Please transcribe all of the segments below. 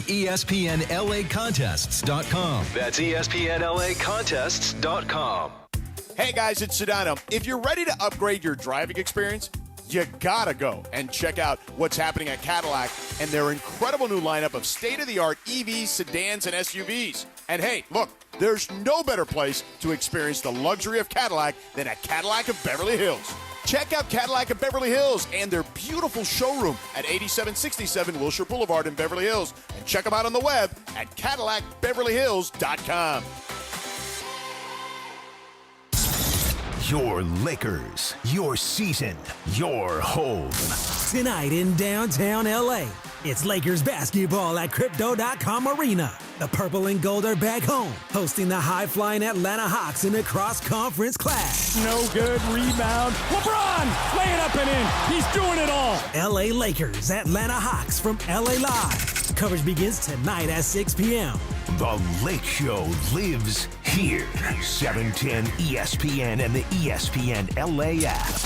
ESPNLAcontests.com. That's ESPNLAcontests.com. Hey guys, it's Sedano. If you're ready to upgrade your driving experience, you gotta go and check out what's happening at Cadillac and their incredible new lineup of state-of-the-art EVs, sedans, and SUVs. And hey, look, there's no better place to experience the luxury of Cadillac than at Cadillac of Beverly Hills. Check out Cadillac of Beverly Hills and their beautiful showroom at 8767 Wilshire Boulevard in Beverly Hills. And check them out on the web at CadillacBeverlyHills.com. Your Lakers, your season, your home. Tonight in downtown LA, it's Lakers basketball at Crypto.com Arena. The purple and gold are back home, hosting the high-flying Atlanta Hawks in a cross-conference clash. No good rebound. LeBron, lay it up and in. He's doing it all. LA Lakers, Atlanta Hawks from LA Live. Coverage begins tonight at 6 p.m. The Lake Show lives here. 710 ESPN and the ESPN LA app.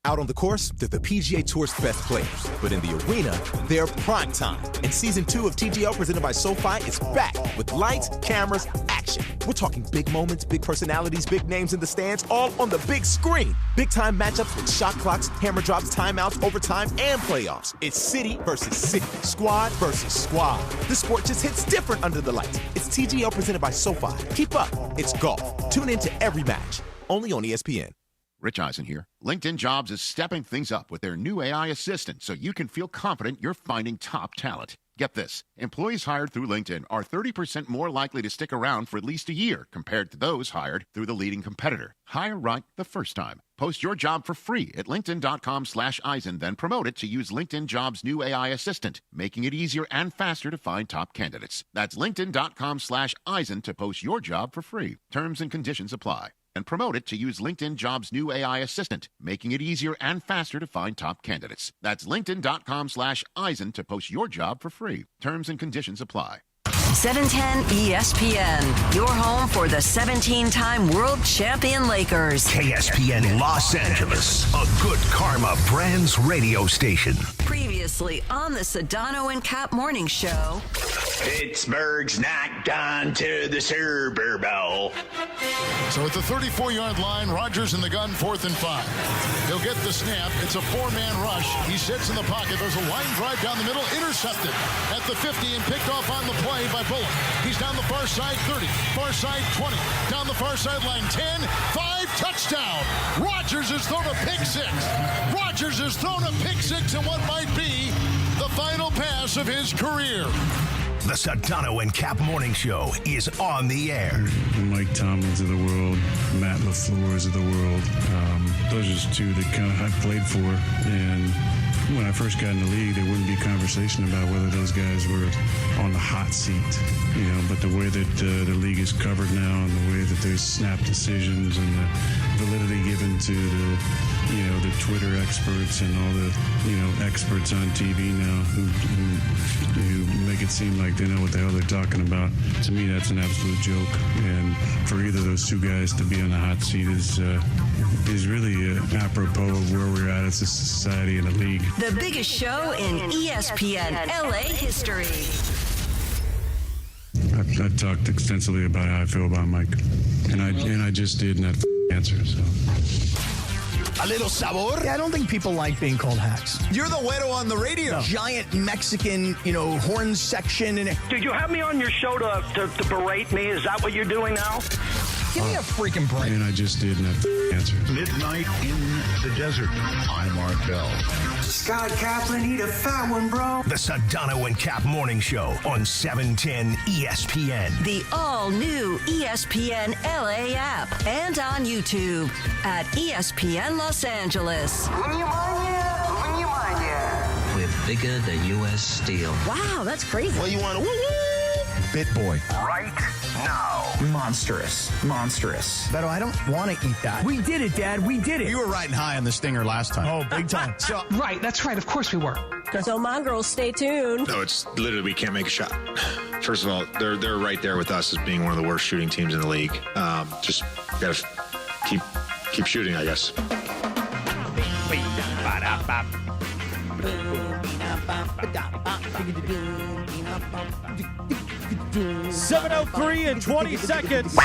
Out on the course, they're the PGA Tour's best players. But in the arena, they're prime time. And Season 2 of TGL presented by SoFi is back with lights, cameras, action. We're talking big moments, big personalities, big names in the stands, all on the big screen. Big-time matchups with shot clocks, hammer drops, timeouts, overtime, and playoffs. It's city versus city, squad versus squad. The sport just hits different under the lights. It's TGL presented by SoFi. Keep up. It's golf. Tune into every match. Only on ESPN. Rich Eisen here. LinkedIn Jobs is stepping things up with their new AI assistant so you can feel confident you're finding top talent. Get this. Employees hired through LinkedIn are 30% more likely to stick around for at least a year compared to those hired through the leading competitor. Hire right the first time. Post your job for free at linkedin.com/Eisen, then promote it to use LinkedIn Jobs' new AI assistant, making it easier and faster to find top candidates. That's linkedin.com/Eisen to post your job for free. Terms and conditions apply. And promote it to use LinkedIn Jobs' new AI assistant, making it easier and faster to find top candidates. That's linkedin.com/Eisen to post your job for free. Terms and conditions apply. 710 ESPN, your home for the 17-time world champion Lakers. KSPN Los Angeles, a Good Karma Brands radio station. Previously on the Sedano and Kap morning show. Pittsburgh's not gone to the Super Bowl. So at the 34-yard line, Rodgers in the gun, 4th and 5. He'll get the snap. It's a 4-man rush. He sits in the pocket. There's a line drive down the middle, intercepted at the 50 and picked off on the play by Bullock. He's down the far side, 30, far side, 20, down the far sideline, 10, 5, touchdown. Rodgers has thrown a pick six. Rodgers has thrown a pick six in what might be the final pass of his career. The Sedano and Kap morning show is on the air. Mike Tomlins of the world, Matt LaFleur's of the world. Those are just two that kind of I played for. And when I first got in the league, there wouldn't be conversation about whether those guys were on the hot seat, you know. But the way that the league is covered now, and the way that there's snap decisions, and the validity given to the, you know, the Twitter experts and all the, you know, experts on TV now who make it seem like they know what the hell they're talking about. To me, that's an absolute joke. And for either of those two guys to be on the hot seat is really apropos of where we're at as a society and a league. The biggest show in ESPN LA history. I've talked extensively about how I feel about Mike, and I just did in that answer. So. A little sabor? Yeah, I don't think people like being called hacks. You're the güero on the radio. No. Giant Mexican, you know, horn section. And did you have me on your show to berate me? Is that what you're doing now? Give me a freaking break. And I just did in that answer. Midnight in the desert. I'm Markel. Scott Kaplan, eat a fat one, bro. The Sedano and Kap morning show on 710 ESPN. The all-new ESPN LA app and on YouTube at ESPN Los Angeles. We're bigger than U.S. Steel. Wow, that's crazy. Well, you want to Bit boy. Right now. Monstrous. Beto, I don't want to eat that. We did it, Dad. We did it. You were riding high on the stinger last time. Oh, big time. So, right, that's right. Of course we were. So, Mongrels, stay tuned. No, it's literally we can't make a shot. First of all, they're right there with us as being one of the worst shooting teams in the league. Just gotta keep shooting, I guess. 7:03 and 20 seconds.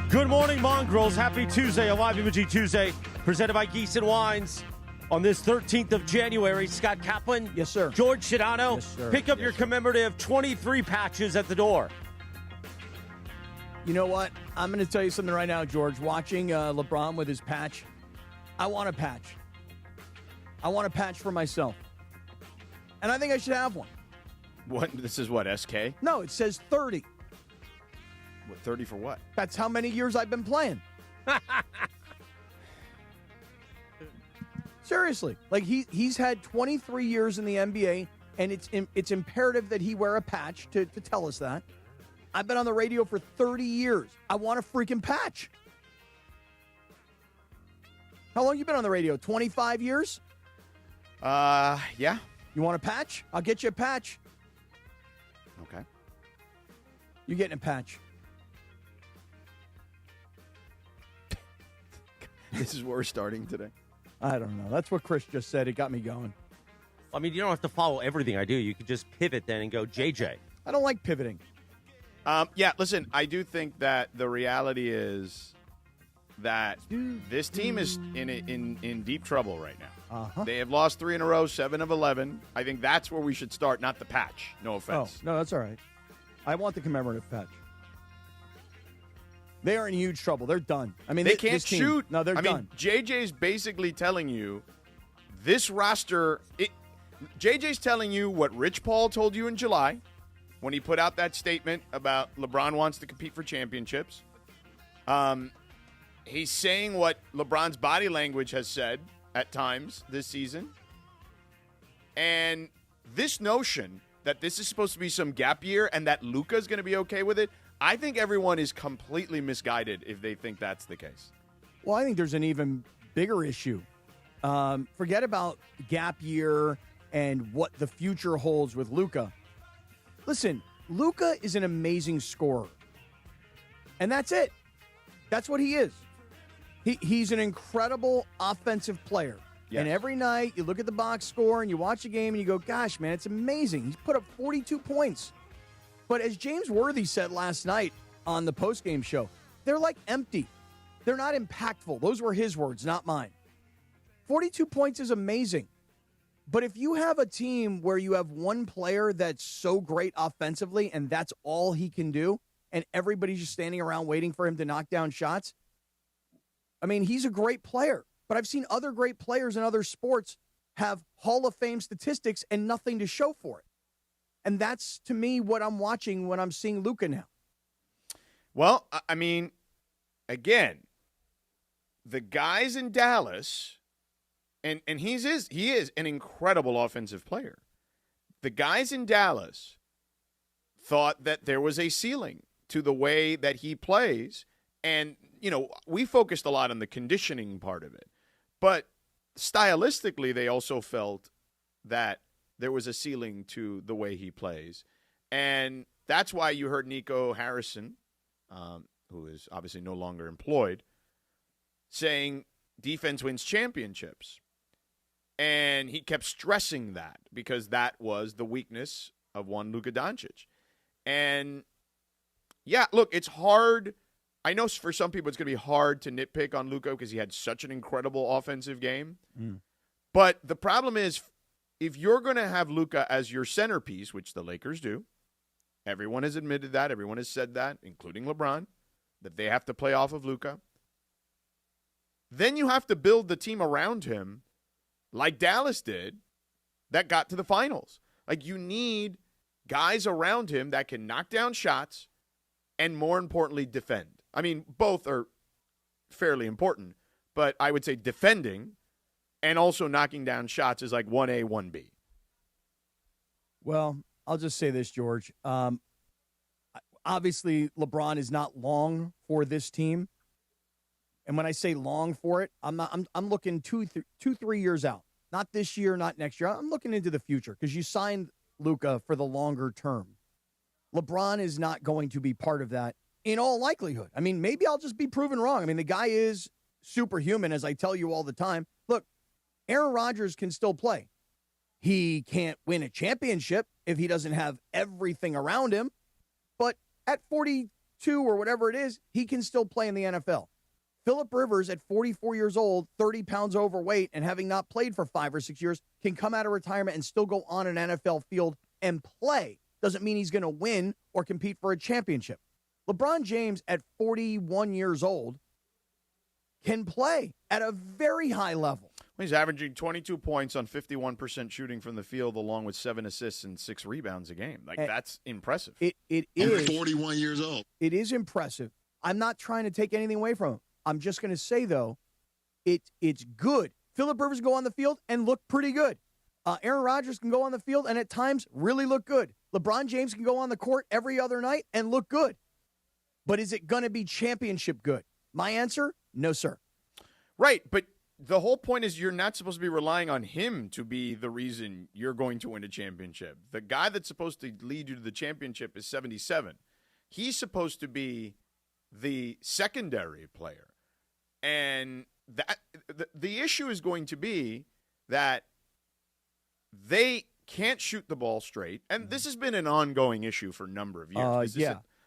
Good morning, Mongrels. Happy Tuesday, a live Imaging Tuesday, presented by Geese and Wines. On this 13th of January, Scott Kaplan. Yes, sir. George Sedano. Yes, sir. Pick up Yes, your sir. commemorative 23 patches at the door. You know what? I'm going to tell you something right now, George. Watching LeBron with his patch, I want a patch. I want a patch for myself. And I think I should have one. What? This is what, SK? No, it says 30. What, 30 for what? That's how many years I've been playing. Seriously. Like, he's had 23 years in the NBA, and it's imperative that he wear a patch to tell us that. I've been on the radio for 30 years. I want a freaking patch. How long you been on the radio? 25 years? Yeah. You want a patch? I'll get you a patch. Okay. You're getting a patch. This is where we're starting today. I don't know. That's what Chris just said. It got me going. I mean, you don't have to follow everything I do. You could just pivot then and go JJ. I don't like pivoting. Yeah, listen, I do think that the reality is that this team is in deep trouble right now. Uh-huh. They have lost 3 in a row, 7 of 11. I think that's where we should start, not the patch. No offense. Oh, no, that's all right. I want the commemorative patch. They are in huge trouble. They're done. I mean, they can't shoot. No, they're done. I mean, JJ's basically telling you this roster. JJ's telling you what Rich Paul told you in July when he put out that statement about LeBron wants to compete for championships. He's saying what LeBron's body language has said at times this season. And this notion that this is supposed to be some gap year and that Luka's going to be okay with it, I think everyone is completely misguided if they think that's the case. Well, I think there's an even bigger issue. Forget about gap year and what the future holds with Luka. Listen, Luka is an amazing scorer. And that's it. That's what he is. He's an incredible offensive player. Yes. And every night you look at the box score and you watch a game and you go, gosh, man, it's amazing. He's put up 42 points. But as James Worthy said last night on the postgame show, they're like empty. They're not impactful. Those were his words, not mine. 42 points is amazing. But if you have a team where you have one player that's so great offensively and that's all he can do, and everybody's just standing around waiting for him to knock down shots, I mean, he's a great player. But I've seen other great players in other sports have Hall of Fame statistics and nothing to show for it. And that's, to me, what I'm watching when I'm seeing Luka now. Well, I mean, again, the guys in Dallas, and he is an incredible offensive player. The guys in Dallas thought that there was a ceiling to the way that he plays. And, you know, we focused a lot on the conditioning part of it. But stylistically, they also felt that there was a ceiling to the way he plays. And that's why you heard Nico Harrison, who is obviously no longer employed, saying defense wins championships. And he kept stressing that because that was the weakness of one Luka Doncic. And, yeah, look, it's hard. I know for some people it's going to be hard to nitpick on Luka because he had such an incredible offensive game. But the problem is, if you're going to have Luka as your centerpiece, which the Lakers do, everyone has admitted that, everyone has said that, including LeBron, that they have to play off of Luka, then you have to build the team around him like Dallas did that got to the finals. Like, you need guys around him that can knock down shots and, more importantly, defend. I mean, both are fairly important, but I would say defending and also knocking down shots is like 1A, 1B. Well, I'll just say this, George. Obviously, LeBron is not long for this team. And when I say long for it, I'm looking 2-3 years out. Not this year, not next year. I'm looking into the future because you signed Luka for the longer term. LeBron is not going to be part of that in all likelihood. I mean, maybe I'll just be proven wrong. I mean, the guy is superhuman, as I tell you all the time. Look, Aaron Rodgers can still play. He can't win a championship if he doesn't have everything around him. But at 42 or whatever it is, he can still play in the NFL. Phillip Rivers, at 44 years old, 30 pounds overweight, and having not played for 5 or 6 years, can come out of retirement and still go on an NFL field and play. Doesn't mean he's going to win or compete for a championship. LeBron James, at 41 years old, can play at a very high level. He's averaging 22 points on 51% shooting from the field, along with 7 assists and 6 rebounds a game. That's impressive. It is 41 years old. It is impressive. I'm not trying to take anything away from him. I'm just going to say, though, it's good. Phillip Rivers can go on the field and look pretty good. Aaron Rodgers can go on the field and at times really look good. LeBron James can go on the court every other night and look good. But is it going to be championship good? My answer, no, sir. Right, but the whole point is you're not supposed to be relying on him to be the reason you're going to win a championship. The guy that's supposed to lead you to the championship is 77. He's supposed to be the secondary player. And that the issue is going to be that they can't shoot the ball straight. And this has been an ongoing issue for a number of years.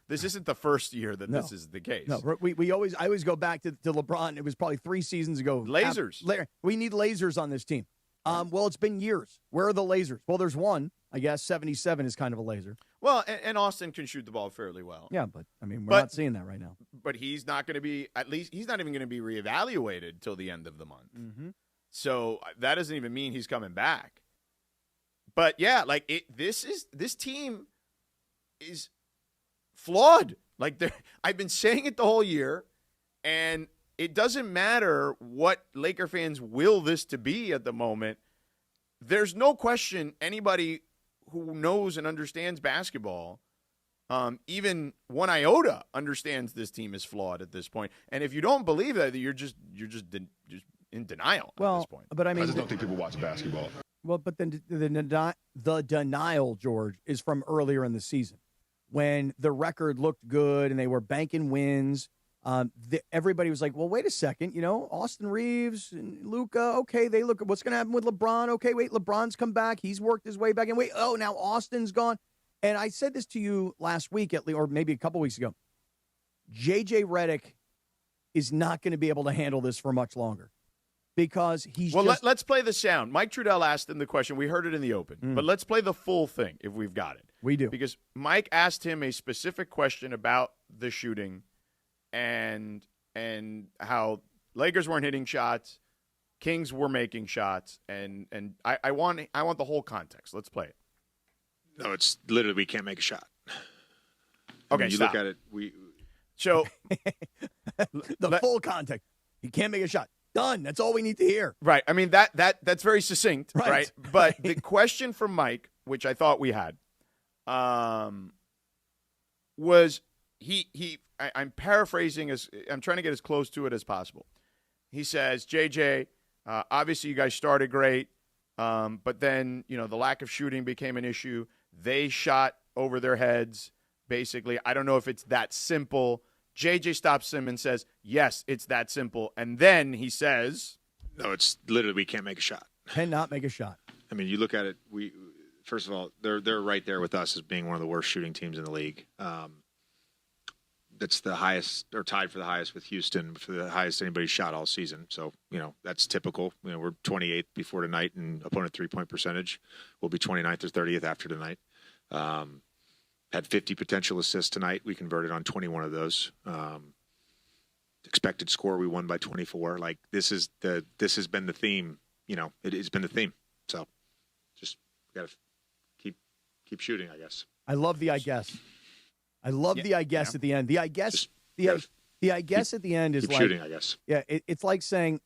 This isn't the first year that this is the case. No, I always go back to LeBron. It was probably 3 seasons ago. Lasers. We need lasers on this team. Well, it's been years. Where are the lasers? Well, there's one. I guess 77 is kind of a laser. Well, and Austin can shoot the ball fairly well. Yeah, but, we're not seeing that right now. But he's not going to be, at least, he's not even going to be reevaluated till the end of the month. Mm-hmm. So that doesn't even mean he's coming back. But, yeah, this team is flawed. I've been saying it the whole year, and it doesn't matter what Laker fans will this to be at the moment. There's no question anybody who knows and understands basketball, even one iota, understands this team is flawed at this point. And if you don't believe that, you're just in denial at this point. But I just don't think people watch basketball. Well, but then the denial, George, is from earlier in the season when the record looked good and they were banking wins. Everybody was like, well, wait a second, Austin Reeves and Luka, okay, they look at what's going to happen with LeBron. Okay, wait, LeBron's come back. He's worked his way back in. Wait, now Austin's gone. And I said this to you last week, or maybe a couple weeks ago. J.J. Redick is not going to be able to handle this for much longer because he's let's play the sound. Mike Trudell asked him the question. We heard it in the open, but let's play the full thing if we've got it. We do. Because Mike asked him a specific question about the shooting and how Lakers weren't hitting shots, Kings were making shots, and I want the whole context. Let's play it. No, it's literally we can't make a shot. Okay, you look at it. So the full context. You can't make a shot. Done. That's all we need to hear. Right. I mean that's very succinct, right? But the question from Mike, which I thought we had, was I'm paraphrasing I'm trying to get as close to it as possible. He says, JJ, obviously you guys started great, but then, the lack of shooting became an issue. They shot over their heads, basically. I don't know if it's that simple. JJ stops him and says, yes, it's that simple. And then he says, no, it's literally we can't make a shot. Cannot make a shot. I mean, you look at it, first of all, they're right there with us as being one of the worst shooting teams in the league. That's the highest, or tied for the highest with Houston, for the highest anybody's shot all season. So, that's typical. We're 28th before tonight in opponent three-point percentage. We'll be 29th or 30th after tonight. Had 50 potential assists tonight. We converted on 21 of those. Expected score, we won by 24. This has been the theme. It has been the theme. So, just got to keep shooting, I guess. I love the I guess. I love the I guess at the end. The I guess, I guess at the end is keep shooting, I guess. Yeah, it's like saying,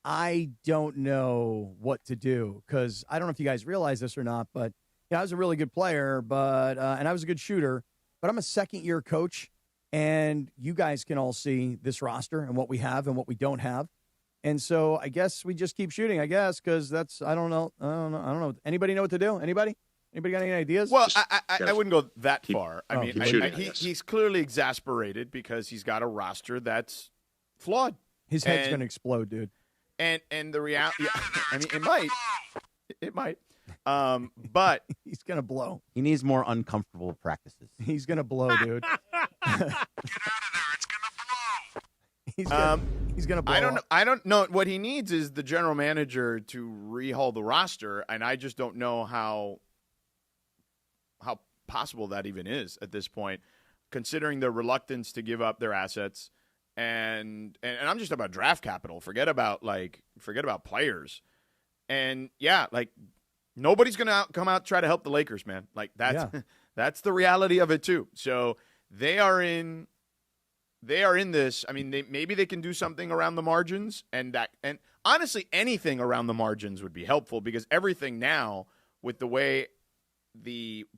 I don't know what to do, because I don't know if you guys realize this or not, but I was a really good player, but and I was a good shooter, but I'm a second-year coach, and you guys can all see this roster and what we have and what we don't have. And so I guess we just keep shooting, I guess, because I don't know. Anybody know what to do? Anybody got any ideas? Well, I wouldn't go that far. I mean, shooting, he's clearly exasperated because he's got a roster that's flawed. His head's going to explode, dude. And the reality, it might. But he's going to blow. He needs more uncomfortable practices. He's going to blow, dude. He's going to blow. I don't know. What he needs is the general manager to rehaul the roster, and I just don't know how possible that even is at this point, considering their reluctance to give up their assets. And I'm just about draft capital. Forget about players. And yeah, like nobody's gonna come out and try to help the Lakers, man. Like that's the reality of it too. So they are in this. I mean, maybe they can do something around the margins, and honestly, anything around the margins would be helpful because everything now with the way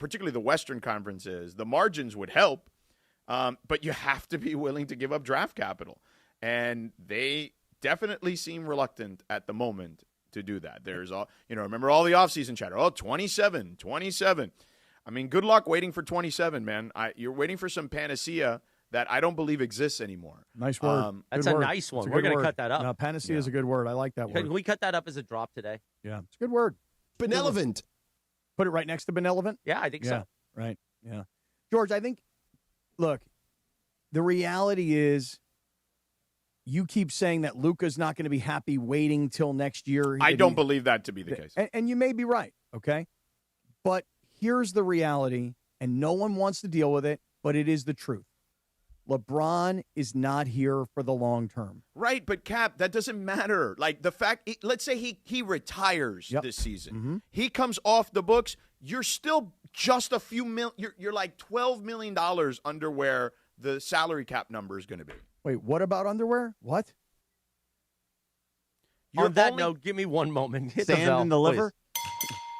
particularly the Western Conference is, the margins would help. But you have to be willing to give up draft capital. And they definitely seem reluctant at the moment to do that. There's remember all the offseason chatter. 27. I mean, good luck waiting for 27, man. You're waiting for some panacea that I don't believe exists anymore. Nice word. That's a nice one. We're going to cut that up. No, panacea is a good word. I like that word. Can we cut that up as a drop today? Yeah, it's a good word. Benevolent. Put it right next to benevolent? Yeah, I think so. Right, yeah. George, I think, look, the reality is you keep saying that Luka's not going to be happy waiting till next year. I don't believe that to be the case. And you may be right, okay? But here's the reality, and no one wants to deal with it, but it is the truth. LeBron is not here for the long term. Right, but Cap, that doesn't matter. Like the fact, let's say he retires this season. Mm-hmm. He comes off the books. You're still just a few you're like $12 million under where the salary cap number is going to be. Wait, what about underwear? What? On that note, give me one moment. Hit Sand the bell, in the liver?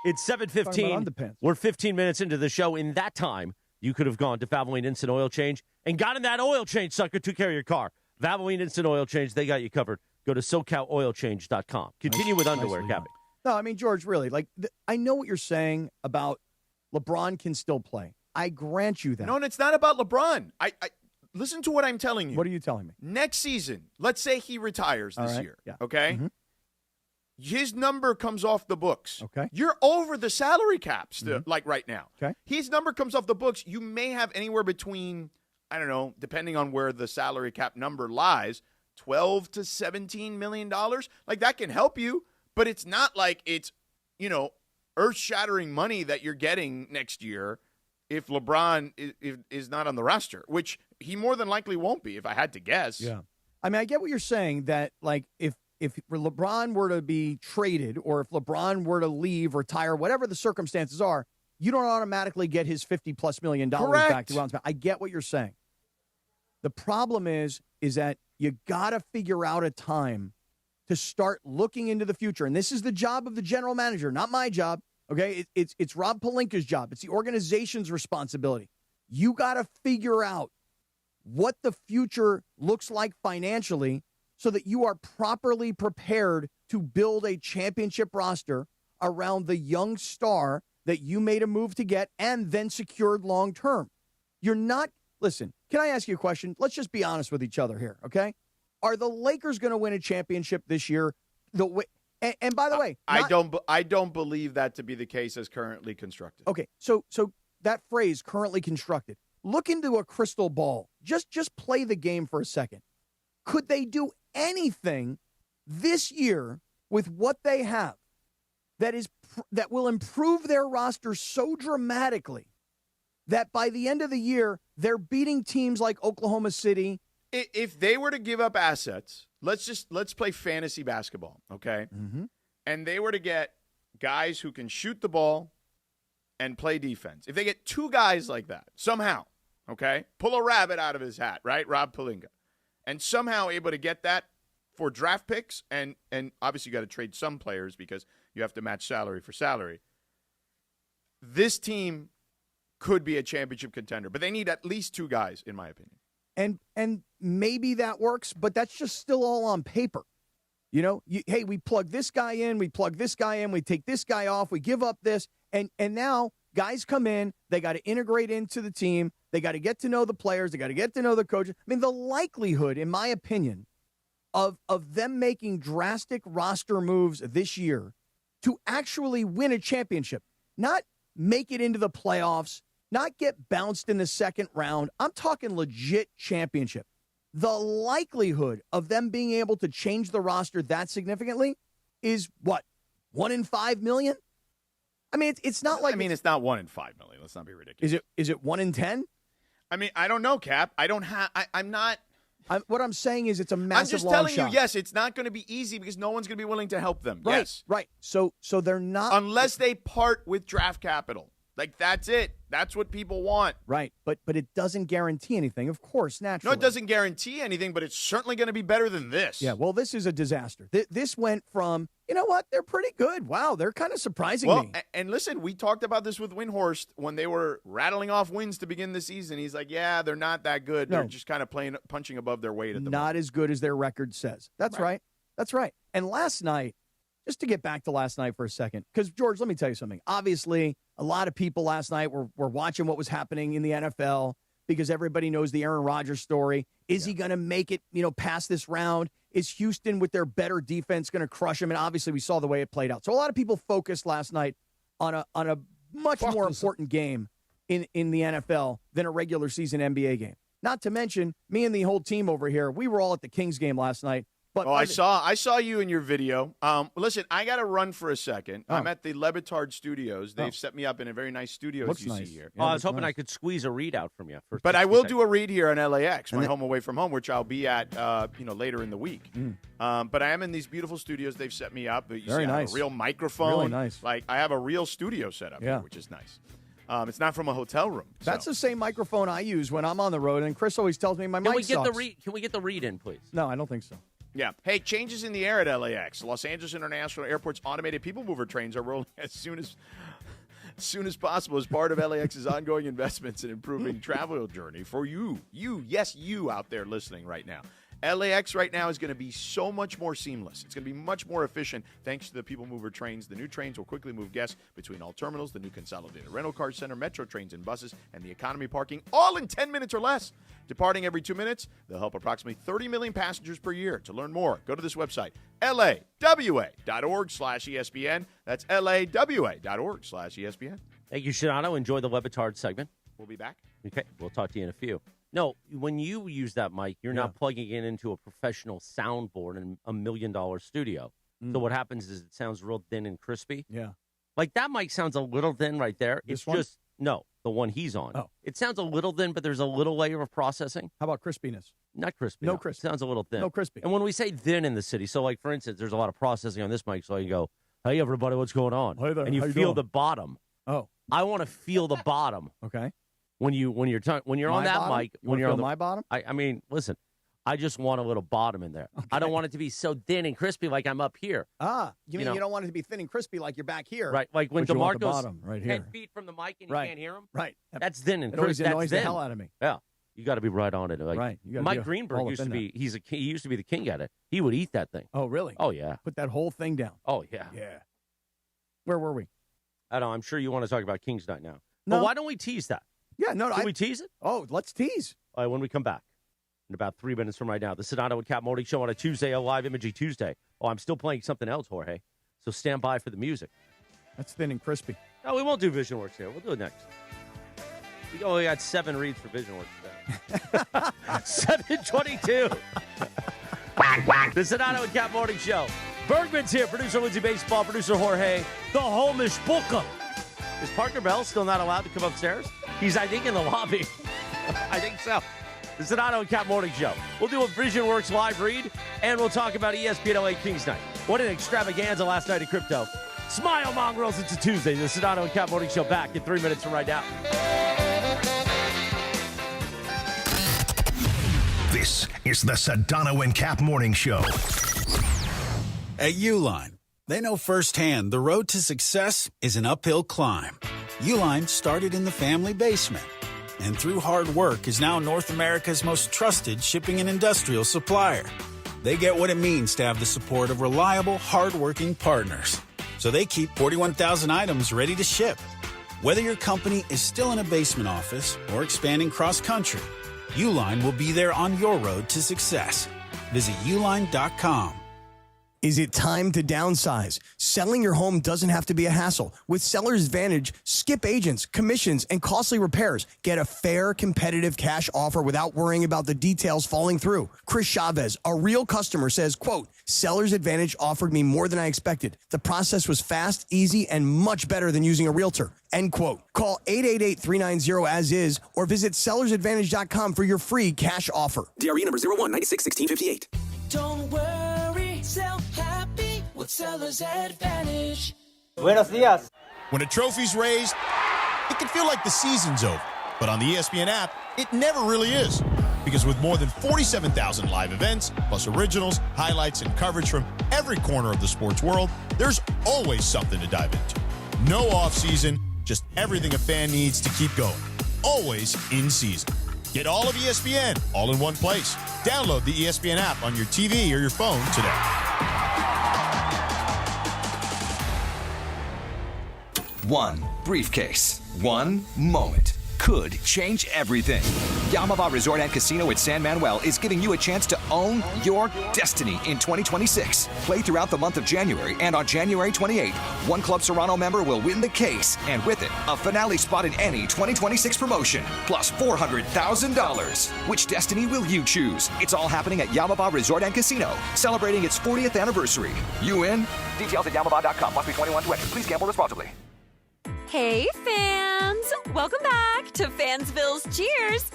It's 7:15. We're 15 minutes into the show. In that time, you could have gone to Valvoline Instant Oil Change and gotten that oil change, sucker, took care of your car. Valvoline Instant Oil Change, they got you covered. Go to SoCalOilChange.com. Continue with underwear, Cappy. No, I mean, George, really, I know what you're saying about LeBron can still play. I grant you that. No, and it's not about LeBron. I listen to what I'm telling you. What are you telling me? Next season, let's say he retires this year, okay? Mm-hmm. His number comes off the books. Okay. You're over the salary cap still, like right now. Okay. His number comes off the books. You may have anywhere between, I don't know, depending on where the salary cap number lies, $12 to $17 million. Like that can help you, but it's not like it's, earth-shattering money that you're getting next year if LeBron is not on the roster, which he more than likely won't be, if I had to guess. Yeah. I mean, I get what you're saying, that, like, if LeBron were to be traded or if LeBron were to leave, retire, whatever the circumstances are, you don't automatically get his $50+ million back to Ron's back. I get what you're saying. The problem is that you got to figure out a time to start looking into the future. And this is the job of the general manager, not my job. Okay, it's Rob Pelinka's job. It's the organization's responsibility. You got to figure out what the future looks like financially so that you are properly prepared to build a championship roster around the young star that you made a move to get and then secured long term. You're not, listen, can I ask you a question? Let's just be honest with each other here, okay? Are the Lakers going to win a championship this year? And by the way, I don't believe that to be the case as currently constructed. Okay, so that phrase, currently constructed, look into a crystal ball. Just play the game for a second. Could they do anything this year with what they have that will improve their roster so dramatically that by the end of the year they're beating teams like Oklahoma City? If they were to give up assets, let's play fantasy basketball, okay? Mm-hmm. And they were to get guys who can shoot the ball and play defense. If they get two guys like that, somehow, okay, pull a rabbit out of his hat, right, Rob Pelinka, and somehow able to get that for draft picks, and obviously you got to trade some players because you have to match salary for salary. This team could be a championship contender, but they need at least two guys, in my opinion. And maybe that works, but that's just still all on paper. Hey, we plug this guy in, we plug this guy in, we take this guy off, we give up this, and now guys come in, they got to integrate into the team, they got to get to know the players, they got to get to know the coaches. I mean, the likelihood, in my opinion, of them making drastic roster moves this year to actually win a championship, not make it into the playoffs, not get bounced in the second round. I'm talking legit championship. The likelihood of them being able to change the roster that significantly is what? 1 in 5 million? I mean, it's not like. I mean, it's not 1 in 5 million. Let's not be ridiculous. Is it 1 in 10? I mean, I don't know, Cap. I'm not. What I'm saying is it's a massive. I'm just long telling shot. you, yes, it's not going to be easy because no one's going to be willing to help them. Right, yes. right. So they're not. Unless they part with draft capital. Like, that's it. That's what people want. Right, but it doesn't guarantee anything, of course, naturally. No, it doesn't guarantee anything, but it's certainly going to be better than this. Yeah, well, this is a disaster. This went from, you know what, they're pretty good. Wow, they're kind of surprising me. And listen, we talked about this with Windhorst when they were rattling off wins to begin the season. He's like, yeah, they're not that good. No. They're just kind of punching above their weight at the Not moment. as good as their record says. That's right. That's right. And last night, just to get back to last night for a second, because, George, let me tell you something. Obviously, a lot of people last night were watching what was happening in the NFL because everybody knows the Aaron Rodgers story. Is he going to make it, past this round? Is Houston, with their better defense, going to crush him? And obviously, we saw the way it played out. So a lot of people focused last night on a much more important game in the NFL than a regular season NBA game. Not to mention, me and the whole team over here, we were all at the Kings game last night. But I saw you in your video. Listen, I got to run for a second. I'm at the Le Batard Studios. They've set me up in a very nice studio, Looks as you nice. see here. Yeah, I was hoping I could squeeze a readout from you. But I will do a read here on LAX, my home away from home, which I'll be at later in the week. But I am in these beautiful studios. They've set me up. You Very see, I have nice. a real microphone. Really nice. Like, I have a real studio set up here, which is nice. It's not from a hotel room. That's the same microphone I use when I'm on the road, and Chris always tells me my mic sucks. Can we get the read in, please? No, I don't think so. Yeah. Hey, changes in the air at LAX. Los Angeles International Airport's automated people mover trains are rolling as soon as possible as part of LAX's ongoing investments in improving travel journey for you. Yes, you out there listening right now. LAX right now is going to be so much more seamless. It's going to be much more efficient thanks to the People Mover trains. The new trains will quickly move guests between all terminals, the new consolidated rental car center, metro trains and buses, and the economy parking, all in 10 minutes or less. Departing every 2 minutes, they'll help approximately 30 million passengers per year. To learn more, go to this website, lawa.org/ESPN. That's lawa.org/ESPN. Thank you, Sedano. Enjoy the Le Batard segment. We'll be back. Okay, we'll talk to you in a few. No, when you use that mic, you're not plugging it into a professional soundboard in $1 million studio. So what happens is it sounds real thin and crispy. Yeah. Like that mic sounds a little thin right there. This it's one? just, no, the one he's on. Oh. It sounds a little thin, but there's a little layer of processing. How about crispiness? Not crispy. No crispy. It sounds a little thin. No crispy. And when we say thin in the city, so like for instance, there's a lot of processing on this mic, so I can go, hey everybody, what's going on? Hey there, and you how you feel doing? the bottom. Oh. I want to feel the bottom. Okay. When you're on My that bottom? mic, You when wanna you're feel on my bottom? I mean, listen, I just want a little bottom in there. I don't want it to be so thin and crispy like I'm up here. You mean you don't want it to be thin and crispy like you're back here? Right, like when But you want the DeMarco's bottom right 10 here. feet from the mic and Right. you can't hear him. Right. That's thin and It always crispy. annoys That's the thin. hell out of me. Yeah, you got to be right on it. Like, Right. You gotta Mike be Greenberg all used up to in be. He used to be the king at it. He would eat that thing. Oh, really? Oh yeah. Put that whole thing down. Oh yeah. Yeah. Where were we? I know. I'm sure you want to talk about Kings Night now. No. But why don't we tease that? Yeah, no. Can we tease it? Oh, let's tease. All right, when we come back. In about 3 minutes from right now, the Sedano and Kap Morning Show on a Tuesday, a live Imaging Tuesday. Oh, I'm still playing something else, Jorge. So stand by for the music. That's thin and crispy. No, we won't do VisionWorks here. We'll do it next. We only got 7 reads for VisionWorks today. 7:22. The Sedano and Kap Morning Show. Bergman's here. Producer Lindsay Baseball. Producer Jorge. The Homish Booker. Is Parker Bell still not allowed to come upstairs? He's, I think, in the lobby. I think so. The Sedano and Kap Morning Show. We'll do a VisionWorks live read, and we'll talk about ESPN LA Kings Night. What an extravaganza last night in crypto. Smile, mongrels. It's a Tuesday. The Sedano and Kap Morning Show back in 3 minutes from right now. This is the Sedano and Kap Morning Show. At Uline, they know firsthand the road to success is an uphill climb. Uline started in the family basement, and through hard work is now North America's most trusted shipping and industrial supplier. They get what it means to have the support of reliable, hardworking partners. So they keep 41,000 items ready to ship. Whether your company is still in a basement office or expanding cross-country, Uline will be there on your road to success. Visit uline.com. Is it time to downsize? Selling your home doesn't have to be a hassle. With Seller's Advantage, skip agents, commissions, and costly repairs. Get a fair, competitive cash offer without worrying about the details falling through. Chris Chavez, a real customer, says, quote, Seller's Advantage offered me more than I expected. The process was fast, easy, and much better than using a realtor. End quote. Call 888-390-AS-IS or visit sellersadvantage.com for your free cash offer. DRE number 01961658. Don't worry, sell happy with Seller's Advantage. Buenos dias. When a trophy's raised, it can feel like the season's over. But on the ESPN app, it never really is. Because with more than 47,000 live events, plus originals, highlights, and coverage from every corner of the sports world, there's always something to dive into. No off-season, just everything a fan needs to keep going. Always in season. Get all of ESPN all in one place. Download the ESPN app on your TV or your phone today. One briefcase, one moment could change everything. Yamava Resort and Casino at San Manuel is giving you a chance to own your destiny in 2026. Play throughout the month of January, and on January 28th, one Club Serrano member will win the case, and with it, a finale spot in any 2026 promotion, plus $400,000. Which destiny will you choose? It's all happening at Yamava Resort and Casino, celebrating its 40th anniversary. You in? Details at yamava.com. Must be 21 to enter. Please gamble responsibly. Hey, fans! Welcome back to Fansville's Cheers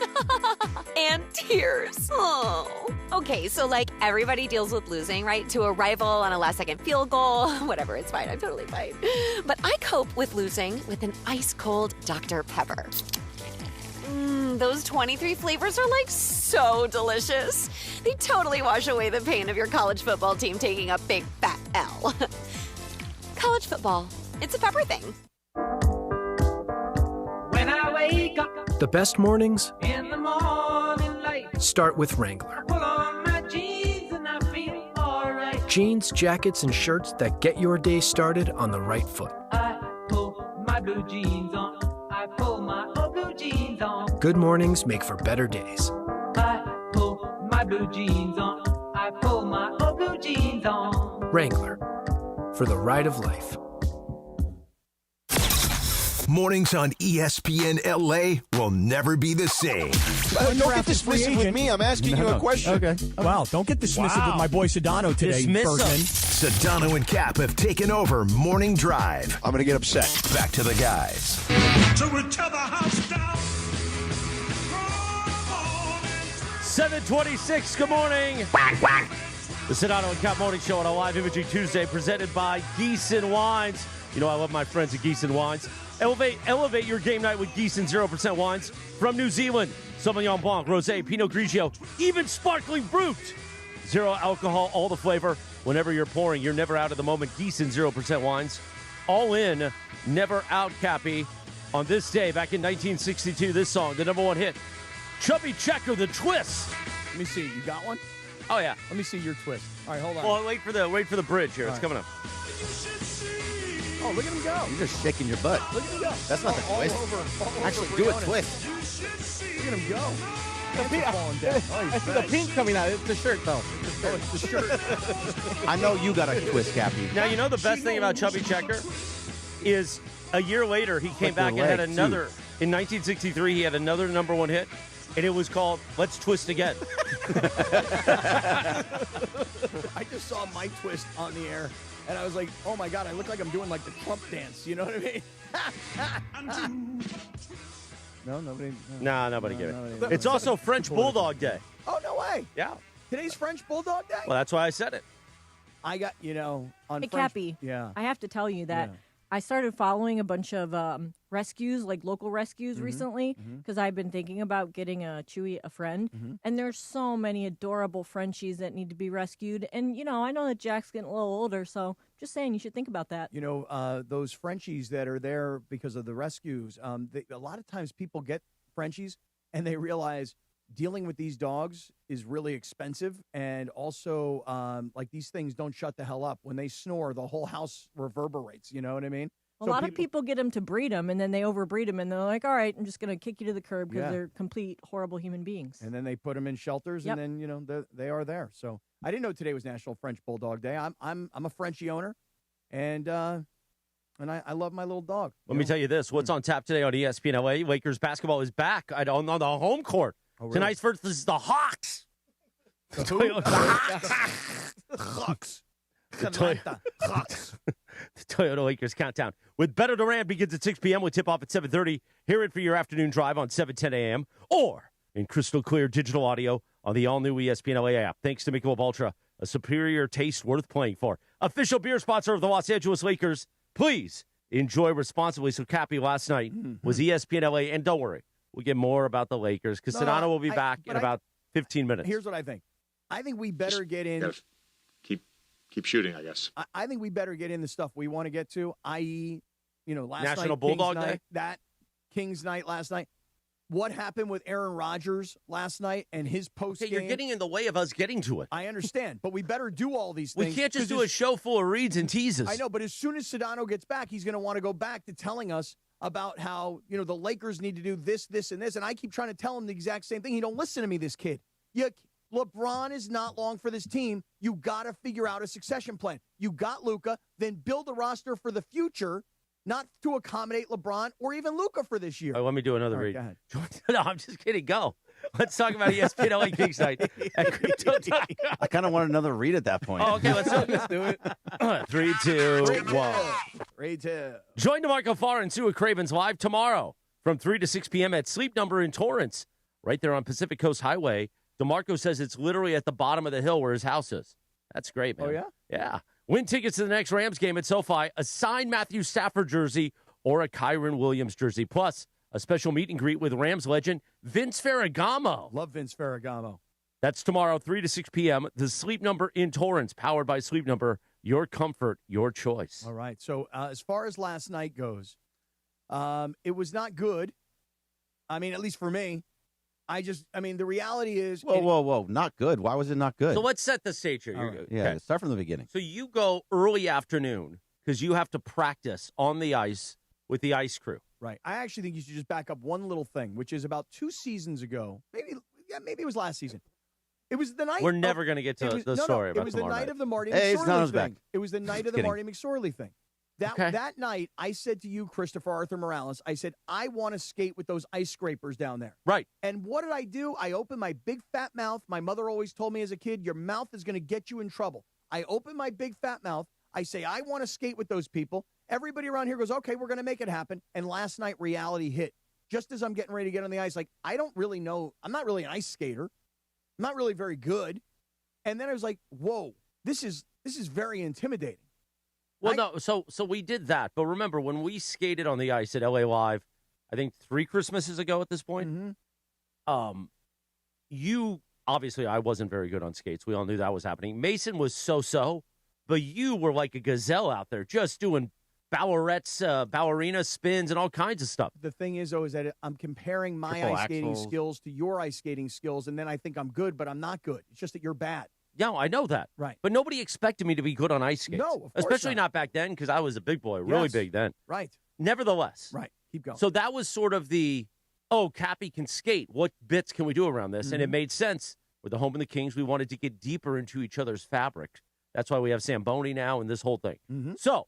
and Tears. Oh. Okay, so like everybody deals with losing, right? To a rival on a last-second field goal. Whatever, it's fine. I'm totally fine. But I cope with losing with an ice-cold Dr. Pepper. Those 23 flavors are like so delicious. They totally wash away the pain of your college football team taking a big fat L. College football, it's a pepper thing. When I wake up The best mornings in the morning light, start with Wrangler. pull on my jeans and I feel alright. Jeans, jackets, and shirts that get your day started on the right foot. I pull my blue jeans on. I pull my old blue jeans on. Good mornings make for better days. I pull my blue jeans on. I pull my old blue jeans on. Wrangler, for the ride of life. Mornings on ESPN LA will never be the same. Don't get dismissive with me. I'm asking you a question. Okay. Wow, don't get dismissive with my boy Sedano today, Bergman. Sedano and Kap have taken over Morning Drive. I'm going to get upset. Back to the guys. So we tear the house down. 726, good morning. The Sedano and Kap Morning Show on a live imaging Tuesday presented by Gießen Wines. You know I love my friends at Gießen Wines. Elevate your game night with Gießen 0% wines from New Zealand. Sauvignon Blanc, Rosé, Pinot Grigio, even Sparkling Brut. Zero alcohol, all the flavor. Whenever you're pouring, you're never out of the moment. Gießen 0% wines. All in, never out, Cappy. On this day, back in 1962, this song, the number one hit. Chubby Checker, The Twist. Let me see. You got one? Oh, yeah. Let me see your twist. All right, hold on. Well, wait for the bridge here. It's coming up. Oh, look at him go. You're just shaking your butt. Look at him go. That's not the twist. Actually, do a twist. Look at him go. I see the pink coming out. It's the shirt, though. It's the shirt. I know you got a twist, Cappy. Now, you know the best thing about Chubby Checker is a year later he came back and had another. In 1963, he had another number one hit, and it was called Let's Twist Again. I just saw my twist on the air, and I was like, oh, my God, I look like I'm doing, like, the Trump dance. You know what I mean? No, nobody. No, nobody gave it. It's also French Bulldog Day. Oh, no way. Yeah. Today's French Bulldog Day? Well, that's why I said it. I got, on Hey, French. Cappy. Yeah. I have to tell you that I started following a bunch of rescues, like local rescues recently, because I've been thinking about getting a Chewy a friend. And there's so many adorable Frenchies that need to be rescued. And, I know that Jack's getting a little older, so just saying you should think about that. Those Frenchies that are there because of the rescues, a lot of times people get Frenchies and they realize dealing with these dogs is really expensive. And also, these things don't shut the hell up. When they snore, the whole house reverberates. You know what I mean? A lot of people get them to breed them, and then they overbreed them, and they're like, all right, I'm just going to kick you to the curb because they're complete horrible human beings. And then they put them in shelters, and then, they are there. So I didn't know today was National French Bulldog Day. I'm a Frenchie owner, and I love my little dog. Let me tell you this. What's on tap today on ESPN LA? Lakers basketball is back on the home court. Oh, really? Tonight's versus the Hawks. The Hawks. The Toyota Lakers countdown with Beto Duran begins at 6 p.m. with tip-off at 7:30. Hear it for your afternoon drive on 7:10 a.m. or in crystal clear digital audio on the all-new ESPN LA app. Thanks to Michelob Ultra, a superior taste worth playing for. Official beer sponsor of the Los Angeles Lakers. Please enjoy responsibly. So, Cappy, last night was ESPN LA, and don't worry, we'll get more about the Lakers because Sedano will be back in about 15 minutes. Here's what I think. I think we better get in. Keep shooting, I guess. I think we better get in the stuff we want to get to, i.e., last National night, Bulldog Kings Day? Night, that Kings night last night. What happened with Aaron Rodgers last night and his post-game? Okay, you're getting in the way of us getting to it. I understand, but we better do all these things. We can't just do a show full of reads and teases. I know, but as soon as Sedano gets back, he's going to want to go back to telling us about how, the Lakers need to do this, this, and this. And I keep trying to tell him the exact same thing. He don't listen to me, this kid. LeBron is not long for this team. You got to figure out a succession plan. You got Luka, then build a roster for the future, not to accommodate LeBron or even Luka for this year. All right, let me do another read. Go ahead. No, I'm just kidding. Go. Let's talk about ESPN LA Kings night. I kind of want another read at that point. Oh, okay, let's do it. 3, 2, 1. 3, 2. Join DeMarco Far and Sue at Cravens live tomorrow from 3 to 6 p.m. at Sleep Number in Torrance, right there on Pacific Coast Highway. DeMarco says it's literally at the bottom of the hill where his house is. That's great, man. Oh, yeah? Yeah. Win tickets to the next Rams game at SoFi, a signed Matthew Stafford jersey or a Kyron Williams jersey, plus a special meet and greet with Rams legend Vince Ferragamo. Love Vince Ferragamo. That's tomorrow, 3 to 6 p.m. The Sleep Number in Torrance, powered by Sleep Number. Your comfort, your choice. All right. So as far as last night goes, it was not good. I mean, at least for me. The reality is... Whoa. Not good. Why was it not good? So let's set the stage here. Right. Yeah, start from the beginning. So you go early afternoon because you have to practice on the ice with the ice crew. Right. I actually think you should just back up one little thing, which is about 2 seasons ago. Maybe it was last season. It was the night... We're never going to get to the story about it was the night of the Marty McSorley thing. Back. It was the night of the Marty McSorley thing. That night, I said to you, Christopher Arthur Morales, I said, I want to skate with those ice scrapers down there. Right. And what did I do? I opened my big fat mouth. My mother always told me as a kid, your mouth is going to get you in trouble. I open my big fat mouth. I say, I want to skate with those people. Everybody around here goes, okay, we're going to make it happen. And last night, reality hit. Just as I'm getting ready to get on the ice, I don't really know. I'm not really an ice skater. I'm not really very good. And then I was like, whoa, this is very intimidating. Well, so we did that. But remember, when we skated on the ice at LA Live, I think 3 Christmases ago at this point, you, obviously, I wasn't very good on skates. We all knew that was happening. Mason was so-so, but you were like a gazelle out there just doing ballerina spins and all kinds of stuff. The thing is, though, is that I'm comparing my ice skating skills to your ice skating skills, and then I think I'm good, but I'm not good. It's just that you're bad. Yeah, I know that. Right. But nobody expected me to be good on ice skates. No, of course especially not back then because I was a big boy, really big then. Right. Nevertheless. Right. Keep going. So that was sort of Cappy can skate. What bits can we do around this? And it made sense. With the home of the Kings, we wanted to get deeper into each other's fabric. That's why we have Zamboni now and this whole thing. So,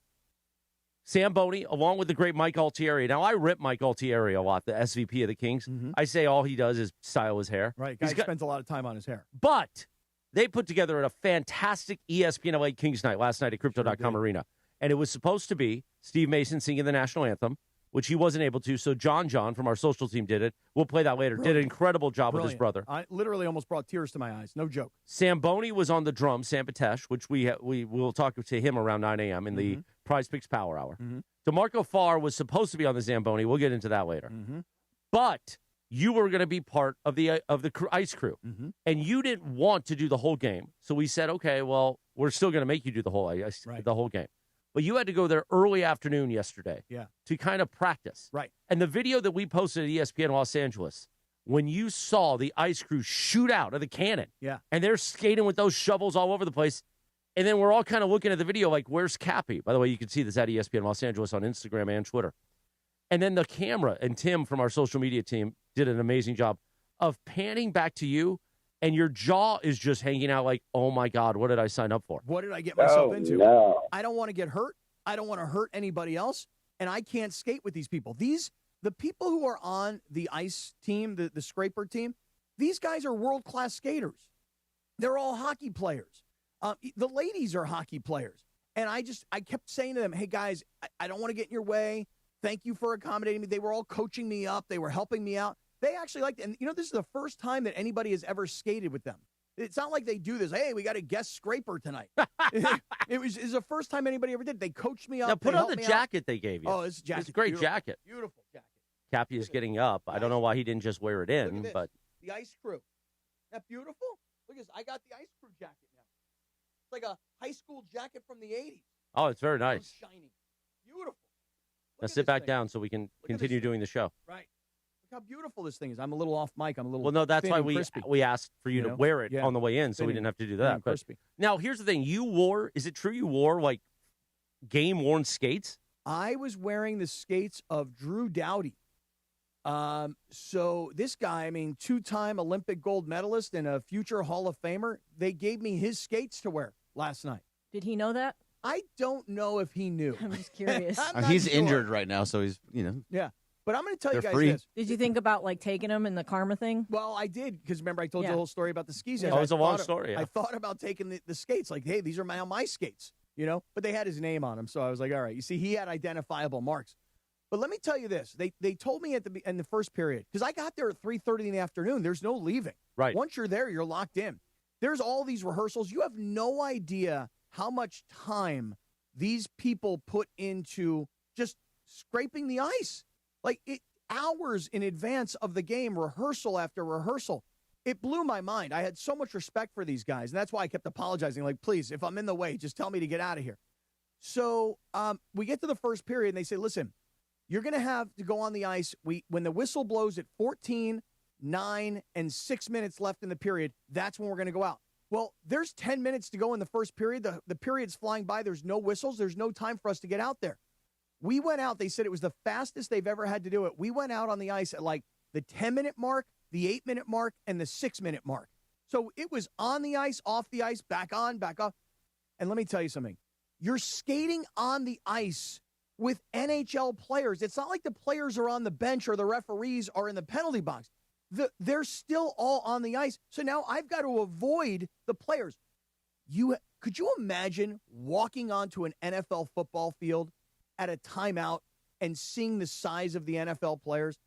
Zamboni, along with the great Mike Altieri. Now, I rip Mike Altieri a lot, the SVP of the Kings. I say all he does is style his hair. Right. Guy spends a lot of time on his hair. But they put together a fantastic ESPN LA Kings night last night at Crypto.com Arena. And it was supposed to be Steve Mason singing the national anthem, which he wasn't able to. So John from our social team did it. We'll play that later. Did an incredible job with his brother. I literally almost brought tears to my eyes. No joke. Zamboni was on the drums, Sam Patesh, which we will talk to him around 9 a.m. in the Prize Picks Power Hour. DeMarco Far was supposed to be on the Zamboni. We'll get into that later. But you were going to be part of the ice crew, and you didn't want to do the whole game. So we said, okay, well, we're still going to make you do the whole game. But you had to go there early afternoon yesterday to kind of practice. Right. And the video that we posted at ESPN Los Angeles, when you saw the ice crew shoot out of the cannon, and they're skating with those shovels all over the place, And then we're all kind of looking at the video like, where's Cappy? By the way, you can see this at ESPN Los Angeles on Instagram and Twitter. And then the camera and Tim from our social media team did an amazing job of panning back to you, and your jaw is just hanging out like, oh, my God, what did I sign up for? What did I get myself into? No. I don't want to get hurt. I don't want to hurt anybody else, and I can't skate with these people. The people who are on the ice team, the scraper team, these guys are world-class skaters. They're all hockey players. The ladies are hockey players. And I kept saying to them, hey, guys, I don't want to get in your way. Thank you for accommodating me. They were all coaching me up. They were helping me out. They actually liked it. And, this is the first time that anybody has ever skated with them. It's not like they do this. Hey, we got a guest scraper tonight. It was the first time anybody ever did. They coached me up. Now, put on the jacket they gave you. Oh, it's a jacket. It's a great Beautiful. jacket. Beautiful jacket. Cappy is getting up. I don't know why he didn't just wear it in, Look at but the ice crew. Isn't that beautiful? Look at this. I got the ice crew jacket now. It's like a high school jacket from the 80s. oh, it's very nice. So shiny. Beautiful. Now sit back down so we can continue doing the show. Right. Look how beautiful this thing is. I'm a little off mic. I'm a little Well, no, that's thin why and we crispy. asked for you to wear it on the way in, so we Thin didn't and- have to do thin that. and But crispy. now here's the thing: is it true you wore like game-worn skates? I was wearing the skates of Drew Doughty. So this guy, two-time Olympic gold medalist and a future Hall of Famer, they gave me his skates to wear last night. Did he know that? I don't know if he knew. I'm just curious. He's injured right now, so he's, Yeah. But I'm going to tell you They're guys free. this. Did you think about taking him in the karma thing? Well, I did, because remember I told you Yeah. the whole story about the skis. Oh, it's a long story, yeah. I thought about taking the skates, like, hey, these are now my skates, But they had his name on them, so I was like, all right. You see, he had identifiable marks. But let me tell you this. They told me in the first period, because I got there at 3:30 in the afternoon. There's no leaving. Right. Once you're there, you're locked in. There's all these rehearsals. You have no idea how much time these people put into just scraping the ice. Like, hours in advance of the game, rehearsal after rehearsal. It blew my mind. I had so much respect for these guys, and that's why I kept apologizing. Like, please, if I'm in the way, just tell me to get out of here. So we get to the first period, and they say, listen, you're going to have to go on the ice. When the whistle blows at 14, 9, and 6 minutes left in the period, that's when we're going to go out. Well, there's 10 minutes to go in the first period. The period's flying by. There's no whistles. There's no time for us to get out there. We went out. They said it was the fastest they've ever had to do it. We went out on the ice at like the 10-minute mark, the 8-minute mark, and the 6-minute mark. So it was on the ice, off the ice, back on, back off. And let me tell you something. You're skating on the ice with NHL players. It's not like the players are on the bench or the referees are in the penalty box. They're still all on the ice. So now I've got to avoid the players. Could you imagine walking onto an NFL football field at a timeout and seeing the size of the NFL players?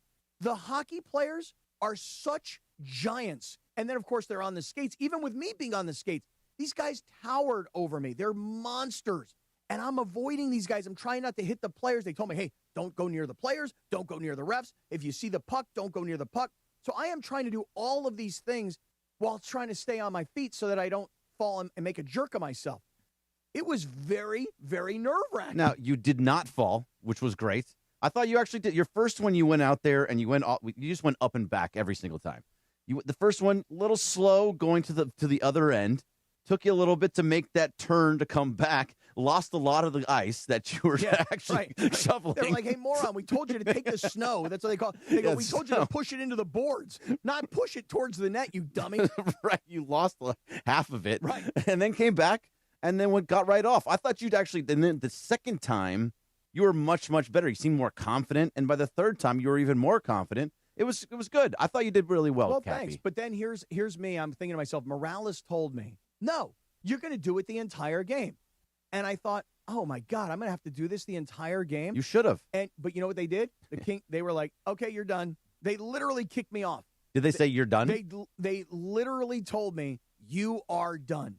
The hockey players are such giants. And then, of course, they're on the skates. Even with me being on the skates, these guys towered over me. They're monsters. And I'm avoiding these guys. I'm trying not to hit the players. They told me, hey, don't go near the players. Don't go near the refs. If you see the puck, don't go near the puck. So I am trying to do all of these things while trying to stay on my feet so that I don't fall and make a jerk of myself. It was very, very nerve-wracking. Now, you did not fall, which was great. I thought you actually did. Your first one, you went out there and you just went up and back every single time. The first one, a little slow going to the other end. Took you a little bit to make that turn to come back. Lost a lot of the ice that you were actually shoveling. They're like, hey, moron, we told you to take the snow. That's what they call it. They go, we told you to push it into the boards, not push it towards the net, you dummy. Right. You lost half of it. Right. And then came back and then got right off. I thought you'd actually, and then the second time, you were much, much better. You seemed more confident. And by the third time, you were even more confident. It was good. I thought you did really well, Well, Cappy. thanks. But then here's me. I'm thinking to myself, Morales told me, no, you're going to do it the entire game. And I thought, oh, my God, I'm going to have to do this the entire game. You should have. But you know what they did? They were like, okay, you're done. They literally kicked me off. Did they say you're done? They literally told me, you are done.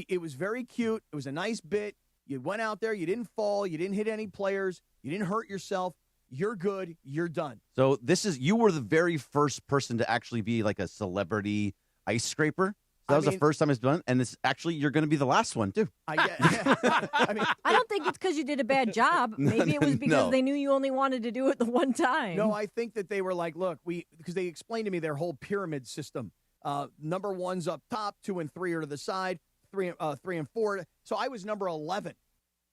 It was very cute. It was a nice bit. You went out there. You didn't fall. You didn't hit any players. You didn't hurt yourself. You're good. You're done. So you were the very first person to actually be like a celebrity ice scraper. So that was the first time it's done, and you're going to be the last one too. I don't think it's because you did a bad job. Maybe it was because they knew you only wanted to do it the one time. No, I think that they were like, look, because they explained to me their whole pyramid system. Number one's up top, 2 and 3 are to the side. 3 and 4. So I was number 11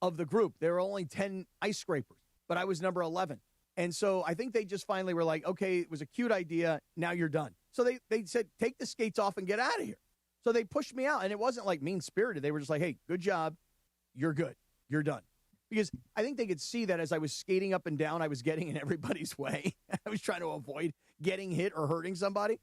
of the group. There were only 10 ice scrapers, but I was number 11. And so I think they just finally were like, okay, it was a cute idea. Now you're done. So they said, take the skates off and get out of here. So they pushed me out. And it wasn't like mean-spirited. They were just like, hey, good job. You're good. You're done. Because I think they could see that as I was skating up and down, I was getting in everybody's way. I was trying to avoid getting hit or hurting somebody.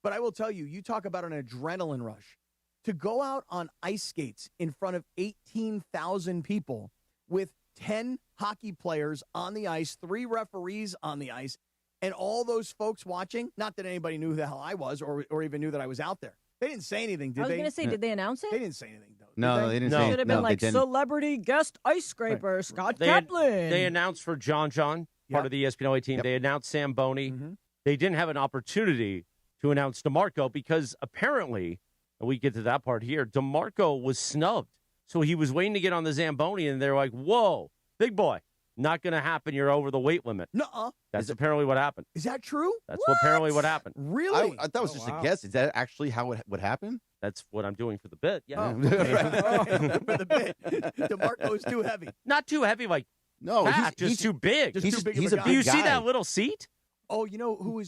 But I will tell you, you talk about an adrenaline rush. To go out on ice skates in front of 18,000 people with 10 hockey players on the ice, 3 referees on the ice, and all those folks watching, not that anybody knew who the hell I was or even knew that I was out there. They didn't say anything, did they? I was going to say, did they announce it? They didn't say anything, though. No, they didn't say anything. Should have been like celebrity guest ice scraper, Scott Kaplan. They announced for John, part of the ESPN LA team. Yep. They announced Zamboni. Mm-hmm. They didn't have an opportunity to announce DeMarco because apparently, and we get to that part here, DeMarco was snubbed. So he was waiting to get on the Zamboni, and they're like, whoa, big boy, not going to happen. You're over the weight limit. Nuh-uh. That's apparently what happened. Is that true? That's apparently what happened. Really? I thought it was just a guess. Is that actually how it would happen? That's what I'm doing for the bit. Yeah. For the bit. DeMarco's too heavy. Not too heavy, like no, he's too big. Just too big. He's a big guy. Do you see that little seat? Oh, you know who?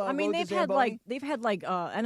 I mean, rode they've the had Zamboni?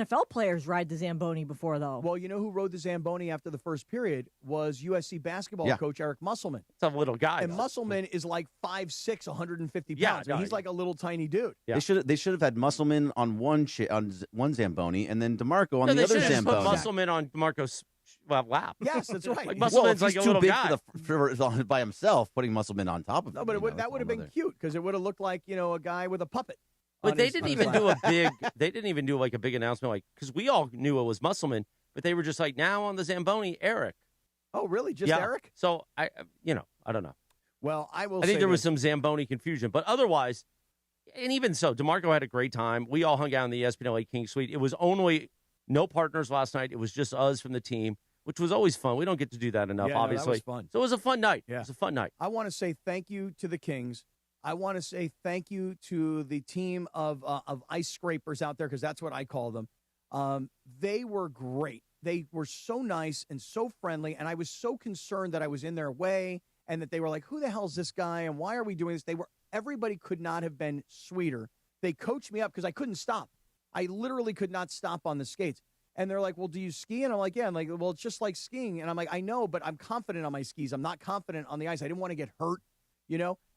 NFL players ride the Zamboni before, though. Well, you know who rode the Zamboni after the first period was USC basketball coach Eric Musselman. It's a little guy. And Musselman is like 5'6", 150 pounds. Yeah, I mean, he's like a little tiny dude. Yeah. They should have had Musselman on one Zamboni and then DeMarco on the other Zamboni. Put Musselman on DeMarco's lap. Yes, that's right. Like Musselman's like a little guy. For by himself, putting Musselman on top of him. No, but that would have been cute because it would have looked like a guy with a puppet. But they didn't even do They didn't even do like a big announcement, like because we all knew it was Musselman, but they were just like, now on the Zamboni, Eric. Oh, really? Just Eric? So I don't know. Well, I think there was some Zamboni confusion, but otherwise, and even so, DeMarco had a great time. We all hung out in the ESPN LA King Suite. It was only no partners last night. It was just us from the team, which was always fun. We don't get to do that enough, obviously. That was fun. So it was a fun night. Yeah. It was a fun night. I want to say thank you to the Kings. I want to say thank you to the team of ice scrapers out there, because that's what I call them. They were great. They were so nice and so friendly, and I was so concerned that I was in their way and that they were like, who the hell is this guy and why are we doing this? Everybody could not have been sweeter. They coached me up because I couldn't stop. I literally could not stop on the skates. And they're like, well, do you ski? And I'm like, yeah. I'm like, well, it's just like skiing. And I'm like, I know, but I'm confident on my skis. I'm not confident on the ice. I didn't want to get hurt,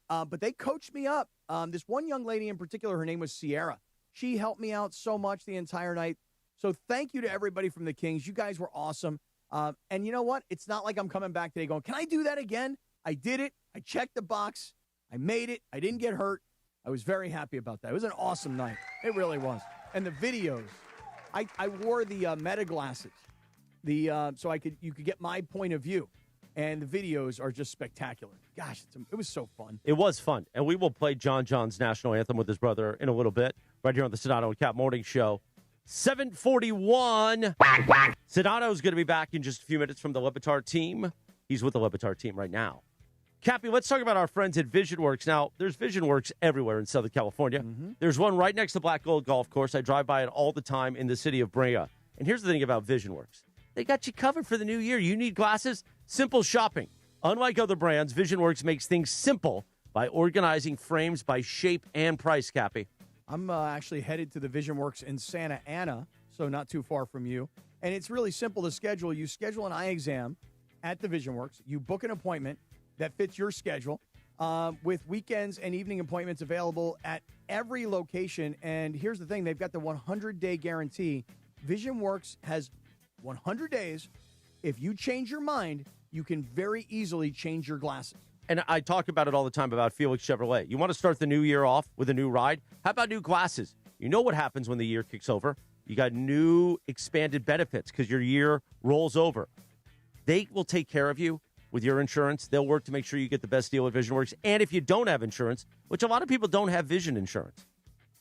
But they coached me up. This one young lady in particular, her name was Sierra. She helped me out so much the entire night. So thank you to everybody from the Kings. You guys were awesome. And you know what? It's not like I'm coming back today going, can I do that again? I did it. I checked the box. I made it. I didn't get hurt. I was very happy about that. It was an awesome night. It really was. And the videos. I wore the Meta glasses, so you could get my point of view. And the videos are just spectacular. Gosh, it was so fun. It was fun. And we will play John's national anthem with his brother in a little bit, right here on the Sedano and Kap Morning Show. 7:41. Sedano's going to be back in just a few minutes from the Le Batard team. He's with the Le Batard team right now. Cappy, let's talk about our friends at VisionWorks. Now, there's VisionWorks everywhere in Southern California. Mm-hmm. There's one right next to Black Gold Golf Course. I drive by it all the time in the city of Brea. And here's the thing about VisionWorks. They got you covered for the new year. You need glasses? Simple shopping. Unlike other brands, VisionWorks makes things simple by organizing frames by shape and price, Cappy. I'm actually headed to the VisionWorks in Santa Ana, so not too far from you. And it's really simple to schedule. You schedule an eye exam at the VisionWorks. You book an appointment that fits your schedule with weekends and evening appointments available at every location. And here's the thing. They've got the 100-day guarantee. VisionWorks has 100 days. If you change your mind, you can very easily change your glasses. And I talk about it all the time about Felix Chevrolet. You want to start the new year off with a new ride? How about new glasses? You know what happens when the year kicks over. You got new expanded benefits because your year rolls over. They will take care of you with your insurance. They'll work to make sure you get the best deal at VisionWorks. And if you don't have insurance, which a lot of people don't have vision insurance,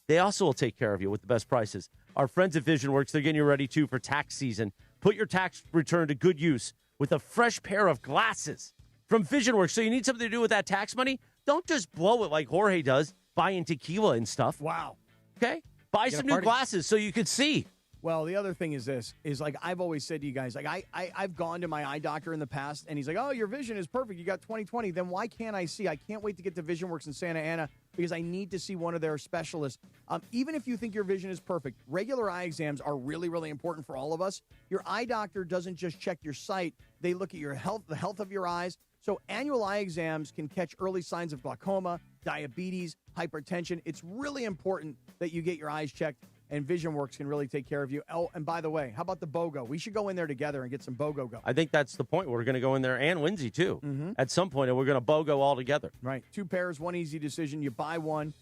they also will take care of you with the best prices. Our friends at VisionWorks, they're getting you ready, too, for tax season. Put your tax return to good use with a fresh pair of glasses from VisionWorks. So you need something to do with that tax money? Don't just blow it like Jorge does, buying tequila and stuff. Wow. Okay? Buy some new glasses so you can see. Well, the other thing is this, is like I've always said to you guys, like I've gone to my eye doctor in the past, and he's like, oh, your vision is perfect. You got 20/20. Then why can't I see? I can't wait to get to VisionWorks in Santa Ana because I need to see one of their specialists. Even if you think your vision is perfect, regular eye exams are really, really important for all of us. Your eye doctor doesn't just check your sight. They look at your health, the health of your eyes. So annual eye exams can catch early signs of glaucoma, diabetes, hypertension. It's really important that you get your eyes checked. And VisionWorks can really take care of you. Oh, and by the way, how about the BOGO? We should go in there together and get some BOGO go. I think that's the point. We're going to go in there, and Lindsay, too, at some point, and we're going to BOGO all together. Right. 2 pairs, one easy decision. You buy one,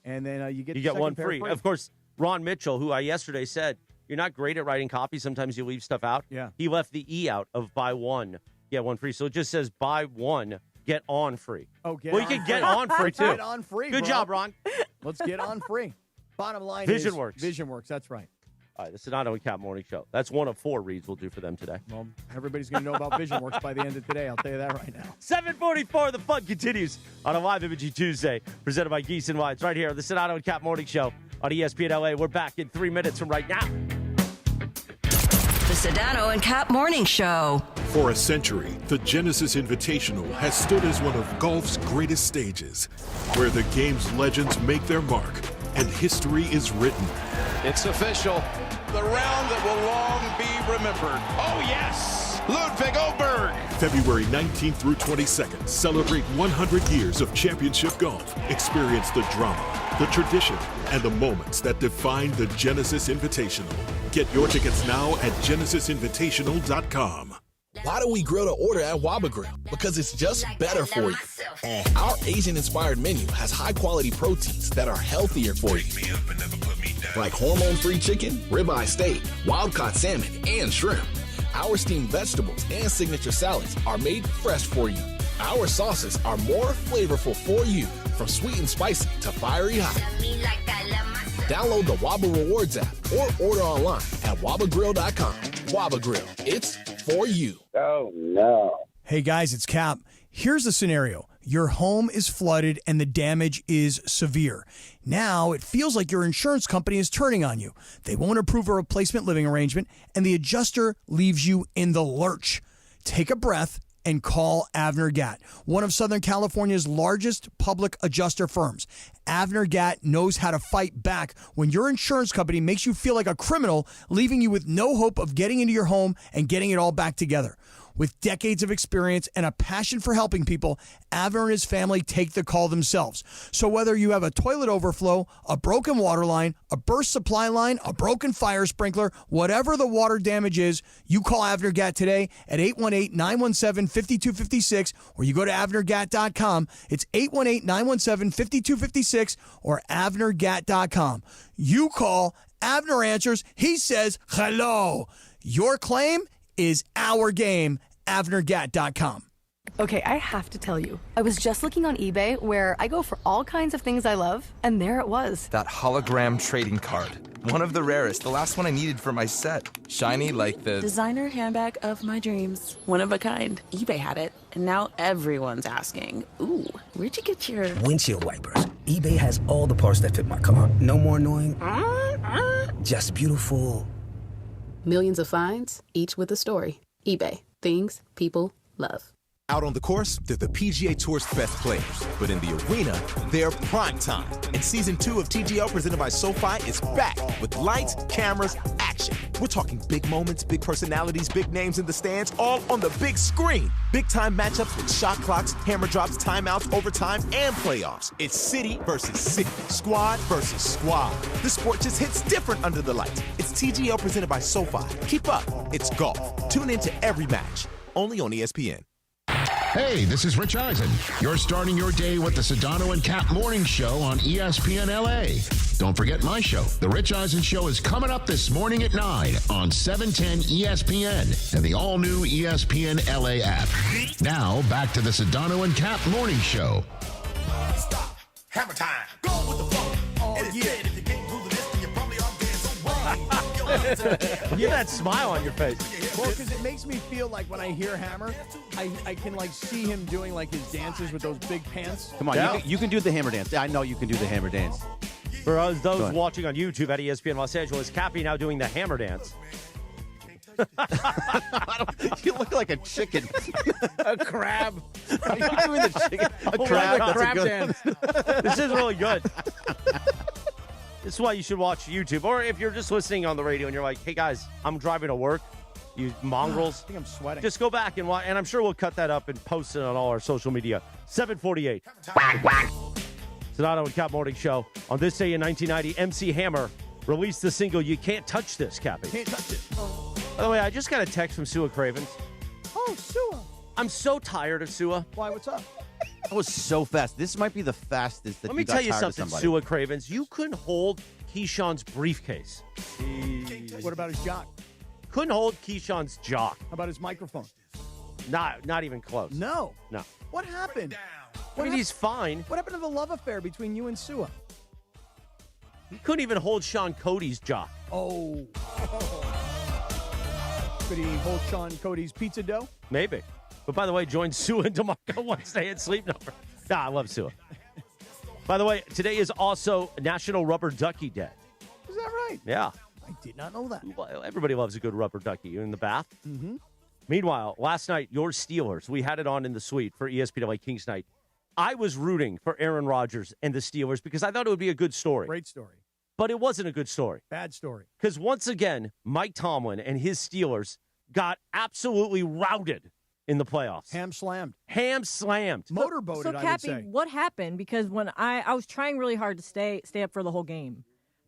and then you get one free. Of course, Ron Mitchell, who I yesterday said, you're not great at writing copy. Sometimes you leave stuff out. Yeah. He left the E out of buy one, get one free. So it just says buy one, get on free. Oh, you can get on free, too. Get on free, Good bro. job, Ron. Let's get on free. Bottom line VisionWorks. VisionWorks, that's right. All right, the Sedano and Kap Morning Show. That's one of 4 reads we'll do for them today. Well, everybody's going to know about VisionWorks by the end of today. I'll tell you that right now. 7:44, the fun continues on a live Imaging Tuesday, presented by Geese and Wines, right here on the Sedano and Kap Morning Show on ESPN LA. We're back in 3 minutes from right now. The Sedano and Kap Morning Show. For a century, the Genesis Invitational has stood as one of golf's greatest stages, where the game's legends make their mark and history is written. It's official. The round that will long be remembered. Oh, yes! Ludwig Oberg. February 19th through 22nd, celebrate 100 years of championship golf. Experience the drama, the tradition, and the moments that define the Genesis Invitational. Get your tickets now at genesisinvitational.com. Why do we grill to order at Waba Grill? Because it's just better for you. Our Asian-inspired menu has high-quality proteins that are healthier for you. Like hormone-free chicken, ribeye steak, wild-caught salmon, and shrimp. Our steamed vegetables and signature salads are made fresh for you. Our sauces are more flavorful for you, from sweet and spicy to fiery hot. Download the Waba Rewards app or order online at wabagrill.com. Waba Grill, it's for you. Oh, no. Hey, guys, it's Cap. Here's the scenario. Your home is flooded and the damage is severe. Now it feels like your insurance company is turning on you. They won't approve a replacement living arrangement, and the adjuster leaves you in the lurch. Take a breath and call Avner Gatt, one of Southern California's largest public adjuster firms. Avner Gatt knows how to fight back when your insurance company makes you feel like a criminal, leaving you with no hope of getting into your home and getting it all back together. With decades of experience and a passion for helping people, Avner and his family take the call themselves. So whether you have a toilet overflow, a broken water line, a burst supply line, a broken fire sprinkler, whatever the water damage is, you call Avner Gatt today at 818-917-5256, or you go to avnergatt.com. It's 818-917-5256 or avnergatt.com. You call, Avner answers, he says hello. Your claim is our game. avnergatt.com. Okay, I have to tell you, I was just looking on eBay where I go for all kinds of things I love, and there it was. That hologram trading card. One of the rarest, the last one I needed for my set. Shiny like the designer handbag of my dreams. One of a kind. eBay had it, and now everyone's asking, ooh, where'd you get your windshield wipers? eBay has all the parts that fit my car. No more annoying, just beautiful. Millions of finds, each with a story. eBay. Things people love. Out on the course, they're the PGA Tour's best players. But in the arena, they're prime time. And Season 2 of TGL presented by SoFi is back with lights, cameras, action. We're talking big moments, big personalities, big names in the stands, all on the big screen. Big-time matchups with shot clocks, hammer drops, timeouts, overtime, and playoffs. It's city versus city, squad versus squad. The sport just hits different under the lights. It's TGL presented by SoFi. Keep up. It's golf. Tune into every match. Only on ESPN. Hey, this is Rich Eisen. You're starting your day with the Sedano and Kap Morning Show on ESPN LA. Don't forget my show. The Rich Eisen Show is coming up this morning at 9 on 710 ESPN and the all-new ESPN LA app. Now, back to the Sedano and Kap Morning Show. Stop. Hammer time. Go with the flow. Oh, yeah. If you can't do this, then you probably are dead. So You have that smile on your face. Well, because it makes me feel like when I hear Hammer, I can like see him doing like his dances with those big pants. Come on, you can do the hammer dance. I know you can do the hammer dance. For those watching on YouTube at ESPN Los Angeles, Cappy now doing the hammer dance. You look like a chicken. A crab. Are you doing the chicken? A crab. Like a crab good dance. This is really good. This is why you should watch YouTube. Or if you're just listening on the radio and you're like, hey, guys, I'm driving to work. You mongrels. I think I'm sweating. Just go back and watch. And I'm sure we'll cut that up and post it on all our social media. 748. Sedano and Cap Morning Show. On this day in 1990, MC Hammer released the single You Can't Touch This, Cappy. Can't touch it. By the way, I just got a text from Sua Cravens. Oh, Sua. I'm so tired of Sua. Why? What's up? That was so fast. This might be the fastest that Let me got tell you tired of something, somebody. Sua Cravens. You couldn't hold Keyshawn's briefcase. What about his jock? Couldn't hold Keyshawn's jock. How about his microphone? Not even close. No. No. What happened? I mean, he's fine. What happened to the love affair between you and Sua? He couldn't even hold Sean Cody's jock. Oh. Could he hold Sean Cody's pizza dough? Maybe. But by the way, join Sua and DeMarco Wednesday at Sleep Number. Nah, I love Sua. By the way, today is also National Rubber Ducky Day. Is that right? Yeah. I did not know that. Well, everybody loves a good rubber ducky. You in the bath? Mm-hmm. Meanwhile, last night, your Steelers, we had it on in the suite for ESPN Kings Night. I was rooting for Aaron Rodgers and the Steelers because I thought it would be a good story. Great story. But it wasn't a good story. Bad story. Because once again, Mike Tomlin and his Steelers got absolutely routed in the playoffs. Ham slammed. Motorboated, So, I would Cappy, say. what happened? Because when I was trying really hard to stay up for the whole game.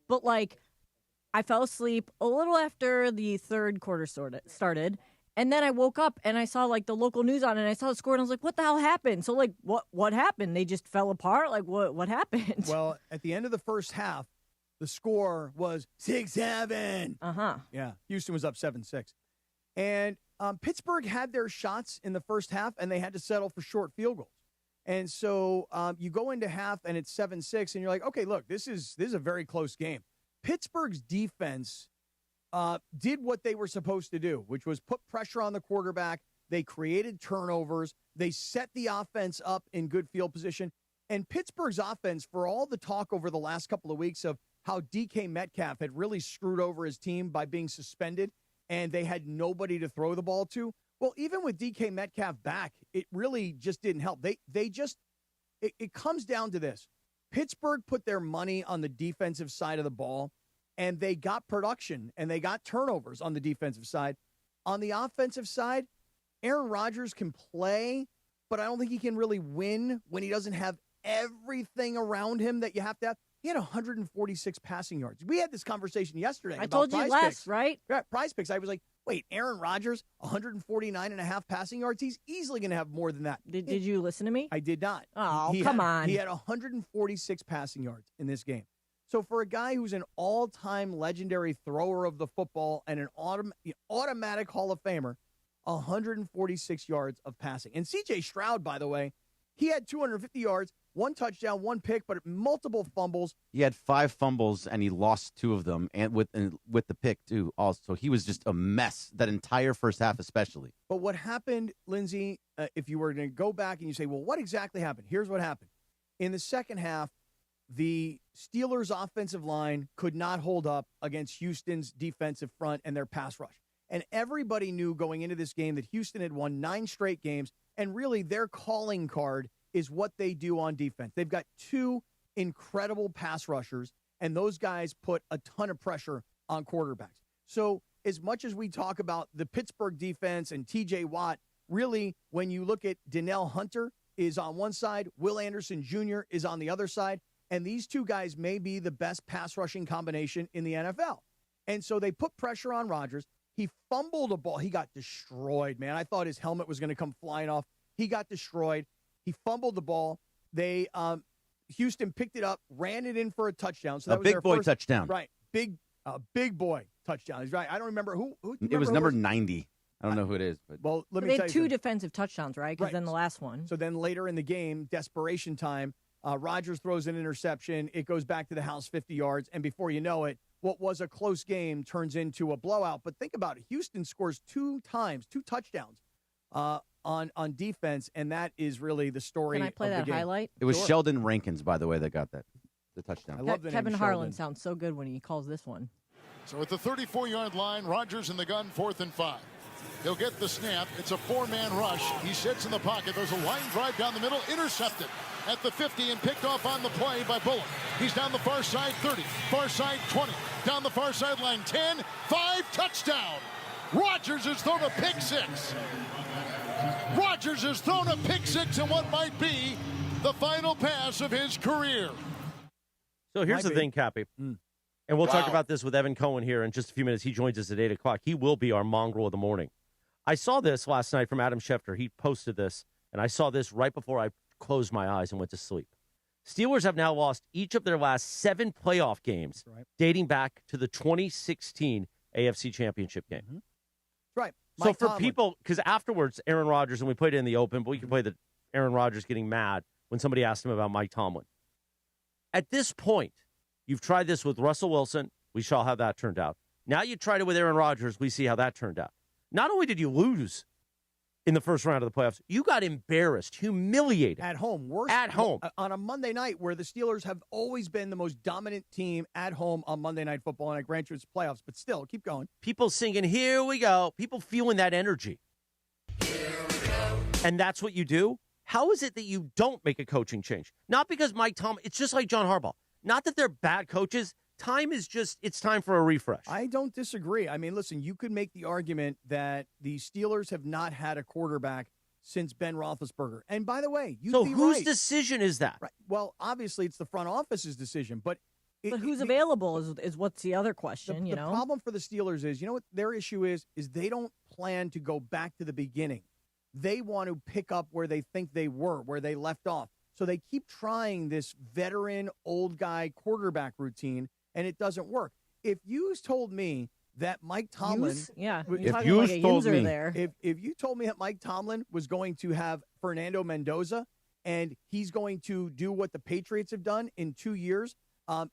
But, like, I fell asleep a little after the third quarter started. And then I woke up and I saw, like, the local news on it, and I saw the score, and I was like, what the hell happened? So, like, what happened? They just fell apart? Like, what happened? Well, at the end of the first half, the score was 6-7. Uh-huh. Yeah, Houston was up 7-6. And Pittsburgh had their shots in the first half, and they had to settle for short field goals. And so you go into half, and it's 7-6, and you're like, okay, look, this is a very close game. Pittsburgh's defense did what they were supposed to do, which was put pressure on the quarterback. They created turnovers. They set the offense up in good field position. And Pittsburgh's offense, for all the talk over the last couple of weeks of how DK Metcalf had really screwed over his team by being suspended, and they had nobody to throw the ball to. Well, even with DK Metcalf back, it really just didn't help. It comes down to this. Pittsburgh put their money on the defensive side of the ball, and they got production, and they got turnovers on the defensive side. On the offensive side, Aaron Rodgers can play, but I don't think he can really win when he doesn't have everything around him that you have to have. He had 146 passing yards. We had this conversation yesterday. I about told you Prize last, Picks. right? Uh, Yeah, Prize Picks. I was like, wait, Aaron Rodgers, 149 and a half passing yards? He's easily going to have more than that. Did you listen to me? I did not. Oh, He come had- on. He had 146 passing yards in this game. So for a guy who's an all-time legendary thrower of the football and an automatic Hall of Famer, 146 yards of passing. And C.J. Stroud, by the way, he had 250 yards, one touchdown, one pick, but multiple fumbles. He had 5 fumbles, and he lost 2 of them, and with the pick, too, also. He was just a mess, that entire first half especially. But what happened, Lindsay, if you were going to go back and you say, well, what exactly happened? Here's what happened. In the second half, the Steelers' offensive line could not hold up against Houston's defensive front and their pass rush. And everybody knew going into this game that Houston had won 9 straight games, and really their calling card is what they do on defense. They've got 2 incredible pass rushers, and those guys put a ton of pressure on quarterbacks. So as much as we talk about the Pittsburgh defense and T.J. Watt, really when you look at Donnell Hunter is on one side, Will Anderson Jr. is on the other side, and these 2 guys may be the best pass rushing combination in the NFL. And so they put pressure on Rodgers. He fumbled a ball. He got destroyed, man. I thought his helmet was going to come flying off. He got destroyed. He fumbled the ball. They Houston picked it up, ran it in for a touchdown. So that A was big their boy first, touchdown. Right. Big boy touchdown. He's right. I don't remember who It was number 90. I don't know who it is. But Well, let me They tell had you 2 something. defensive touchdowns, right? Because then the last one. So then later in the game, desperation time, Rodgers throws an interception. It goes back to the house 50 yards. And before you know it, what was a close game turns into a blowout. But think about it. Houston scores 2 touchdowns on defense, and that is really the story Can I play of the that game. highlight? it was Sure. Sheldon Rankins, by the way, that got that. the touchdown. I love the Kevin name Harlan Sheldon. sounds so good when he calls this one. So at the 34-yard line, Rodgers in the gun, 4th and 5. He'll get the snap. It's a 4-man rush. He sits in the pocket. There's a line drive down the middle, intercepted at the 50 and picked off on the play by Bullock. He's down the far side 30, far side 20, down the far sideline 10, 5, touchdown. Rodgers has thrown a pick six. Rodgers has thrown a pick six in what might be the final pass of his career. So here's the thing, Cappy. And we'll talk about this with Evan Cohen here in just a few minutes. He joins us at 8 o'clock. He will be our mongrel of the morning. I saw this last night from Adam Schefter. He posted this, and I saw this right before I closed my eyes and went to sleep. Steelers have now lost each of their last 7 playoff games, dating back to the 2016 AFC Championship game. Right. So for people, because afterwards, Aaron Rodgers, and we played it in the open, but we can play the Aaron Rodgers getting mad when somebody asked him about Mike Tomlin. At this point, you've tried this with Russell Wilson. We saw how that turned out. Now you tried it with Aaron Rodgers. We see how that turned out. Not only did you lose in the first round of the playoffs, you got embarrassed, humiliated. At home. Worse. At home. On a Monday night where the Steelers have always been the most dominant team at home on Monday Night Football, and I grant you it's playoffs, but still, keep going. People singing, here we go. People feeling that energy. And that's what you do? How is it that you don't make a coaching change? Not because Mike Tomlin, it's just like John Harbaugh. Not that they're bad coaches. Time is just, it's time for a refresh. I don't disagree. I mean, listen, you could make the argument that the Steelers have not had a quarterback since Ben Roethlisberger. And by the way, so whose decision is that? Right. Well, obviously, it's the front office's decision, but who's available is what's the other question, the problem for the Steelers is, you know what their issue is they don't plan to go back to the beginning. They want to pick up where they think they were, where they left off. So they keep trying this veteran, old guy quarterback routine, and it doesn't work. If you told me that Mike Tomlin, if you told me that Mike Tomlin was going to have Fernando Mendoza and he's going to do what the Patriots have done in 2 years,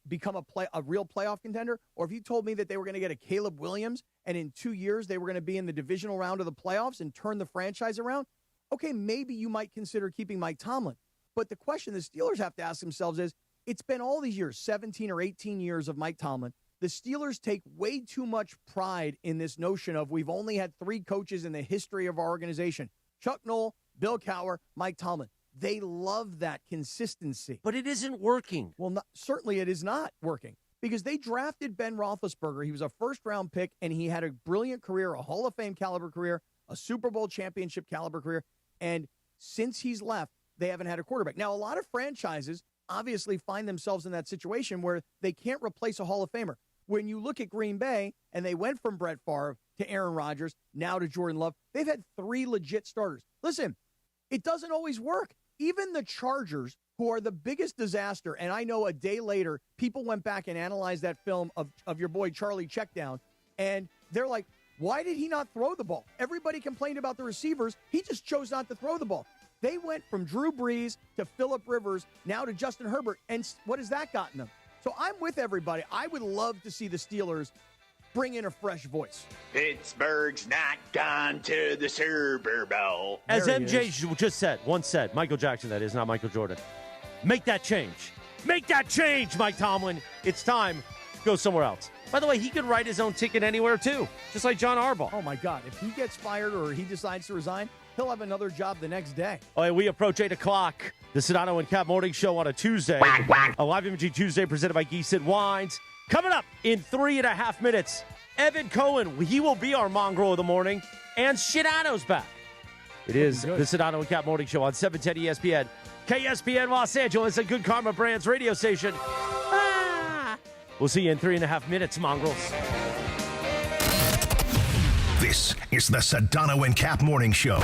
become a real playoff contender, or if you told me that they were going to get a Caleb Williams and in 2 years they were going to be in the divisional round of the playoffs and turn the franchise around, okay, maybe you might consider keeping Mike Tomlin. But the question the Steelers have to ask themselves is, it's been all these years, 17 or 18 years of Mike Tomlin. The Steelers take way too much pride in this notion of we've only had 3 coaches in the history of our organization. Chuck Noll, Bill Cowher, Mike Tomlin. They love that consistency. But it isn't working. Well, certainly it is not working because they drafted Ben Roethlisberger. He was a first-round pick, and he had a brilliant career, a Hall of Fame caliber career, a Super Bowl championship caliber career. And since he's left, they haven't had a quarterback. Now, a lot of franchises obviously find themselves in that situation where they can't replace a Hall of Famer. When you look at Green Bay, and they went from Brett Favre to Aaron Rodgers, now to Jordan Love, they've had 3 legit starters. Listen, it doesn't always work. Even the Chargers, who are the biggest disaster, and I know a day later, people went back and analyzed that film of your boy Charlie Checkdown, and they're like, why did he not throw the ball? Everybody complained about the receivers. He just chose not to throw the ball. They went from Drew Brees to Phillip Rivers, now to Justin Herbert, and what has that gotten them? So I'm with everybody. I would love to see the Steelers bring in a fresh voice. Pittsburgh's not gone to the Super Bowl. As MJ just said, Michael Jackson, that is, not Michael Jordan. Make that change. Make that change, Mike Tomlin. It's time to go somewhere else. By the way, he could write his own ticket anywhere, too, just like John Harbaugh. Oh, my God. If he gets fired or he decides to resign, he'll have another job the next day. All right, we approach 8 o'clock. The Sedano and Kap Morning Show on a Tuesday. A live imaging Tuesday presented by Geese and Wines. Coming up in 3.5 minutes, Evan Cohen. He will be our mongrel of the morning. And Sedano's back. It is the Sedano and Kap Morning Show on 710 ESPN. KSPN Los Angeles, a Good Karma Brands radio station. We'll see you in 3.5 minutes, mongrels. This is the Sedano and Kap Morning Show.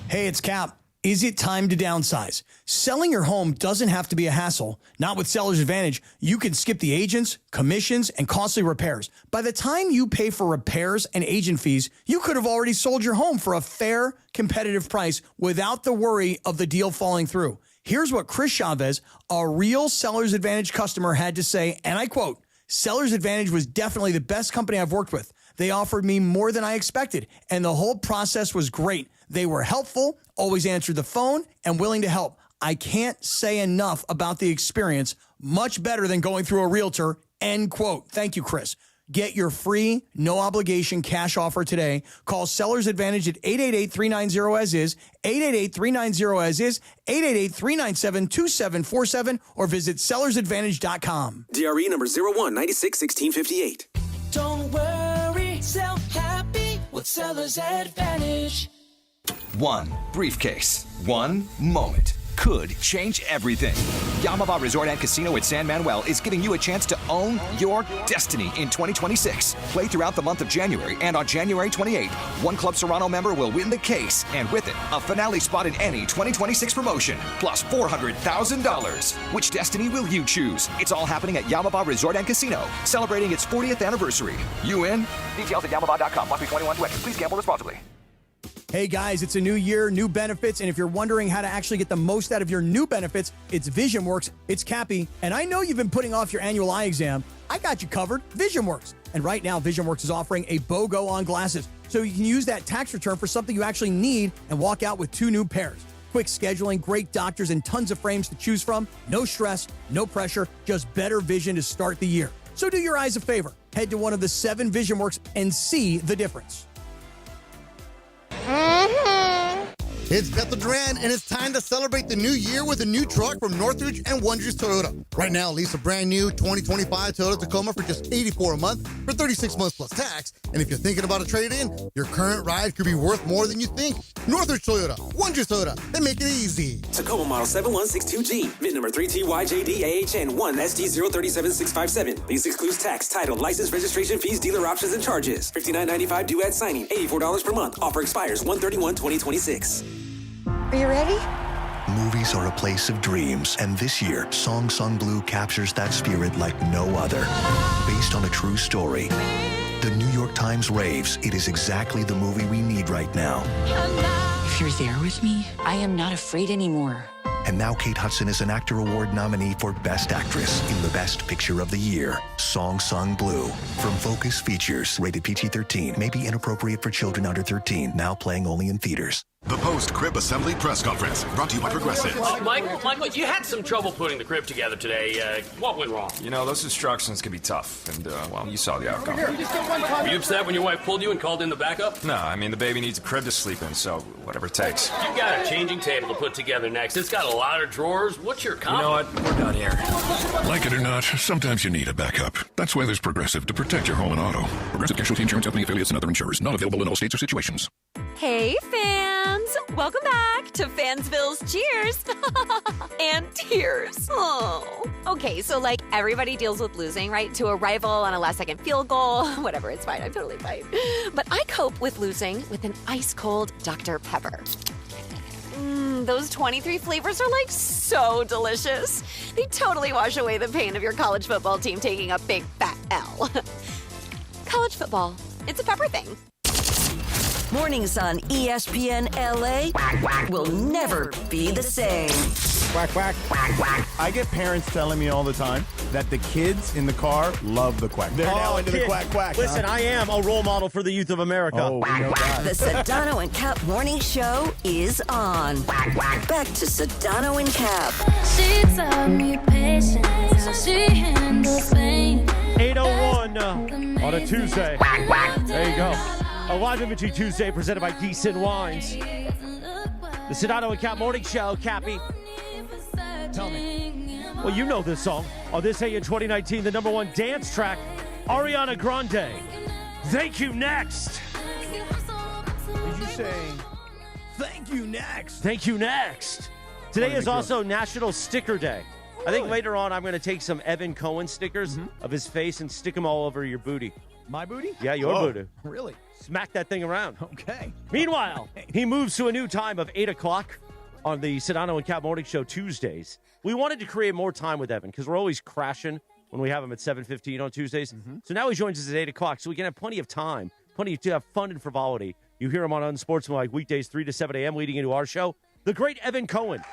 Hey, it's Kap. Is it time to downsize? Selling your home doesn't have to be a hassle. Not with Seller's Advantage. You can skip the agents, commissions, and costly repairs. By the time you pay for repairs and agent fees, you could have already sold your home for a fair, competitive price without the worry of the deal falling through. Here's what Chris Chavez, a real Seller's Advantage customer, had to say, and I quote, "Seller's Advantage was definitely the best company I've worked with. They offered me more than I expected, and the whole process was great. They were helpful, always answered the phone, and willing to help. I can't say enough about the experience. Much better than going through a realtor, end quote. Thank you, Chris. Get your free, no-obligation cash offer today. Call Seller's Advantage at 888-390-AS-IS, 888-390-AS-IS, 888-397-2747, or visit sellersadvantage.com. DRE number 01961658. Don't worry, sell happy with Seller's Advantage. One briefcase, one moment could change everything. Yamava Resort and Casino at San Manuel is giving you a chance to own your destiny in 2026. Play throughout the month of January, and on January 28th, one Club Serrano member will win the case, and with it, a finale spot in any 2026 promotion, plus $400,000. Which destiny will you choose? It's all happening at Yamava Resort and Casino, celebrating its 40th anniversary. You in? Details at yamava.com. Must be 21 to enter. Please gamble responsibly. Hey guys, it's a new year, new benefits, and if you're wondering how to actually get the most out of your new benefits, it's VisionWorks, it's Cappy, and I know you've been putting off your annual eye exam. I got you covered, VisionWorks. And right now, VisionWorks is offering a BOGO on glasses, so you can use that tax return for something you actually need and walk out with 2 new pairs. Quick scheduling, great doctors, and tons of frames to choose from. No stress, no pressure, just better vision to start the year. So do your eyes a favor. Head to one of the 7 VisionWorks and see the difference. It's Bethel Duran, and it's time to celebrate the new year with a new truck from Northridge and Wonders Toyota. Right now, lease a brand new 2025 Toyota Tacoma for just $84 a month for 36 months plus tax. And if you're thinking about a trade-in, your current ride could be worth more than you think. Northridge Toyota, Wonders Toyota, they make it easy. Tacoma model 7162G, VIN number 3TYJDAHN1ST037657. Lease excludes tax, title, license, registration fees, dealer options, and charges. $59.95 due at signing, $84 per month. Offer expires 1/31/2026. Are you ready? Movies are a place of dreams, and this year, Song Sung Blue captures that spirit like no other. Based on a true story, the New York Times raves it is exactly the movie we need right now. If you're there with me, I am not afraid anymore. And now Kate Hudson is an Actor Award nominee for Best Actress in the Best Picture of the Year, Song Sung Blue. From Focus Features, rated PG-13, may be inappropriate for children under 13, now playing only in theaters. The post-crib assembly press conference, brought to you by Progressive. Michael, you had some trouble putting the crib together today. What went wrong? You know, those instructions can be tough, and, well, you saw the outcome. Were you upset when your wife pulled you and called in the backup? No, I mean, the baby needs a crib to sleep in, so whatever it takes. You've got a changing table to put together next. It's got a lot of drawers. What's your comment? You know what? We're done here. Like it or not, sometimes you need a backup. That's why there's Progressive to protect your home and auto. Progressive Casualty Insurance Company affiliates and other insurers. Not available in all states or situations. Hey, fans! Welcome back to Fansville's Cheers and Tears. Oh. Okay, so like everybody deals with losing, right? To a rival on a last-second field goal. Whatever, it's fine. I'm totally fine. But I cope with losing with an ice-cold Dr. Pepper. Those 23 flavors are like so delicious. They totally wash away the pain of your college football team taking a big fat L. College football, it's a pepper thing. Mornings on ESPN LA will never be the same. Quack, quack. Quack, quack. I get parents telling me all the time that the kids in the car love the quack. They're now into the quack, quack. Listen, I am a role model for the youth of America. Oh, we know that. The Sedano and Kap Morning Show is on. Back to Sedano and Kap. She taught me patience, how she handles pain. 8:01 on a Tuesday. There you go. A live imagery Tuesday presented by Decent Wines. The Sedano and Kap Morning Show. Cappy, tell me. Well, you know this song. On this day in 2019, the #1 dance track, Ariana Grande. Thank you, next. Did you say, thank you, next? Thank you, next. Today is also National Sticker Day. I think later on I'm going to take some Evan Cohen stickers of his face and stick them all over your booty. My booty? Yeah, your booty. Really? Smack that thing around. Okay. Meanwhile, he moves to a new time of 8 o'clock on the Sedano and Kap Morning Show Tuesdays. We wanted to create more time with Evan because we're always crashing when we have him at 7:15 on Tuesdays. So now he joins us at 8 o'clock so we can have plenty of time, plenty to have fun and frivolity. You hear him on Unsportsmanlike weekdays 3 to 7 a.m. leading into our show. The great Evan Cohen.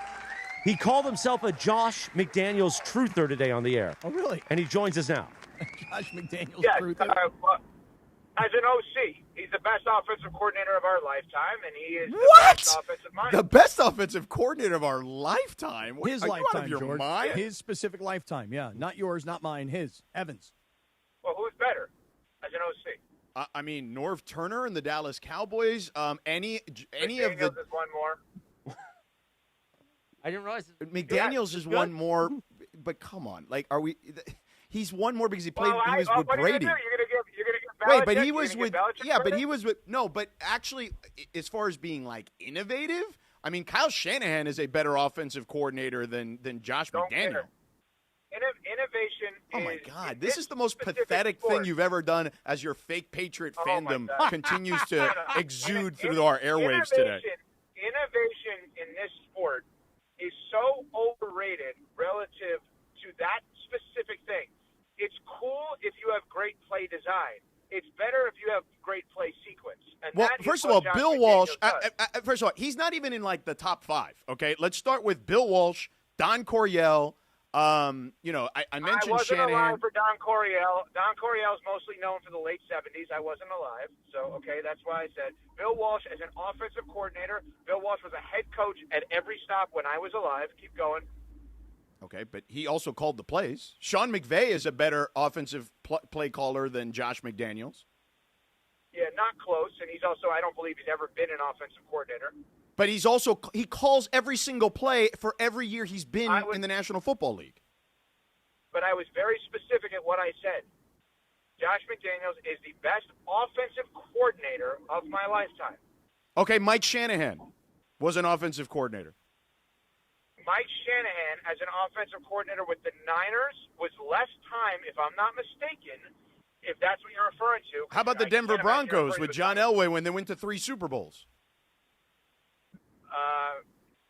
He called himself a Josh McDaniels truther today on the air. Oh, really? And he joins us now. Josh McDaniels yes, truther? As an OC, he's the best offensive coordinator of our lifetime, and he is the best offensive mind. The best offensive coordinator of our lifetime? His Are you lifetime, out of your George. mind? His specific lifetime, yeah. Not yours, not mine, his. Evans. Well, who's better as an OC? I mean, Norv Turner and the Dallas Cowboys. Any of the McDaniels is one more. I didn't realize McDaniels is one more. But come on, like, are we? He's one more because he played. He was with Brady. You're gonna give Wait, but Belichick? he was You're with. gonna give Belichick Yeah, but credit? he was with. No, but actually, as far as being like innovative, I mean, Kyle Shanahan is a better offensive coordinator than Josh McDaniel. Innovation. Oh my God! This is the most pathetic thing you've ever done as your fake Patriot fandom continues to exude through our airwaves today. Innovation in this sport is so overrated relative to that specific thing. It's cool if you have great play design. It's better if you have great play sequence. And Well, that is first of what all, Josh Bill McDaniels Walsh. does. First of all, he's not even in like the top 5. Okay, let's start with Bill Walsh, Don Coryell. I mentioned I wasn't Shanahan. alive for Don Coryell. Don Coryell is mostly known for the late 70s. I wasn't alive. So, okay, that's why I said Bill Walsh as an offensive coordinator. Bill Walsh was a head coach at every stop when I was alive. Keep going. Okay, but he also called the plays. Sean McVay is a better offensive play caller than Josh McDaniels. Yeah, not close. And he's also, I don't believe he's ever been an offensive coordinator. But he calls every single play for every year he's been in the National Football League. But I was very specific at what I said. Josh McDaniels is the best offensive coordinator of my lifetime. Okay, Mike Shanahan was an offensive coordinator. Mike Shanahan, as an offensive coordinator with the Niners, was less time, if I'm not mistaken, if that's what you're referring to. How about the Denver Broncos with John Elway when they went to 3 Super Bowls?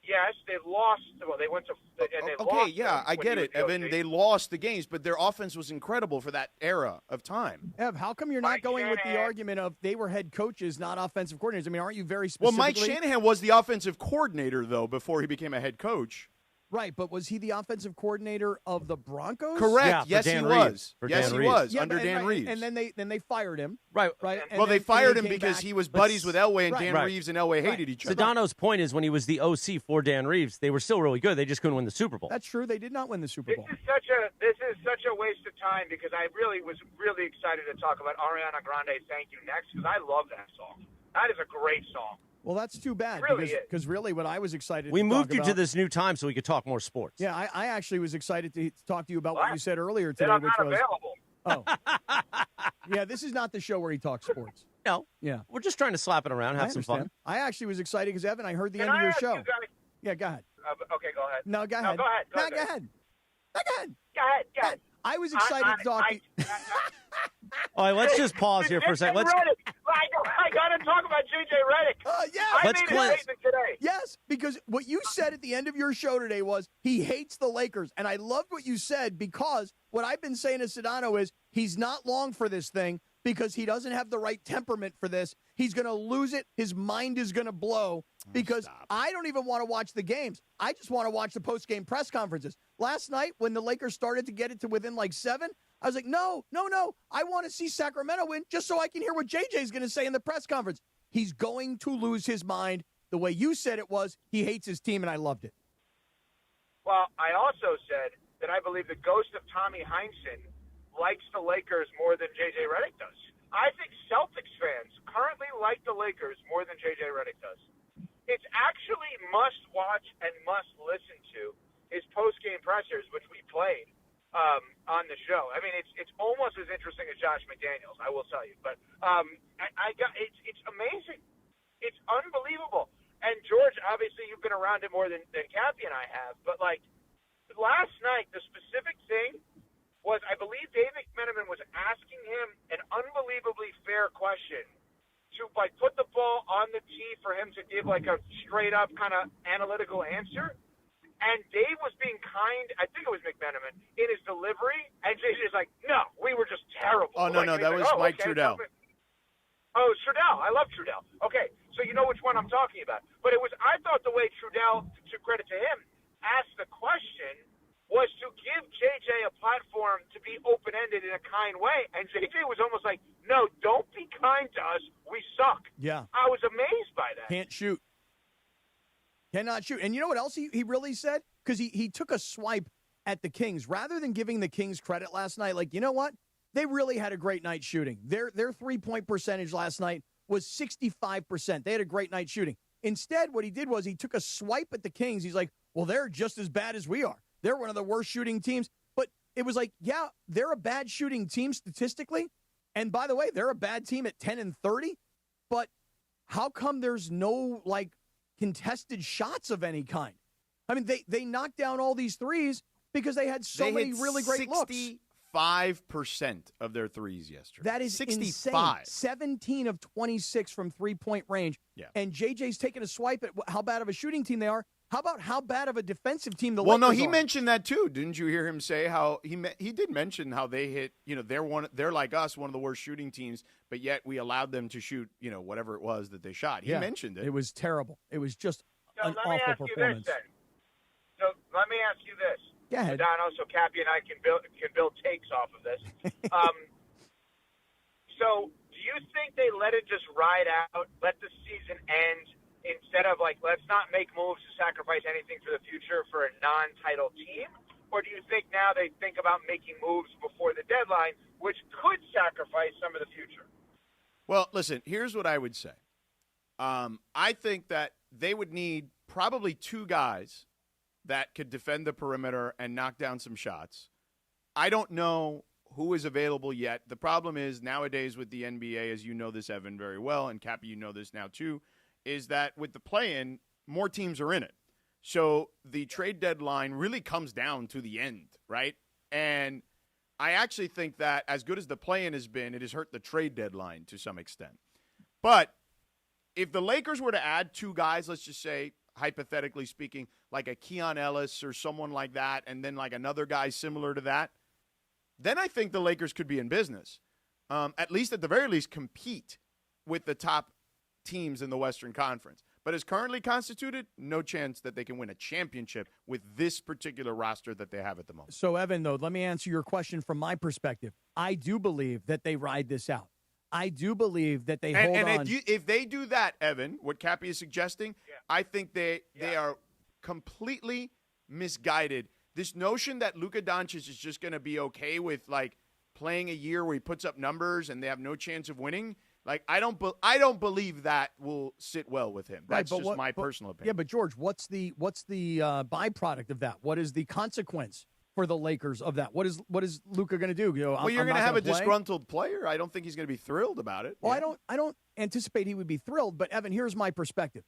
Yes, they lost. Well, they went to. And they lost I get it, Evan. They lost the games, but their offense was incredible for that era of time. Ev, how come you're not going with the argument of they were head coaches, not offensive coordinators? I mean, aren't you very specifically? Well, Mike Shanahan was the offensive coordinator, though, before he became a head coach. Right, but was he the offensive coordinator of the Broncos? Correct. Yeah, yes, he was. Yes, he was under Dan Reeves. And then they fired him. Right. And they fired him came because back. he was buddies with Elway, and Dan Right. Reeves and Elway hated each other. Sedano's point is when he was the OC for Dan Reeves, they were still really good. They just couldn't win the Super Bowl. That's true. They did not win the Super Bowl. This is such a waste of time because I really was really excited to talk about Ariana Grande "Thank You" next because I love that song. That is a great song. Well, that's too bad Really because really what I was excited We to moved talk you to about- this new time so we could talk more sports. Yeah, I actually was excited to talk to you about what you said earlier Then today, I'm which not was available. yeah, this is not the show where he talks sports. No. Yeah. We're just trying to slap it around, I have some fun. understand. I actually was excited because Evan, I heard the Can end of I your ask show. you guys- Yeah, go ahead. Okay, go ahead. No, go ahead. No, go ahead. No, go ahead. No, go ahead. Go ahead. I was excited to talk to you. All right, let's just pause here for a second. Let's. I got to talk about J.J. Redick. Yeah. I Let's made a cleanse. statement today. Yes, because what you said at the end of your show today was he hates the Lakers. And I loved what you said because what I've been saying to Sedano is he's not long for this thing because he doesn't have the right temperament for this. He's going to lose it. His mind is going to blow because I don't even want to watch the games. I just want to watch the post-game press conferences. Last night when the Lakers started to get it to within like 7, I was like, no. I want to see Sacramento win just so I can hear what JJ's going to say in the press conference. He's going to lose his mind. The way you said it was he hates his team, and I loved it. Well, I also said that I believe the ghost of Tommy Heinsohn likes the Lakers more than J.J. Redick does. I think Celtics fans currently like the Lakers more than J.J. Redick does. It's actually must-watch and must-listen to his post-game pressers, which we played on the show. I mean, it's almost as interesting as Josh McDaniels, I will tell you. But it's amazing. It's unbelievable. And, George, obviously you've been around it more than Kathy and I have. But, like, last night, the specific thing was I believe Dave McMenamin was asking him an unbelievably fair question to, like, put the ball on the tee for him to give, like, a straight-up kind of analytical answer. And Dave was being kind, I think it was McMenamin, in his delivery. And JJ's like, no, we were just terrible. Oh, no, that was Mike Trudell. Oh, Trudell. I love Trudell. Okay, so you know which one I'm talking about. But I thought the way Trudell, to credit to him, asked the question was to give JJ a platform to be open-ended in a kind way. And JJ was almost like, no, don't be kind to us. We suck. Yeah. I was amazed by that. Can't shoot. Cannot shoot. And you know what else he really said? Because he took a swipe at the Kings. Rather than giving the Kings credit last night, like, you know what? They really had a great night shooting. Their three-point percentage last night was 65%. They had a great night shooting. Instead, what he did was he took a swipe at the Kings. He's like, well, they're just as bad as we are. They're one of the worst shooting teams. But it was like, yeah, they're a bad shooting team statistically. And by the way, they're a bad team at 10-30. But how come there's no, like, contested shots of any kind? I mean, they knocked down all these threes because they had so many really great looks. 65% of their threes yesterday. That is 65. insane. 17 of 26 from three-point range. Yeah. And JJ's taking a swipe at how bad of a shooting team they are. How about how bad of a defensive team the Lakers are? He mentioned that too. Didn't you hear him say how he did mention how they hit, they're like us, one of the worst shooting teams, but yet we allowed them to shoot, whatever it was that they shot. He mentioned it. It was terrible. It was just an let me awful ask performance. You this, then. So let me ask you this. Go ahead. Sedano, so Cappy and I can build takes off of this. So do you think they let it just ride out, let the season end, instead of, like, let's not make moves to sacrifice anything for the future for a non-title team? Or do you think now they think about making moves before the deadline, which could sacrifice some of the future? Well, listen, here's what I would say. I think that they would need probably two guys that could defend the perimeter and knock down some shots. I don't know who is available yet. The problem is nowadays with the NBA, as you know this, Evan, very well, and Cappy, you know this now too, is that with the play-in, more teams are in it. So the trade deadline really comes down to the end, right? And I actually think that as good as the play-in has been, it has hurt the trade deadline to some extent. But if the Lakers were to add two guys, let's just say, hypothetically speaking, like a Keon Ellis or someone like that, and then like another guy similar to that, then I think the Lakers could be in business. At the very least, compete with the top teams in the Western Conference. But as currently constituted, no chance that they can win a championship with this particular roster that they have at the moment. So, Evan, though, let me answer your question from my perspective. I do believe that they ride this out. I do believe that they hold on. And if they do that, Evan, what Cappy is suggesting, I think they are completely misguided. This notion that Luka Doncic is just going to be okay with, like, playing a year where he puts up numbers and they have no chance of winning, like, I don't believe that will sit well with him. That's just my personal opinion. Yeah, but George, what's the byproduct of that? What is the consequence for the Lakers of that? What is Luka going to do? You're going to have a disgruntled player. I don't think he's going to be thrilled about it. Well, I don't anticipate he would be thrilled. But Evan, here's my perspective: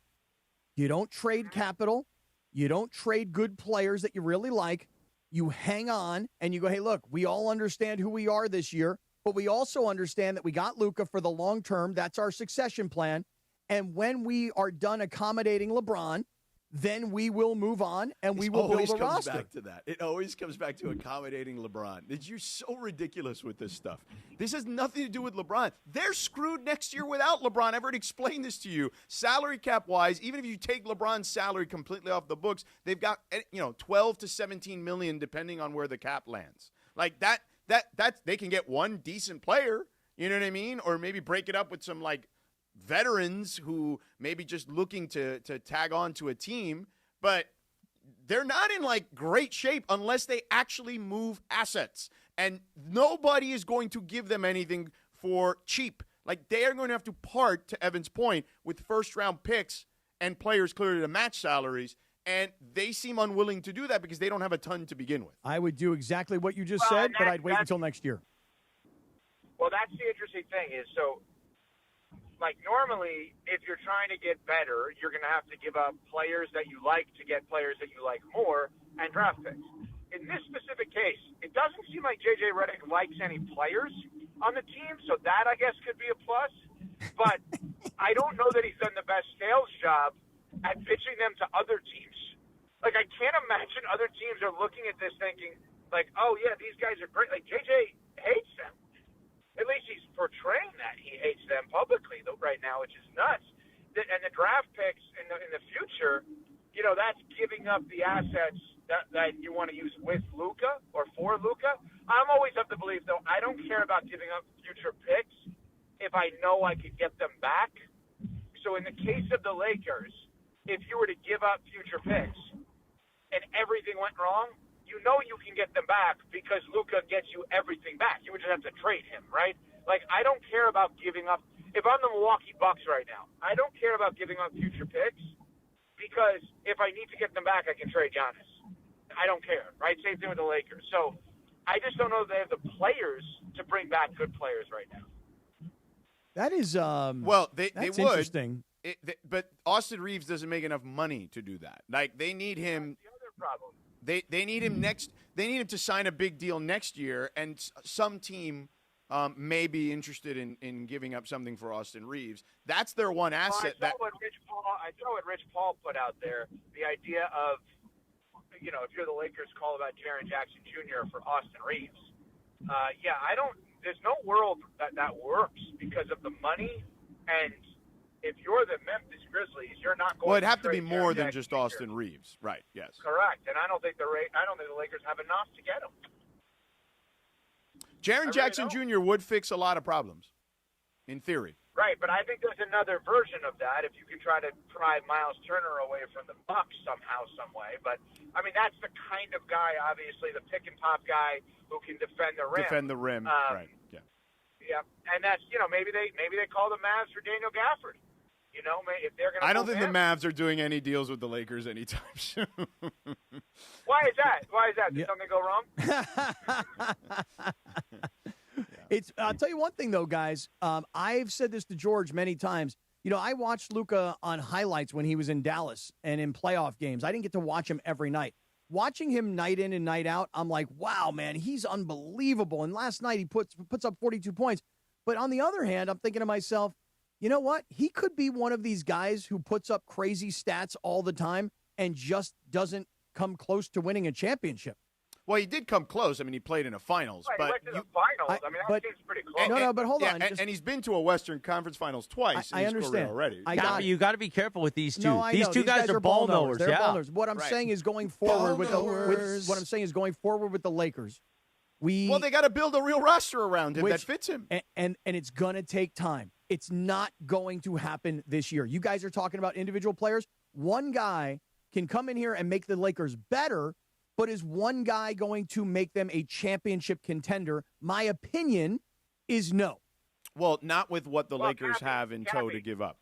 you don't trade capital, you don't trade good players that you really like. You hang on and you go, hey, look, we all understand who we are this year. But we also understand that we got Luka for the long term. That's our succession plan. And when we are done accommodating LeBron, then we will move on and we will build a roster. It always comes back to that. It always comes back to accommodating LeBron. You're so ridiculous with this stuff. This has nothing to do with LeBron. They're screwed next year without LeBron. I've already explained this to you. Salary cap-wise, even if you take LeBron's salary completely off the books, they've got 12 to 17 million depending on where the cap lands. Like that they can get one decent player, you know what I mean? Or maybe break it up with some, like, veterans who may be just looking to tag on to a team, but they're not in, like, great shape unless they actually move assets. And nobody is going to give them anything for cheap. Like, they are going to have to part, to Evan's point, with first-round picks and players clearly to match salaries. And they seem unwilling to do that because they don't have a ton to begin with. I would do exactly what you just said, but I'd wait until next year. Well, that's the interesting thing is, so, like, normally, if you're trying to get better, you're going to have to give up players that you like to get players that you like more and draft picks. In this specific case, it doesn't seem like J.J. Redick likes any players on the team, so that, I guess, could be a plus. But I don't know that he's done the best sales job at pitching them to other teams. Like, I can't imagine other teams are looking at this thinking, like, oh, yeah, these guys are great. Like, JJ hates them. At least he's portraying that he hates them publicly right now, which is nuts. And the draft picks in the future, that's giving up the assets that you want to use with Luka or for Luka. I'm always of the belief, though, I don't care about giving up future picks if I know I could get them back. So in the case of the Lakers, if you were to give up future picks and everything went wrong, you can get them back because Luka gets you everything back. You would just have to trade him, right? Like, I don't care about giving up. If I'm the Milwaukee Bucks right now, I don't care about giving up future picks because if I need to get them back, I can trade Giannis. I don't care, right? Same thing with the Lakers. So I just don't know if they have the players to bring back good players right now. That is they would. Interesting. But Austin Reeves doesn't make enough money to do that. Like, they need him. That's the other problem. They need him next. They need him to sign a big deal next year, and some team may be interested in giving up something for Austin Reeves. That's their one asset. I saw what Rich Paul put out there. The idea of, if you're the Lakers, call about Jaren Jackson Jr. for Austin Reeves. There's no world that works because of the money, and if you're the Memphis Grizzlies, you're not going. Well, it'd to have to be trade more Jaren than Jackson just Jr. Austin Reeves, right? Yes. Correct, and I don't think the Lakers have enough to get him. Jaren Jackson Jr. would fix a lot of problems, in theory. Right, but I think there's another version of that if you can try to pry Miles Turner away from the Bucks somehow, some way. But, I mean, that's the kind of guy, obviously, the pick-and-pop guy who can defend the rim. Right, yeah. Yeah, and that's, maybe they call the Mavs for Daniel Gafford. If they're going to I don't think the Mavs are doing any deals with the Lakers anytime soon. Why is that? Did something go wrong? I'll tell you one thing, though, guys. I've said this to George many times. I watched Luka on highlights when he was in Dallas and in playoff games. I didn't get to watch him every night. Watching him night in and night out, I'm like, wow, man, he's unbelievable. And last night he puts up 42 points. But on the other hand, I'm thinking to myself, you know what? He could be one of these guys who puts up crazy stats all the time and just doesn't come close to winning a championship. Well, he did come close. I mean, he played in a finals. Right, but he went to the finals. That seems pretty close. No, but hold on. And he's been to a Western Conference Finals twice in his career already. You got to be careful with these two. No, these two guys are ball knowers. They're ball knowers. What I'm saying is going forward with the Lakers. They got to build a real roster around him that fits him. And it's going to take time. It's not going to happen this year. You guys are talking about individual players. One guy can come in here and make the Lakers better, but is one guy going to make them a championship contender? My opinion is no. Well, not with what the Lakers have in tow to give up.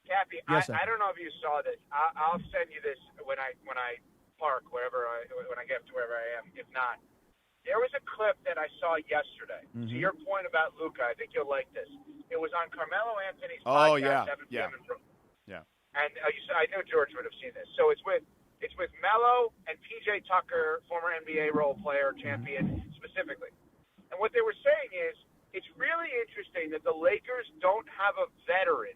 Cappy, yes, I don't know if you saw this. I'll send you this when I park when I get to wherever I am. If not, there was a clip that I saw yesterday. Mm-hmm. To your point about Luka, I think you'll like this. It was on Carmelo Anthony's podcast. podcast, 7 p.m. Yeah. And I knew George would have seen this. So it's with Melo and PJ Tucker, former NBA role player, champion specifically. And what they were saying is, it's really interesting that the Lakers don't have a veteran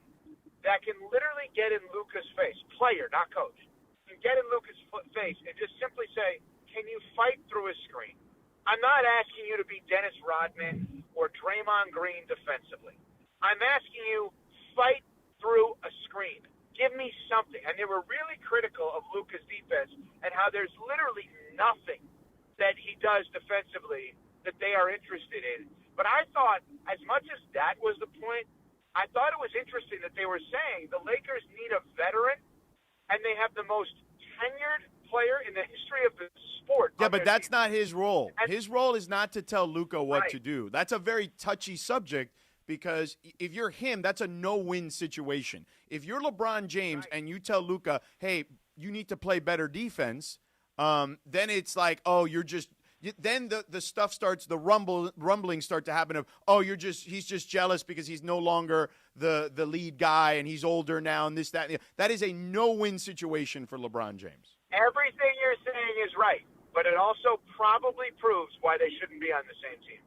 that can literally get in Luka's face, player, not coach, can get in Luka's face and just simply say, can you fight through a screen? I'm not asking you to be Dennis Rodman or Draymond Green defensively. I'm asking you, fight through a screen. Give me something. And they were really critical of Luka's defense and how there's literally nothing that he does defensively that they are interested in. But I thought, as much as that was the point, I thought it was interesting that they were saying the Lakers need a veteran, and they have the most tenured player in the history of the sport. Yeah, but that's not his role. His role is not to tell Luka what to do. That's a very touchy subject because if you're him, that's a no-win situation. If you're LeBron James and you tell Luka, hey, you need to play better defense, then it's like, oh, you're just – then the stuff starts – the rumblings start to happen of, oh, he's just jealous because he's no longer the lead guy and he's older now and this, that. That is a no-win situation for LeBron James. Everything you're saying is right, but it also probably proves why they shouldn't be on the same team.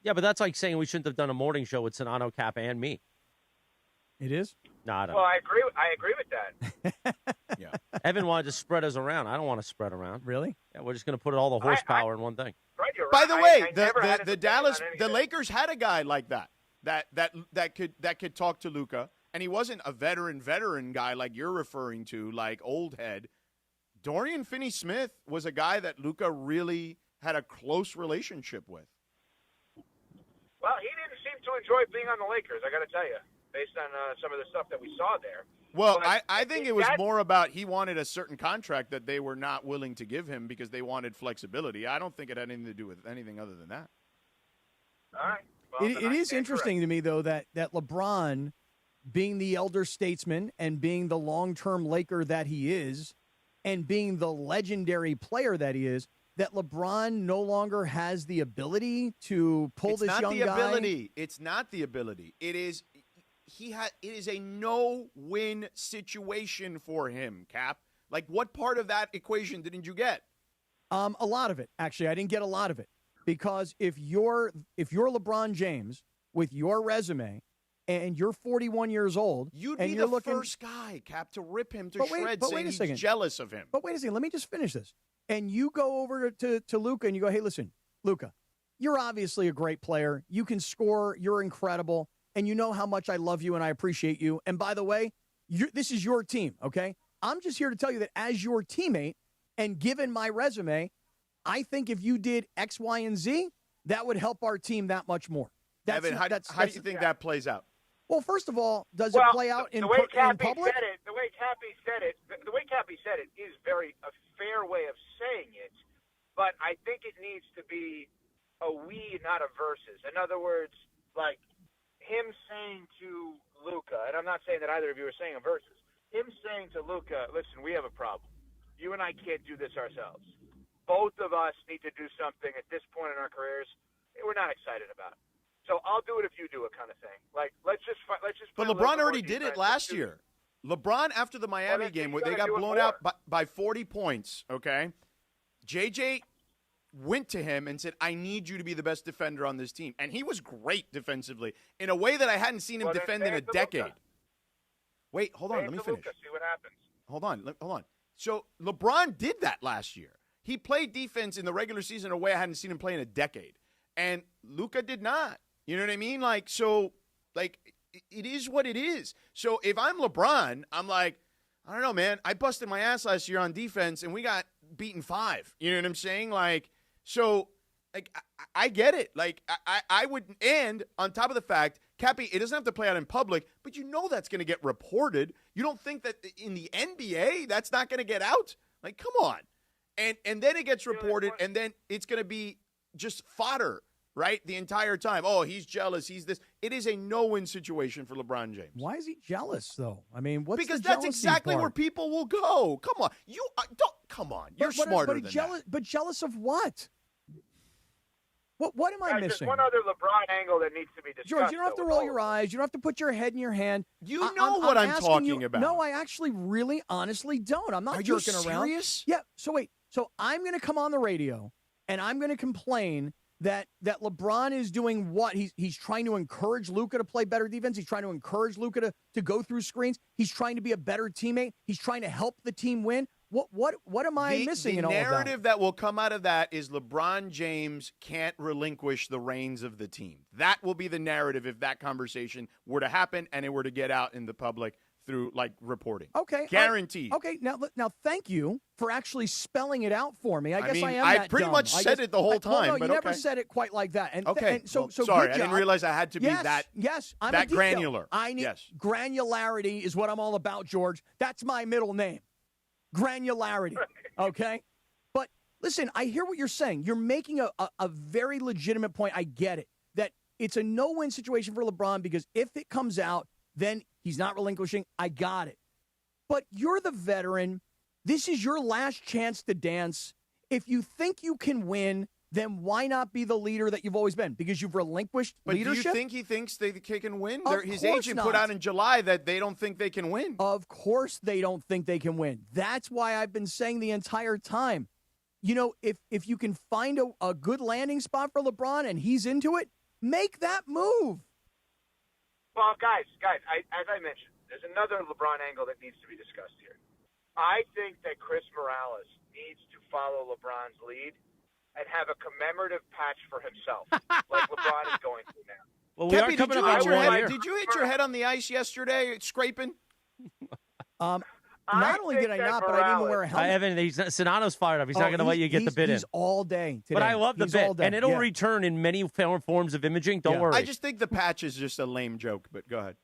Yeah, but that's like saying we shouldn't have done a morning show with Sedano, Kap, and me. It is? No, I don't. Well, I agree with that. Yeah. Evan wanted to spread us around. I don't want to spread around. Really? Yeah, we're just going to put all the horsepower in one thing. Right, you're By right. the way, I the Lakers had a guy like that could talk to Luka and he wasn't a veteran guy like you're referring to, like old head. Dorian Finney-Smith was a guy that Luka really had a close relationship with. Well, he didn't seem to enjoy being on the Lakers, I got to tell you, based on some of the stuff that we saw there. Well, I think it was more about he wanted a certain contract that they were not willing to give him because they wanted flexibility. I don't think it had anything to do with anything other than that. All right. Well, It is interesting to me, though, that LeBron, being the elder statesman and being the long-term Laker that he is, and being the legendary player that he is, that LeBron no longer has the ability to pull this young guy. It's not the ability. It is it is a no-win situation for him, Cap. Like, what part of that equation didn't you get? A lot of it, actually. I didn't get a lot of it. Because if you're LeBron James with your resume and you're 41 years old, you'd and be you're the looking, first guy, Cap, to rip him to shreds, but saying wait a second. he's jealous of him. But wait a second. Let me just finish this. And you go over to Luka and you go, hey, listen, Luka, you're obviously a great player. You can score. You're incredible. And you know how much I love you and I appreciate you. And by the way, this is your team, okay? I'm just here to tell you that as your teammate and given my resume, I think if you did X, Y, and Z, that would help our team that much more. Evan, how do you think that plays out? Well, first of all, does it play out in public? The way Cappy said it is a fair way of saying it, but I think it needs to be a we, not a versus. In other words, like him saying to Luka, and I'm not saying that either of you are saying a versus, him saying to Luka, listen, we have a problem. You and I can't do this ourselves. Both of us need to do something at this point in our careers we're not excited about. So I'll do it if you do it, kind of thing. Like let's just. But LeBron already did it last year. LeBron, after the Miami game where they got blown out by 40 points, okay, JJ went to him and said, I need you to be the best defender on this team. And he was great defensively in a way that I hadn't seen him defend in a decade. Wait, hold on. Let me finish. See what happens. Hold on. So LeBron did that last year. He played defense in the regular season in a way I hadn't seen him play in a decade. And Luka did not. You know what I mean? It is what it is. So if I'm LeBron, I'm like, I don't know, man. I busted my ass last year on defense, and we got beaten 5. You know what I'm saying? I get it. I would, and on top of the fact, Cappy, it doesn't have to play out in public, but you know that's going to get reported. You don't think that in the NBA that's not going to get out? Like, come on. And then it gets reported, and then it's going to be just fodder, right, the entire time. Oh, he's jealous. He's this. It is a no-win situation for LeBron James. Why is he jealous, though? I mean, what's because the that's jealousy exactly part? where people will go. Come on, you don't. Come on, you're smarter than that. But jealous of what? What am I missing? There's one other LeBron angle that needs to be discussed. George, you don't have to roll your eyes. You don't have to put your head in your hand. You know what I'm talking about. No, I actually really honestly don't. I'm not jerking around. Are you serious? Yeah. So wait. So I'm going to come on the radio and I'm going to complain that LeBron is doing what? He's trying to encourage Luka to play better defense. He's trying to encourage Luka to go through screens. He's trying to be a better teammate. He's trying to help the team win. What am I missing in all of that? The narrative that will come out of that is LeBron James can't relinquish the reins of the team. That will be the narrative if that conversation were to happen and it were to get out in the public through reporting. Okay. Guaranteed. Okay. Now thank you for actually spelling it out for me. I guess I am I that pretty dumb. much said it the whole time. No, but you never said it quite like that. And, okay. And so sorry, good I didn't job. realize I had to be that. Yes, I'm that a detail. granular. I need yes. Granularity is what I'm all about, George. That's my middle name. Granularity. Okay. But listen, I hear what you're saying. You're making a very legitimate point. I get it. That it's a no-win situation for LeBron because if it comes out, then he's not relinquishing. I got it. But you're the veteran. This is your last chance to dance. If you think you can win, then why not be the leader that you've always been? Because you've relinquished leadership? Do you think he thinks they can win? His course agent not. put out in July that they don't think they can win. Of course they don't think they can win. That's why I've been saying the entire time. You know, if you can find a good landing spot for LeBron and he's into it, make that move. Well, guys, as I mentioned, there's another LeBron angle that needs to be discussed here. I think that Chris Morales needs to follow LeBron's lead and have a commemorative patch for himself, like LeBron is going through now. Well, we Kepi, are coming up on one year. Did you hit your head on the ice yesterday scraping? Not only did I not, but I didn't even wear a helmet. Evan, Sedano's fired up. He's not going to let you get the bid in. He's all day today. But I love the He's bid, all day. and it'll Yeah. return in many forms of imaging. Don't worry. I just think the patch is just a lame joke, but go ahead.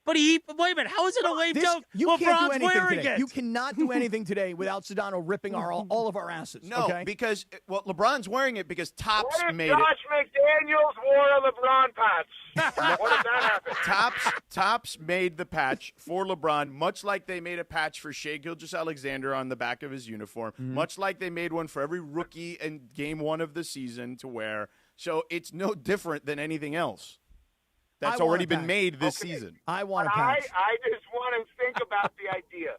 But wait a minute. How is it a lame joke? You LeBron's can't do anything wearing today. it. You cannot do anything today without Sedano ripping all of our asses. No, okay? because LeBron's wearing it because Topps What if made Josh McDaniels wore a LeBron patch? What if that happened? Topps made the patch for LeBron, much like they made a patch for Shai Gilgeous-Alexander on the back of his uniform, much like they made one for every rookie in game 1 of the season to wear. So it's no different than anything else that's already been made this season. I want a patch. I just want to think about the idea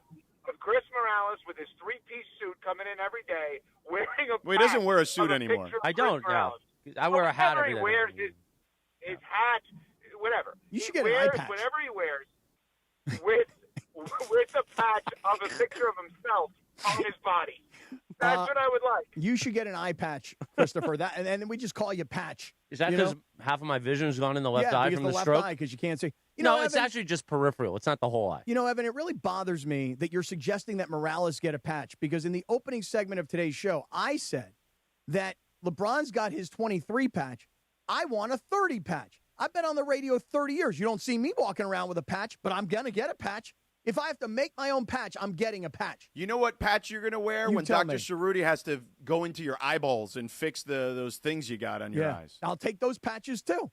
of Chris Morales with his 3-piece suit coming in every day, wearing a Well, he doesn't patch wear a suit of anymore. picture of I Chris don't. No. Morales. I wear a hat every He day. wears his hat, whatever. You should He get an eye wears patch. whatever he wears with a patch of a picture of himself on his body. That's what I would like. You should get an eye patch, Christopher. And then we just call you Patch. Is that you because know? half of my vision's gone in the left eye because from the the left stroke? eye because you can't see. No, it's Evan, actually just peripheral. It's not the whole eye. You know, Evan, it really bothers me that you're suggesting that Morales get a patch because in the opening segment of today's show, I said that LeBron's got his 23 patch. I want a 30 patch. I've been on the radio 30 years. You don't see me walking around with a patch, but I'm going to get a patch. If I have to make my own patch, I'm getting a patch. You know what patch you're going to wear You when tell Dr. me. Cerruti has to go into your eyeballs and fix those things you got on your eyes? I'll take those patches too.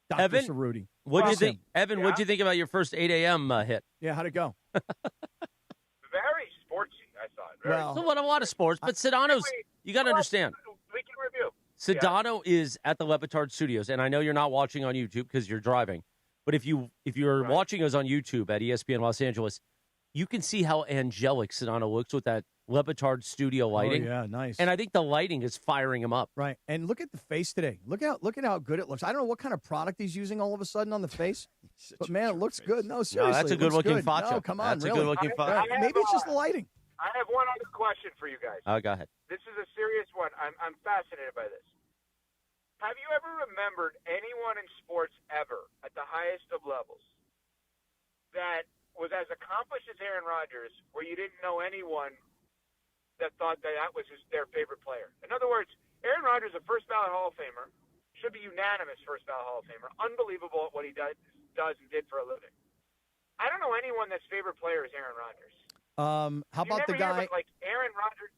Dr. Evan, Cerruti. What do you Trust him. think, Evan? What'd you think about your first 8 a.m. Hit? Yeah, how'd it go? Very sportsy, I thought. Very So what a lot of sports, but Sedano's. You got to understand. We can review. Sedano is at the Levitard Studios, and I know you're not watching on YouTube because you're driving. But if you're watching us on YouTube at ESPN Los Angeles, you can see how angelic Sedano looks with that Levitard studio lighting. Oh, yeah, nice. And I think the lighting is firing him up. Right. And look at the face today. Look at how good it looks. I don't know what kind of product he's using all of a sudden on the face. But man, it looks good. No, seriously. that's a it looks good-looking good. facia. No, come on, That's a really. good-looking facia. Right. Maybe it's just the lighting. I have one other question for you guys. Go ahead. This is a serious one. I'm fascinated by this. Have you ever remembered anyone in sports ever at the highest of levels that was as accomplished as Aaron Rodgers, where you didn't know anyone that thought that was their favorite player? In other words, Aaron Rodgers, a first ballot Hall of Famer, should be unanimous first ballot Hall of Famer. Unbelievable at what he does and did for a living. I don't know anyone that's favorite player is Aaron Rodgers. How about the guy? Like Aaron Rodgers.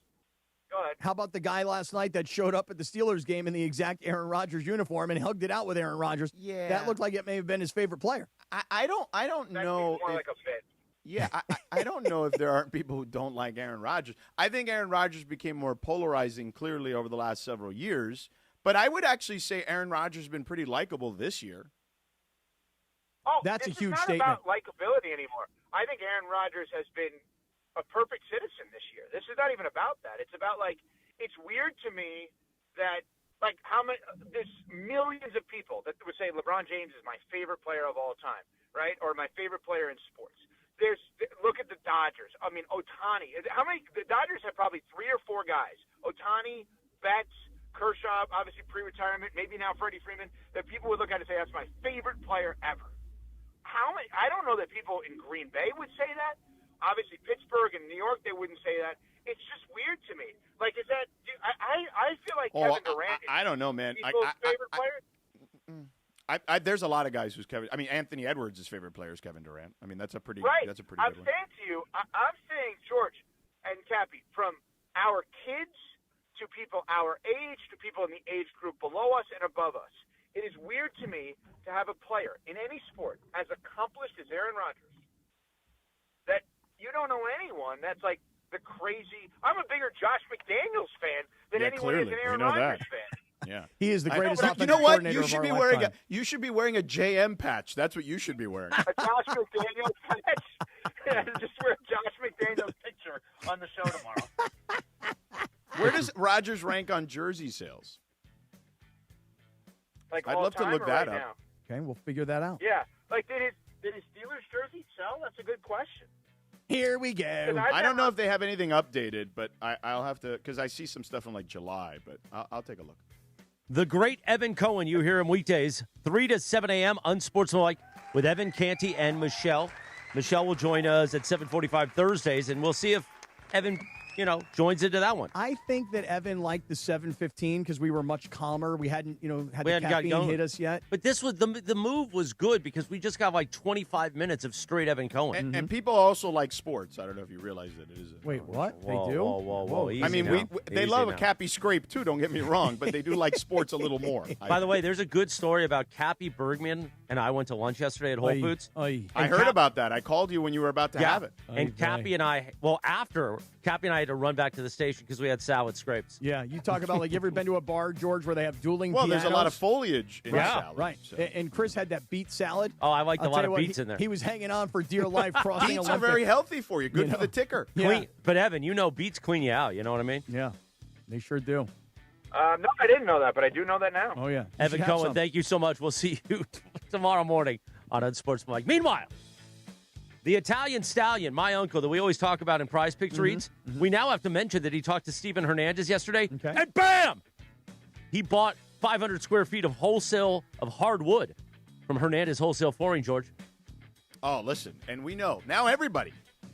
Go ahead. How about the guy last night that showed up at the Steelers game in the exact Aaron Rodgers uniform and hugged it out with Aaron Rodgers? Yeah. That looked like it may have been his favorite player. I don't know. More like a fit. Yeah, I don't know if there aren't people who don't like Aaron Rodgers. I think Aaron Rodgers became more polarizing clearly over the last several years. But I would actually say Aaron Rodgers has been pretty likable this year. Oh, That's a this huge is not statement. about likability anymore. I think Aaron Rodgers has been a perfect citizen this year. This is not even about that. It's about, like, it's weird to me that, like, there's millions of people that would say LeBron James is my favorite player of all time, right? Or my favorite player in sports. Look at the Dodgers. I mean, Ohtani. The Dodgers have probably 3 or 4 guys. Ohtani, Betts, Kershaw, obviously pre-retirement, maybe now Freddie Freeman, that people would look at and say, that's my favorite player ever. I don't know that people in Green Bay would say that. Obviously, Pittsburgh and New York, they wouldn't say that. It's just weird to me. Like, is that? I feel like Kevin Durant. I don't know, man. People's favorite player. There's a lot of guys who's Kevin. I mean, Anthony Edwards' favorite player is Kevin Durant. I mean, that's a pretty. Right. That's a pretty I'm good one. saying to you, I'm saying, George and Cappy, from our kids to people our age to people in the age group below us and above us, it is weird to me to have a player in any sport as accomplished as Aaron Rodgers that you don't know anyone that's like the crazy. I'm a bigger Josh McDaniels fan than anyone is an Aaron Rodgers fan. Yeah, he is the greatest offensive You know what? coordinator You should of be our wearing lifetime. you should be wearing a JM patch. That's what you should be wearing. A Josh McDaniels patch. Yeah, just wear a Josh McDaniels picture on the show tomorrow. Where does Rodgers rank on jersey sales? Like I'd love to look that up. Now. Okay, we'll figure that out. Yeah, like did his Steelers jersey sell? That's a good question. Here we go. I don't know if they have anything updated, but I'll have to because I see some stuff in like July, but I'll take a look. The great Evan Cohen, you hear him weekdays, 3 to 7 a.m., Unsportsmanlike, with Evan, Canty, and Michelle. Michelle will join us at 7:45 Thursdays, and we'll see if Evan, joins into that one. I think that Evan liked the 7:15 because we were much calmer. We hadn't, had the caffeine hit us yet. But this was the move was good because we just got like 25 minutes of straight Evan Cohen. And people also like sports. I don't know if you realize that it is. Wait, what? Whoa, they do? Whoa. I mean, they love a Cappy scrape too. Don't get me wrong, but they do like sports a little more. By the way, there's a good story about Cappy Bergman and I went to lunch yesterday at Whole Foods. I heard about that. I called you when you were about to have it. And Cappy and I, after Cappy and I had to run back to the station because we had salad scrapes. Yeah, you talk about, you ever been to a bar, George, where they have dueling pianos? There's a lot of foliage in salad. Right. So. And Chris had that beet salad. Oh, I liked a lot of beets in there. He was hanging on for dear life crossing Beets are very healthy for you. Good for the ticker. Yeah. But, Evan, beets clean you out. You know what I mean? Yeah, they sure do. No, I didn't know that, but I do know that now. Oh, yeah. Evan Cohen, thank you so much. We'll see you tomorrow morning on Unsportsmanlike. Meanwhile, the Italian stallion, my uncle, that we always talk about in Prize Picks reads, we now have to mention that he talked to Steven Hernandez yesterday, and bam! He bought 500 square feet of wholesale of hardwood from Hernandez Wholesale Flooring, George. Oh, listen, and we know, now everybody,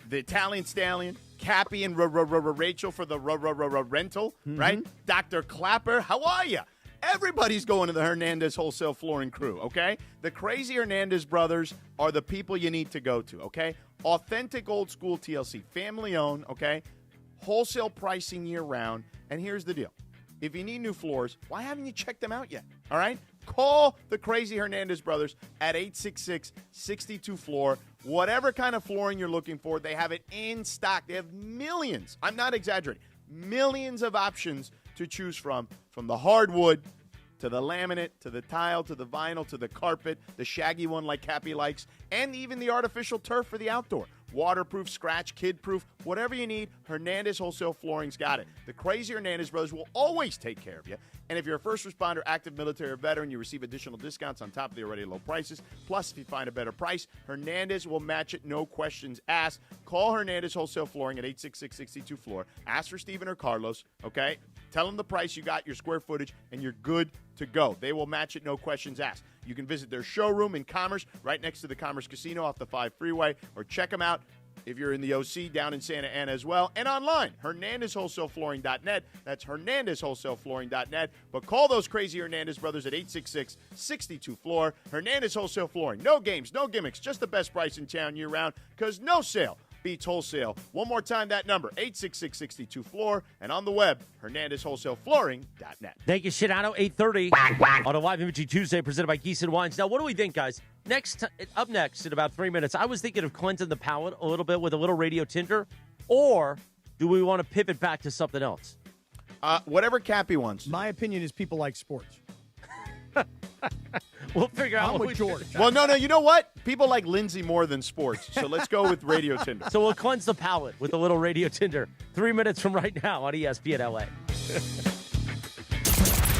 the Italian stallion, Cappy and Rachel for the rental, right? Dr. Clapper, how are you? Everybody's going to the Hernandez Wholesale Flooring crew, okay? The crazy Hernandez brothers are the people you need to go to, okay? Authentic old school TLC, family owned, okay? Wholesale pricing year round. And here's the deal. If you need new floors, why haven't you checked them out yet? All right? Call the crazy Hernandez brothers at 866-62-FLOOR. Whatever kind of flooring you're looking for, they have it in stock. They have millions, I'm not exaggerating, millions of options to choose from the hardwood to the laminate, to the tile, to the vinyl, to the carpet, the shaggy one like Cappy likes, and even the artificial turf for the outdoor. Waterproof, scratch, kid-proof, whatever you need, Hernandez Wholesale Flooring's got it. The crazy Hernandez brothers will always take care of you. And if you're a first responder, active military, or veteran, you receive additional discounts on top of the already low prices. Plus, if you find a better price, Hernandez will match it, no questions asked. Call Hernandez Wholesale Flooring at 866-62-FLOOR. Ask for Steven or Carlos, okay? Tell them the price you got, your square footage, and you're good to go. They will match it, no questions asked. You can visit their showroom in Commerce, right next to the Commerce Casino off the 5 freeway, or check them out if you're in the OC down in Santa Ana as well, and online, HernandezWholesaleFlooring.net. That's HernandezWholesaleFlooring.net. But call those crazy Hernandez brothers at 866-62-FLOOR. Hernandez Wholesale Flooring. No games, no gimmicks, just the best price in town year-round, because no sale beats wholesale. One more time, that number, 866-62-FLOOR, and on the web, HernandezWholesaleFlooring.net. Thank you, Sedano. 8:30 on a Live Imaging Tuesday presented by Geese & Wines. Now, what do we think, guys? Up next in about 3 minutes, I was thinking of cleansing the palate a little bit with a little radio Tinder, or do we want to pivot back to something else? Whatever Cappy wants. My opinion is people like sports. We'll figure out I'm what with George. Well, no, you know what? People like Lindsay more than sports, so let's go with Radio Tinder. So we'll cleanse the palate with a little radio Tinder. 3 minutes from right now on ESPN LA.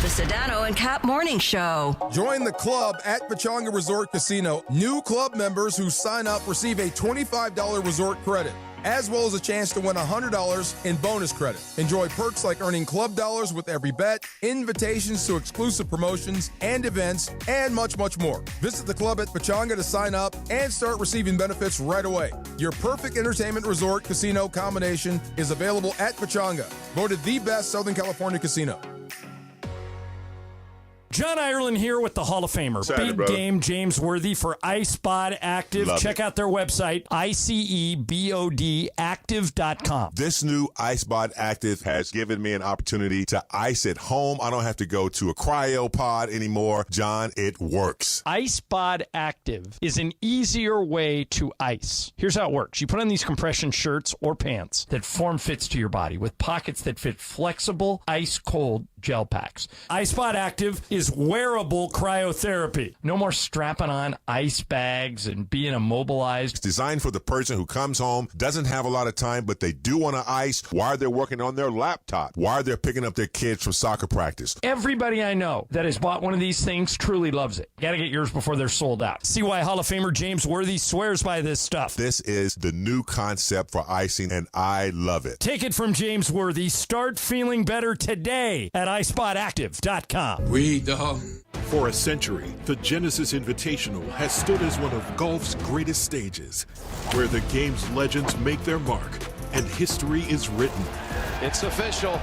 The Sedano and Kap Morning Show. Join the club at Pechanga Resort Casino. New club members who sign up receive a $25 resort credit, as well as a chance to win $100 in bonus credit. Enjoy perks like earning club dollars with every bet, invitations to exclusive promotions and events, and much, much more. Visit the club at Pechanga to sign up and start receiving benefits right away. Your perfect entertainment resort casino combination is available at Pechanga, voted the best Southern California casino. John Ireland here with the Hall of Famer. Saturday, Big brother. Game James Worthy for iSpot Active. Love Check it. out their website, ICEBODactive.com. This new iSpot Active has given me an opportunity to ice at home. I don't have to go to a cryo pod anymore. John, it works. iSpot Active is an easier way to ice. Here's how it works. You put on these compression shirts or pants that form fits to your body with pockets that fit flexible, ice-cold gel packs. iSpot Active is is wearable cryotherapy. No more strapping on ice bags and being immobilized. It's designed for the person who comes home, doesn't have a lot of time, but they do want to ice while they're working on their laptop, while they're picking up their kids from soccer practice. Everybody I know that has bought one of these things truly loves it. Got to get yours before they're sold out. See why Hall of Famer James Worthy swears by this stuff. This is the new concept for icing, and I love it. Take it from James Worthy. Start feeling better today at iSpotActive.com. We dog. For a century, the Genesis Invitational has stood as one of golf's greatest stages, where the game's legends make their mark and history is written. It's official.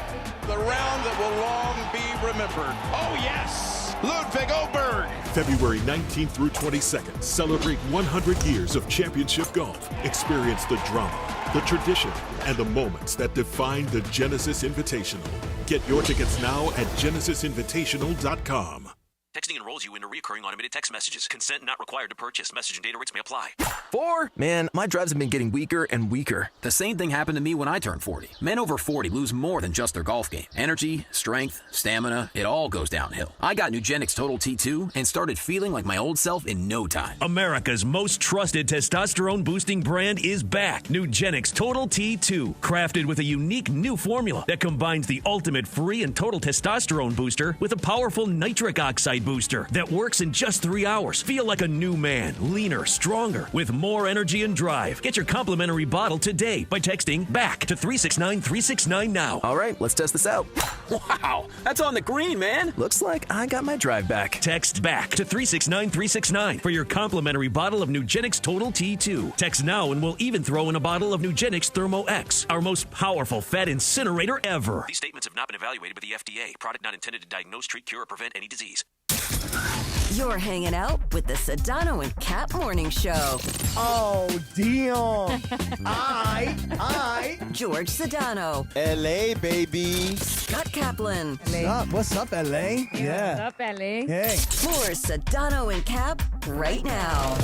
The round that will long be remembered. Oh, yes! Ludwig Oberg. February 19th through 22nd, celebrate 100 years of championship golf. Experience the drama, the tradition, and the moments that define the Genesis Invitational. Get your tickets now at genesisinvitational.com. Texting enrolls you into recurring automated text messages. Consent not required to purchase. Message and data rates may apply. 4? Man, my drives have been getting weaker and weaker. The same thing happened to me when I turned 40. Men over 40 lose more than just their golf game. Energy, strength, stamina, it all goes downhill. I got Nugenix Total T2 and started feeling like my old self in no time. America's most trusted testosterone-boosting brand is back. Nugenix Total T2. Crafted with a unique new formula that combines the ultimate free and total testosterone booster with a powerful nitric oxide booster that works in just 3 hours. Feel like a new man, leaner, stronger, with more energy and drive. Get your complimentary bottle today by texting BACK to 369-369 now. All right, let's test this out. Wow, that's on the green, man. Looks like I got my drive back. Text BACK to 369-369 for your complimentary bottle of Nugenix Total T2. Text now and we'll even throw in a bottle of Nugenix Thermo X, our most powerful fat incinerator ever. These statements have not been evaluated by the FDA. Product not intended to diagnose, treat, cure, or prevent any disease. You're hanging out with the Sedano and Kap Morning Show. Oh, Dion. George Sedano. LA, baby. Scott Kaplan. What's up, LA? What's up, LA? Hey. More Sedano and Kap right now.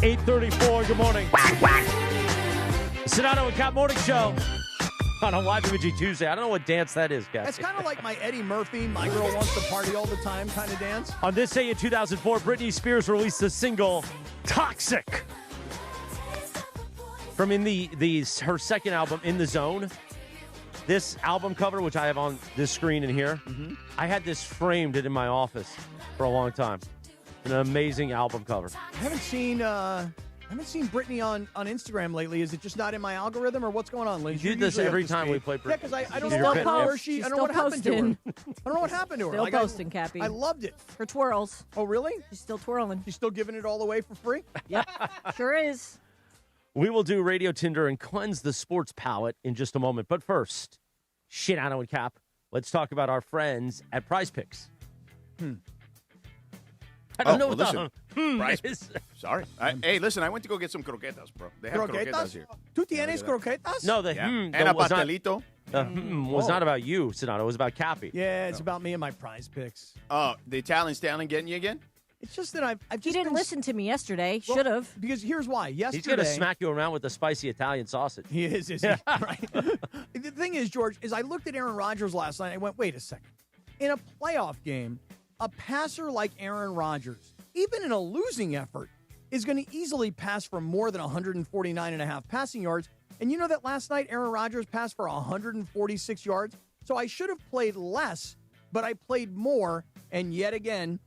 8:34. Good morning. Sedano and Kap Morning Show on a Live Imaging Tuesday. I don't know what dance that is, guys. That's kind of like my Eddie Murphy, my girl wants to party all the time kind of dance. On this day in 2004, Britney Spears released the single Toxic from her second album, In the Zone. This album cover, which I have on this screen in here, I had this framed in my office for a long time. An amazing album cover. I haven't seen Britney on Instagram lately. Is it just not in my algorithm, or what's going on, Liz? You do this every time we play Britney. Yeah, because I don't know where she. I don't know what happened to her. I don't know what happened to her. Still posting, Cappy. I loved it. Her twirls. Oh, really? She's still twirling. She's still giving it all away for free? Yep, sure is. We will do Radio Tinder and cleanse the sports palate in just a moment. But first, Sedano and Kap, let's talk about our friends at Prize Picks. I don't know what listen, the is. Sorry. Hey, listen, I went to go get some croquetas, bro. They have croquetas here. ¿Tú tienes croquetas? No, And a pastelito. Was not about you, Sedano. It was about Cappy. Yeah, it's about me and my Prize Picks. The Italian stallion getting you again? It's just that I've just He didn't listen to me yesterday. Should have. Because here's why. Yesterday, He's going to smack you around with the spicy Italian sausage. He is, isn't he? Right. The thing is, George, is I looked at Aaron Rodgers last night and I went, wait a second. In a playoff game, a passer like Aaron Rodgers, even in a losing effort, is going to easily pass for more than 149.5 passing yards. And you know that last night Aaron Rodgers passed for 146 yards? So I should have played less, but I played more. And yet again,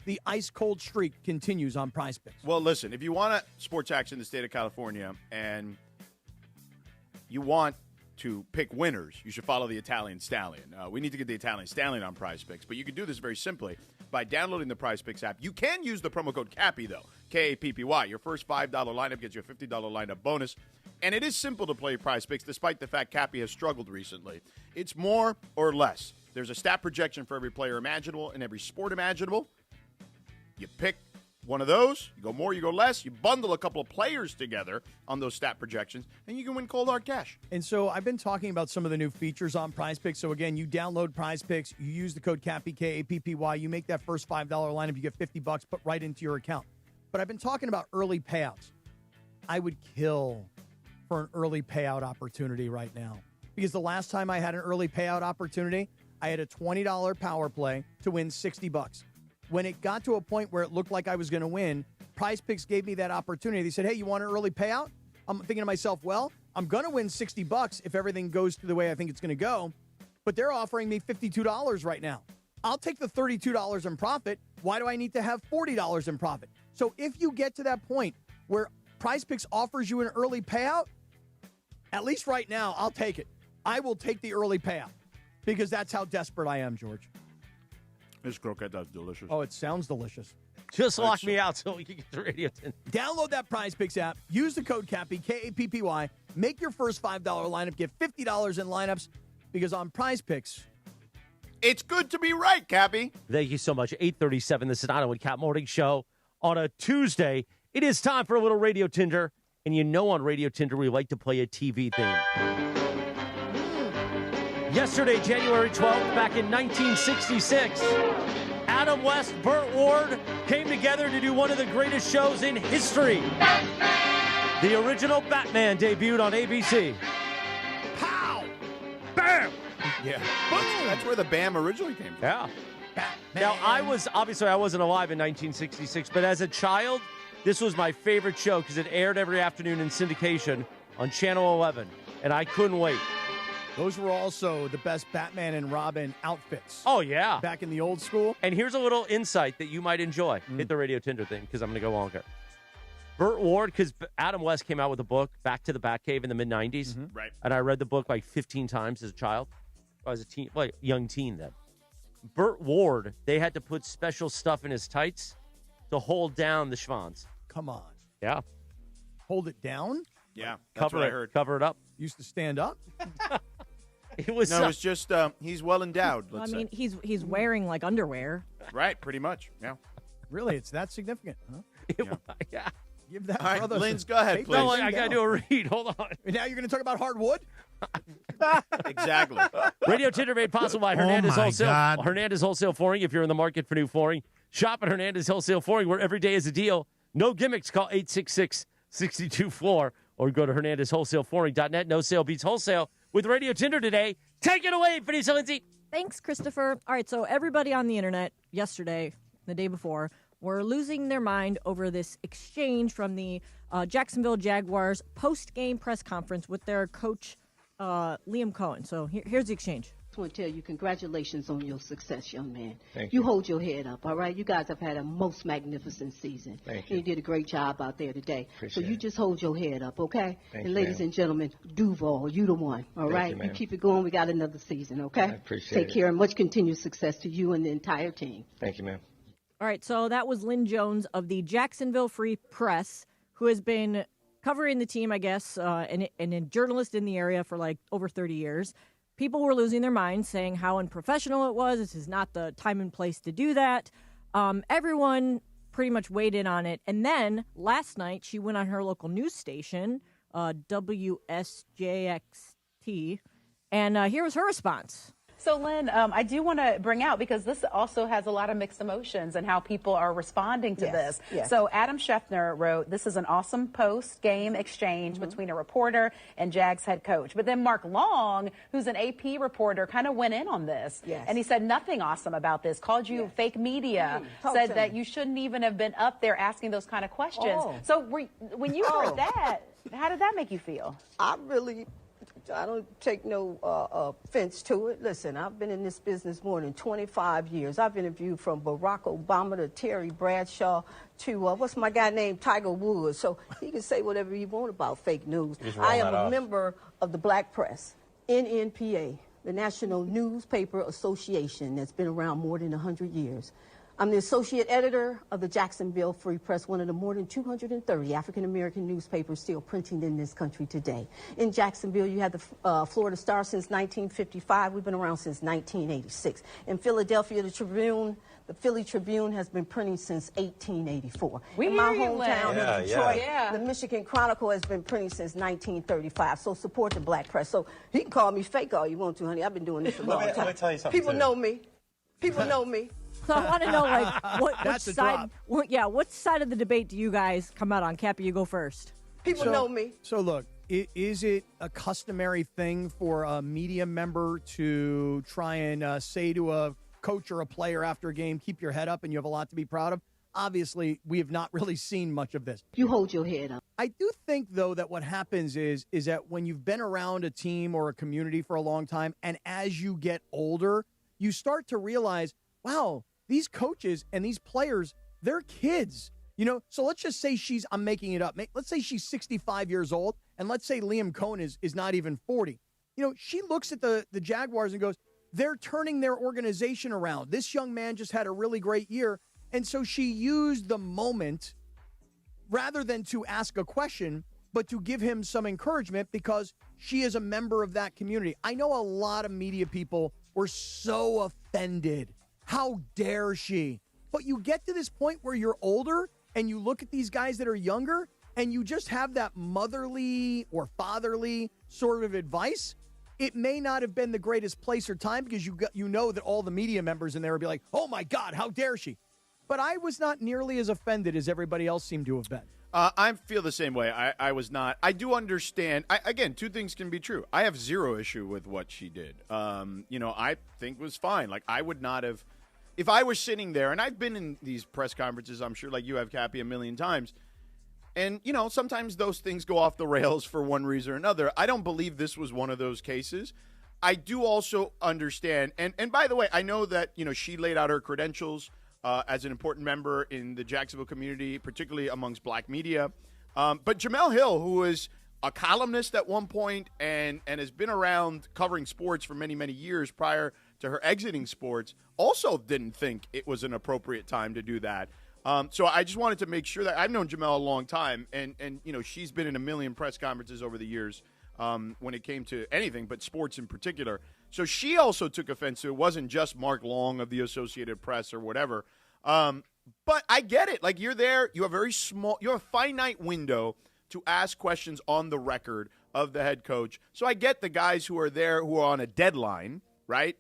the ice-cold streak continues on Prize Picks. Well, listen, if you want a sports action in the state of California and you want to pick winners, you should follow the Italian Stallion. We need to get the Italian Stallion on Prize Picks, but you can do this very simply by downloading the Prize Picks app. You can use the promo code CAPPY, though, K-A-P-P-Y. Your first $5 lineup gets you a $50 lineup bonus, and it is simple to play Prize Picks, despite the fact Cappy has struggled recently. It's more or less. There's a stat projection for every player imaginable and every sport imaginable. You pick one of those, you go more, you go less, you bundle a couple of players together on those stat projections, and you can win cold hard cash. And so I've been talking about some of the new features on Prize Picks. So again, you download Prize Picks, you use the code CAPPY, K-A-P-P-Y, you make that first $5 lineup, you get $50 put right into your account. But I've been talking about early payouts. I would kill for an early payout opportunity right now. because the last time I had an early payout opportunity, I had a $20 power play to win $60. When it got to a point where it looked like I was going to win, Prize Picks gave me that opportunity. They said, hey, you want an early payout? I'm thinking to myself, well, I'm going to win $60 if everything goes the way I think it's going to go, but they're offering me $52 right now. I'll take the $32 in profit. Why do I need to have $40 in profit? So if you get to that point where Prize Picks offers you an early payout, at least right now, I'll take it. I will take the early payout because that's how desperate I am, George. This croqueta is delicious. Oh, it sounds delicious. Just lock me out so we can get the radio. Download that Prize Picks app. Use the code CAPPY, K-A-P-P-Y. Make your first $5 lineup. Get $50 in lineups because on Prize Picks, it's good to be right, Cappy. Thank you so much. 8:37, the Sedano and Kap Morning Show on a Tuesday. It is time for a little Radio Tinder. And you know on Radio Tinder, we like to play a TV theme. Yesterday, January 12th, back in 1966, Adam West, Burt Ward came together to do one of the greatest shows in history. Batman! The original Batman debuted on ABC. Pow! Bam! Yeah. That's where the BAM originally came from. Yeah. Now, I wasn't alive in 1966, but as a child, this was my favorite show because it aired every afternoon in syndication on Channel 11, and I couldn't wait. Those were also the best Batman and Robin outfits. Oh, yeah. Back in the old school. And here's a little insight that you might enjoy. Hit the Radio Tinder thing because I'm going to go longer. Burt Ward, because Adam West came out with a book, Back to the Batcave in the mid-'90s. Right. And I read the book like 15 times as a child. I was a young teen then. Burt Ward, they had to put special stuff in his tights to hold down the schwanz. Come on. Yeah. Hold it down? Yeah, that's what I heard. Cover it up. Used to stand up? It was No, it's just he's well endowed, let's I mean, say. he's wearing like underwear. Right, pretty much, yeah. Really? It's that significant, huh? Yeah. Give that All right, brother Linz, some go ahead, paper. please. No, I got to do a read. Hold on. And now you're going to talk about hardwood? Exactly. Radio Tinder made possible by Hernandez Wholesale. Hernandez Wholesale Flooring. If you're in the market for new flooring, shop at Hernandez Wholesale Flooring, where every day is a deal. No gimmicks. Call 866-62-FLOOR or go to HernandezWholesaleFlooring.net. No sale beats wholesale with Radio Tinder today. Take it away, Vanessa Lindsay. Thanks, Christopher. All right, so everybody on the internet yesterday, the day before, were losing their mind over this exchange from the Jacksonville Jaguars post-game press conference with their coach, Liam Cohen. So here's the exchange. I just want to tell you, congratulations on your success, young man. Thank you. Hold your head up, all right? You guys have had a most magnificent season. Thank you. You did a great job out there today. Appreciate so you just hold your head up, okay? Thank and you, ladies and gentlemen, Duval, you the one, all Thank right? you, ma'am. keep it going. We got another season, okay? I appreciate Take care and much continued success to you and the entire team. Thank you, ma'am. All right, so that was Lynn Jones of the Jacksonville Free Press, who has been covering the team, I guess, and a journalist in the area for like over 30 years. People were losing their minds, saying how unprofessional it was. This is not the time and place to do that. Everyone pretty much weighed in on it. And then last night, she went on her local news station, WSJXT, and here was her response. So, Lynn, I do want to bring out, because this also has a lot of mixed emotions and how people are responding to this. Yes. So Adam Schefter wrote, this is an awesome post-game exchange between a reporter and Jags head coach. But then Mark Long, who's an AP reporter, kind of went in on this. Yes. And he said nothing awesome about this, called you fake media, said that you shouldn't even have been up there asking those kind of questions. So when you heard that, how did that make you feel? I don't take no offense to it. Listen, I've been in this business more than 25 years. I've interviewed from Barack Obama to Terry Bradshaw to, what's my guy named Tiger Woods. So he can say whatever he wants about fake news. I am a member of the Black Press, NNPA, the National Newspaper Association that's been around more than 100 years. I'm the associate editor of the Jacksonville Free Press, one of the more than 230 African-American newspapers still printing in this country today. In Jacksonville, you had the Florida Star since 1955. We've been around since 1986. In Philadelphia, the Philly Tribune has been printing since 1884. In my hometown of Detroit, the Michigan Chronicle has been printing since 1935. So support the Black Press. So you can call me fake all you want to, honey. I've been doing this a long time. Let me tell you something. People know me. People know me. So I want to know, like, which side? What side of the debate do you guys come out on? Cappy, you go first. People know me. So look, Is it a customary thing for a media member to try and say to a coach or a player after a game, keep your head up and you have a lot to be proud of? Obviously, we have not really seen much of this. You hold your head up. I do think, though, that what happens is that when you've been around a team or a community for a long time, and as you get older, you start to realize, wow, these coaches and these players, they're kids. So let's just say I'm making it up. Let's say she's 65 years old, and let's say Liam Cohen is not even 40. She looks at the Jaguars and goes, they're turning their organization around. This young man just had a really great year. And so she used the moment rather than to ask a question, but to give him some encouragement because she is a member of that community. I know a lot of media people were so offended. How dare she? But you get to this point where you're older and you look at these guys that are younger and you just have that motherly or fatherly sort of advice. It may not have been the greatest place or time because you know that all the media members in there would be like, oh my God, how dare she? But I was not nearly as offended as everybody else seemed to have been. I feel the same way. I was not. I do understand. Again, two things can be true. I have zero issue with what she did. I think was fine. Like, I would not have, if I was sitting there, and I've been in these press conferences, I'm sure like you have, Cappy, a million times. And, sometimes those things go off the rails for one reason or another. I don't believe this was one of those cases. I do also understand. And by the way, I know that, she laid out her credentials as an important member in the Jacksonville community, particularly amongst black media. But Jemele Hill, who was a columnist at one point and has been around covering sports for many, many years prior to her exiting sports, also didn't think it was an appropriate time to do that. So I just wanted to make sure that I've known Jemele a long time, and she's been in a million press conferences over the years when it came to anything, but sports in particular. So she also took offense to it. It wasn't just Mark Long of the Associated Press or whatever. But I get it. Like, you're there. You have you have a finite window to ask questions on the record of the head coach. So I get the guys who are there who are on a deadline, right?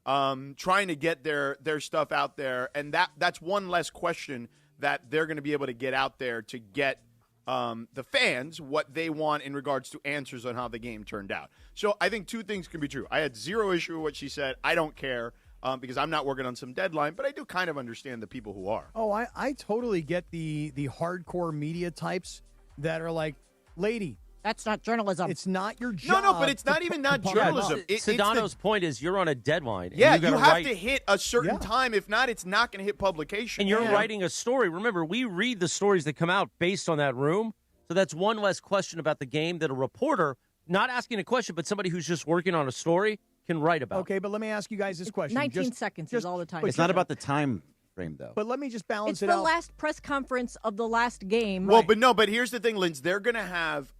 Trying to get their stuff out there. And that's one less question that they're going to be able to get out there to get the fans what they want in regards to answers on how the game turned out. So I think two things can be true. I had zero issue with what she said. I don't care because I'm not working on some deadline, but I do kind of understand the people who are. Oh, I totally get the hardcore media types that are like, lady, that's not journalism. It's not your job. No, but it's not even not journalism. Sedano's point is you're on a deadline. Yeah, you have to hit a certain time. If not, it's not going to hit publication. And you're writing a story. Remember, we read the stories that come out based on that room. So that's one less question about the game that a reporter, not asking a question, but somebody who's just working on a story can write about. Okay, but let me ask you guys this question. 19 seconds is all the time. It's not about the time frame, though. But let me just balance it out. It's the last press conference of the last game. Well, but here's the thing, Linz. They're going to have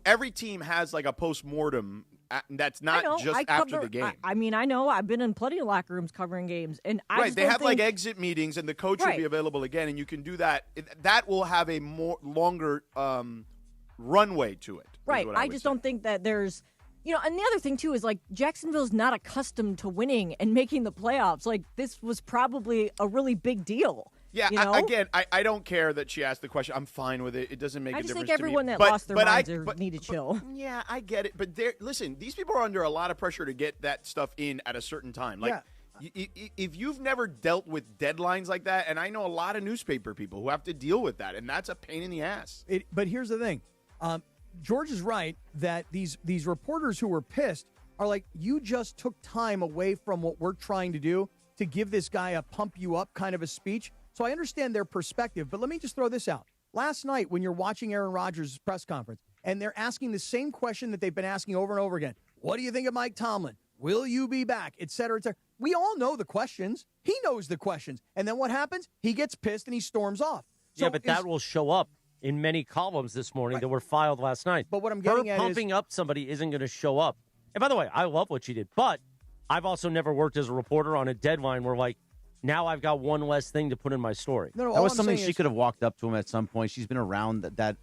every team has like a post-mortem that's not just after the game. I know. I've been in plenty of locker rooms covering games. And they have like exit meetings, and the coach will be available again, and you can do that. That will have a longer runway to it. Right. I just don't think that there's... and the other thing, too, is, like, Jacksonville's not accustomed to winning and making the playoffs. Like, this was probably a really big deal. Yeah, I don't care that she asked the question. I'm fine with it. It doesn't make a difference to me. I just think everyone that lost their minds need to chill. Yeah, I get it. But listen, these people are under a lot of pressure to get that stuff in at a certain time. Like, if you've never dealt with deadlines like that, and I know a lot of newspaper people who have to deal with that, and that's a pain in the ass. But here's the thing. George is right that these reporters who were pissed are like, you just took time away from what we're trying to do to give this guy a pump you up kind of a speech. So I understand their perspective, but let me just throw this out. Last night when you're watching Aaron Rodgers' press conference and they're asking the same question that they've been asking over and over again, what do you think of Mike Tomlin? Will you be back? Et cetera, et cetera. We all know the questions. He knows the questions. And then what happens? He gets pissed and he storms off. So that will show up in many columns this morning that were filed last night. But what I'm getting at is... pumping up somebody isn't going to show up. And by the way, I love what she did. But I've also never worked as a reporter on a deadline where, like, now I've got one less thing to put in my story. That was something she could have walked up to him at some point. She's been around that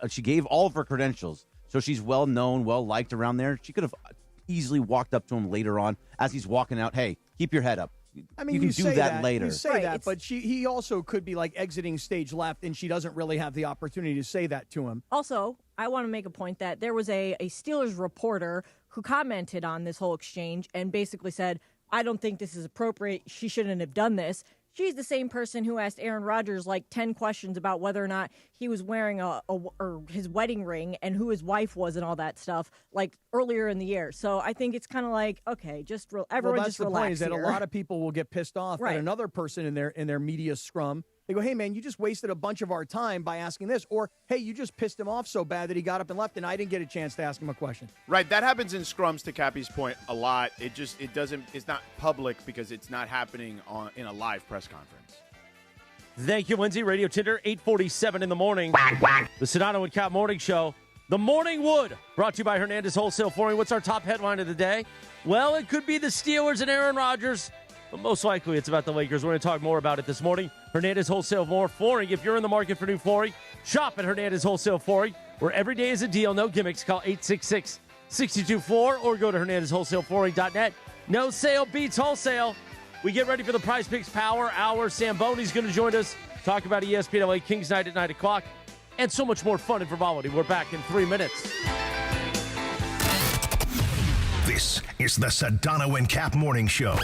she gave all of her credentials. So she's well-known, well-liked around there. She could have easily walked up to him later on as he's walking out. Hey, keep your head up. I mean, you can do that later. You say that, but he also could be like exiting stage left, and she doesn't really have the opportunity to say that to him. Also, I want to make a point that there was a Steelers reporter who commented on this whole exchange and basically said, I don't think this is appropriate. She shouldn't have done this. She's the same person who asked Aaron Rodgers like 10 questions about whether or not he was wearing or his wedding ring and who his wife was and all that stuff like earlier in the year. So I think it's kind of like, okay, everyone just relax. The point is that here. a lot of people will get pissed off at another person in their media scrum. They go, hey, man, you just wasted a bunch of our time by asking this. Or, hey, you just pissed him off so bad that he got up and left, and I didn't get a chance to ask him a question. Right, that happens in scrums, to Cappy's point, a lot. It's not public because it's not happening in a live press conference. Thank you, Lindsay. Radio Tinder, 8:47 in the morning. The Sedano and Kap Morning Show. The Morning Wood, brought to you by Hernandez Wholesale Flooring. What's our top headline of the day? Well, it could be the Steelers and Aaron Rodgers, but most likely it's about the Lakers. We're going to talk more about it this morning. Hernandez Wholesale Flooring. If you're in the market for new flooring, shop at Hernandez Wholesale Flooring, where every day is a deal. No gimmicks. Call 866-62-FLOOR or go to HernandezWholesaleFlooring.net. No sale beats wholesale. We get ready for the Prize Picks Power Hour. Zamboni's going to join us, talk about ESPN LA Kings Night at 9 o'clock, and so much more fun and frivolity. We're back in 3 minutes. This is the Sedano and Kap Morning Show.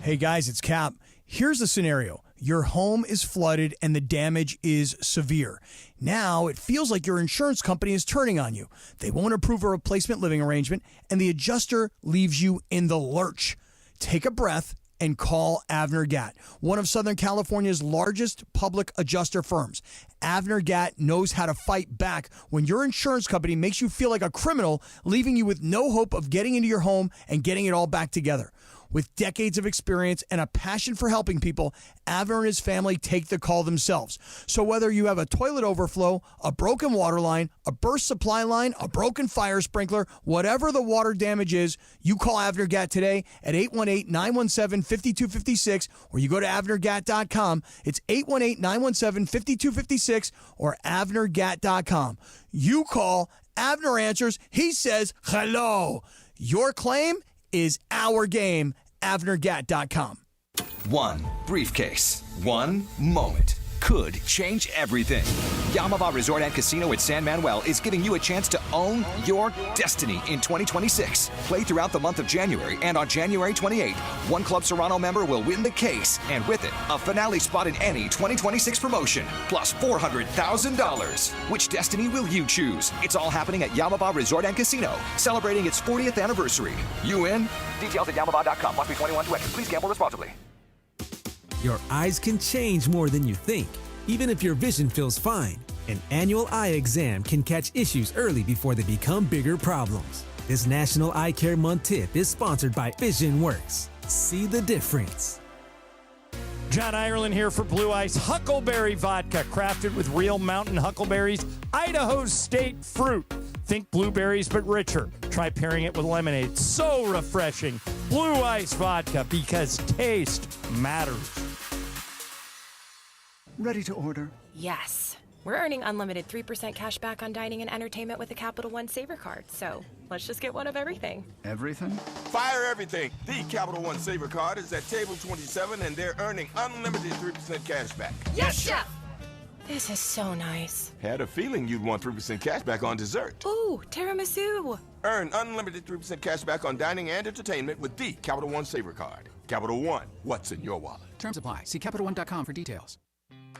Hey, guys, it's Kap. Here's the scenario. Your home is flooded and the damage is severe. Now it feels like your insurance company is turning on you. They won't approve a replacement living arrangement, and the adjuster leaves you in the lurch. Take a breath and call Avner Gatt, one of Southern California's largest public adjuster firms. Avner Gatt knows how to fight back when your insurance company makes you feel like a criminal, leaving you with no hope of getting into your home and getting it all back together. With decades of experience and a passion for helping people, Avner and his family take the call themselves. So whether you have a toilet overflow, a broken water line, a burst supply line, a broken fire sprinkler, whatever the water damage is, you call Avner Gatt today at 818-917-5256, or you go to avnergatt.com. It's 818-917-5256 or avnergatt.com. You call, Avner answers, he says hello. Your claim is our game. avnergatt.com. One briefcase, one moment could change everything. Yamava Resort and Casino at San Manuel is giving you a chance to own your destiny in 2026. Play throughout the month of January, and on January 28th, one Club Serrano member will win the case, and with it, a finale spot in any 2026 promotion, plus $400,000. Which destiny will you choose? It's all happening at Yamava Resort and Casino, celebrating its 40th anniversary. You in? Details at yamava.com. Must be 21 to enter. Please gamble responsibly. Your eyes can change more than you think, even if your vision feels fine. An annual eye exam can catch issues early before they become bigger problems. This National Eye Care Month tip is sponsored by Vision Works. See the difference. John Ireland here for Blue Ice Huckleberry Vodka, crafted with real mountain huckleberries, Idaho state fruit. Think blueberries, but richer. Try pairing it with lemonade. So refreshing. Blue Ice Vodka, because taste matters. Ready to order? Yes. We're earning unlimited 3% cash back on dining and entertainment with the Capital One Saver Card, so let's just get one of everything. Everything? Fire everything. The Capital One Saver Card is at table 27, and they're earning unlimited 3% cash back. Yes, Chef! This is so nice. Had a feeling you'd want 3% cash back on dessert. Ooh, tiramisu. Earn unlimited 3% cash back on dining and entertainment with the Capital One Saver Card. Capital One, what's in your wallet? Terms apply. See CapitalOne.com for details.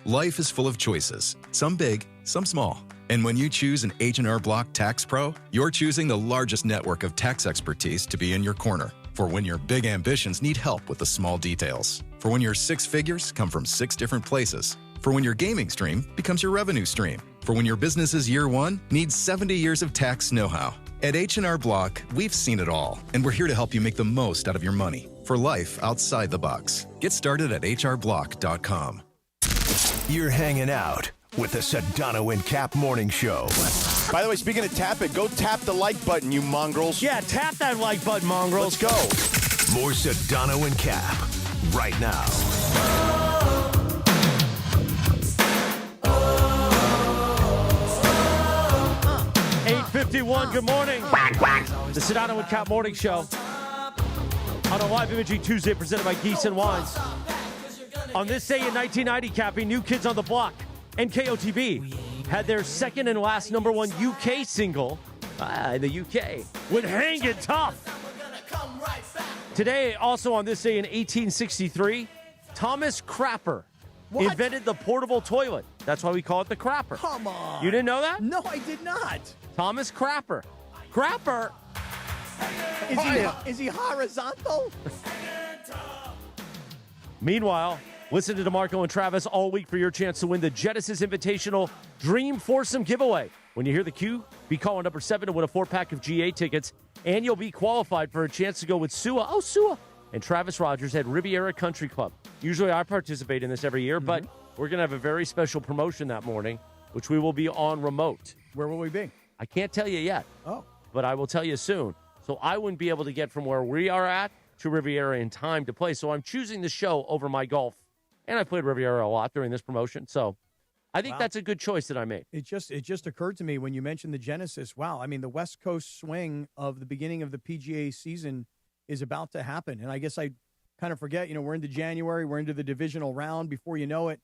Life is full of choices, some big, some small. And when you choose an H&R Block Tax Pro, you're choosing the largest network of tax expertise to be in your corner. For when your big ambitions need help with the small details. For when your six figures come from 6 different places. For when your gaming stream becomes your revenue stream. For when your business's year one needs 70 years of tax know-how. At H&R Block, we've seen it all, and we're here to help you make the most out of your money for life outside the box. Get started at hrblock.com. You're hanging out with the Sedano and Kap Morning Show. By the way, speaking of tap it, go tap the like button, you mongrels. Yeah, tap that like button, mongrels. Let's go. More Sedano and Kap right now. 8:51. Good morning. The Sedano and Kap Morning Show. On a live imaging Tuesday presented by Geese and Wines. On this day in 1990, Cappy, New Kids on the Block, NKOTB, had their second and last number one UK single in the UK with Hangin' Tough. Today, also on this day in 1863, Thomas Crapper invented the portable toilet. That's why we call it the Crapper. Come on. You didn't know that? No, I did not. Thomas Crapper. Crapper. Is he horizontal? Meanwhile, listen to DeMarco and Travis all week for your chance to win the Genesis Invitational Dream Foursome giveaway. When you hear the cue, be calling number 7 to win a 4-pack of GA tickets, and you'll be qualified for a chance to go with Sua. Oh, Sua. And Travis Rodgers at Riviera Country Club. Usually I participate in this every year, but we're going to have a very special promotion that morning, which we will be on remote. Where will we be? I can't tell you yet. Oh. But I will tell you soon. So I wouldn't be able to get from where we are at to Riviera in time to play. So I'm choosing the show over my golf. And I played Riviera a lot during this promotion. So I think that's a good choice that I made. It just occurred to me when you mentioned the Genesis. Wow, I mean, the West Coast swing of the beginning of the PGA season is about to happen. And I guess I kind of forget, we're into January. We're into the divisional round. Before you know it,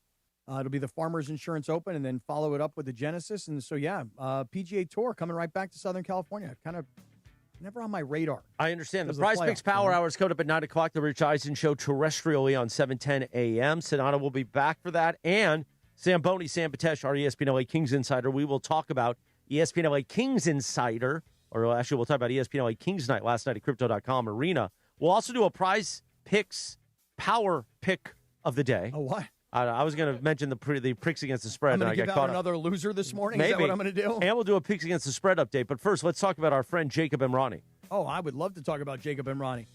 it'll be the Farmers Insurance Open and then follow it up with the Genesis. And so, PGA Tour coming right back to Southern California. Kind of never on my radar. I understand. The Prize Picks Power Hour is coming up at 9 o'clock. The Rich Eisen Show terrestrially on 7:10 a.m. Sedano will be back for that. And Zamboni, Sam Patesh, our ESPN LA Kings insider. We will talk about ESPN LA Kings insider, or actually we'll talk about ESPN LA Kings night last night at Crypto.com Arena. We'll also do a Prize Picks Power Pick of the day. Oh, what? I was going to mention the picks against the spread. I'm going and to I give got out caught another loser this morning? Maybe. Is that what I'm going to do? And we'll do a picks against the spread update. But first, let's talk about our friend Jacob Emrani. Oh, I would love to talk about Jacob Emrani.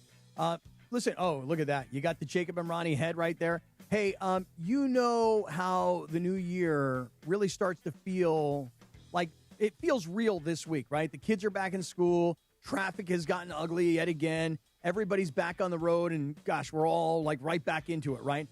Listen, look at that. You got the Jacob Emrani head right there. Hey, you know how the new year really starts to feel like it feels real this week, right? The kids are back in school. Traffic has gotten ugly yet again. Everybody's back on the road, and gosh, we're all like right back into it, right?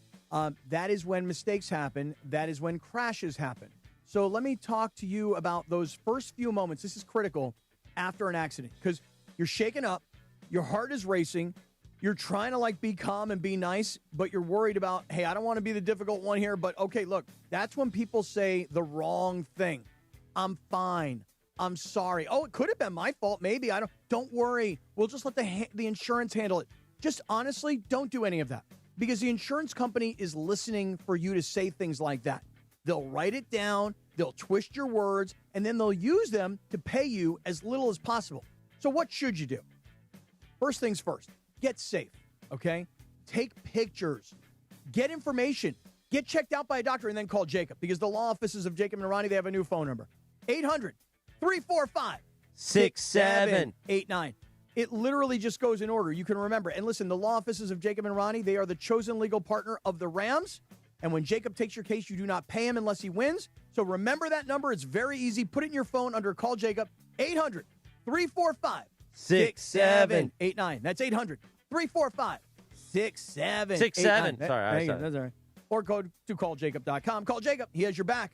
That is when mistakes happen. That is when crashes happen. So let me talk to you about those first few moments. This is critical after an accident because you're shaken up. Your heart is racing. You're trying to be calm and be nice, but you're worried about, hey, I don't want to be the difficult one here. But okay, look, that's when people say the wrong thing. I'm fine. I'm sorry. Oh, it could have been my fault. Maybe. Don't worry. We'll just let the insurance handle it. Just honestly, don't do any of that. Because the insurance company is listening for you to say things like that. They'll write it down, they'll twist your words, and then they'll use them to pay you as little as possible. So what should you do? First things first, get safe, okay? Take pictures, get information, get checked out by a doctor, and then call Jacob. Because the law offices of Jacob and Arani, they have a new phone number. 800-345-6789. It literally just goes in order. You can remember. And listen, the law offices of Jacob and Ronnie, they are the chosen legal partner of the Rams. And when Jacob takes your case, you do not pay him unless he wins. So remember that number. It's very easy. Put it in your phone under Call Jacob, 800-345-6789. That's 800-345-6789. Sorry. That's all right. Or go to calljacob.com. Call Jacob. He has your back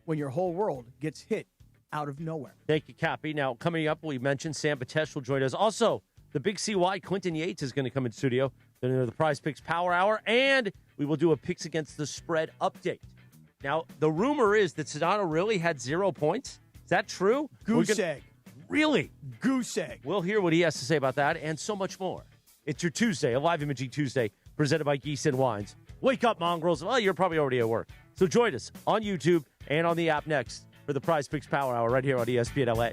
when your whole world gets hit out of nowhere. Thank you, Cappy. Now, coming up, we mentioned Sam Patesh will join us. Also, the big CY, Quentin Yates, is going to come in studio. Then the Prize Picks Power Hour, and we will do a picks against the spread update. Now, the rumor is that Sedano really had 0 points. Is that true? Goose egg. Really? Goose egg. We'll hear what he has to say about that and so much more. It's your Tuesday, a live imaging Tuesday, presented by Geese and Wines. Wake up, mongrels. Well, you're probably already at work. So join us on YouTube and on the app next for the Prize Picks Power Hour right here on ESPN LA.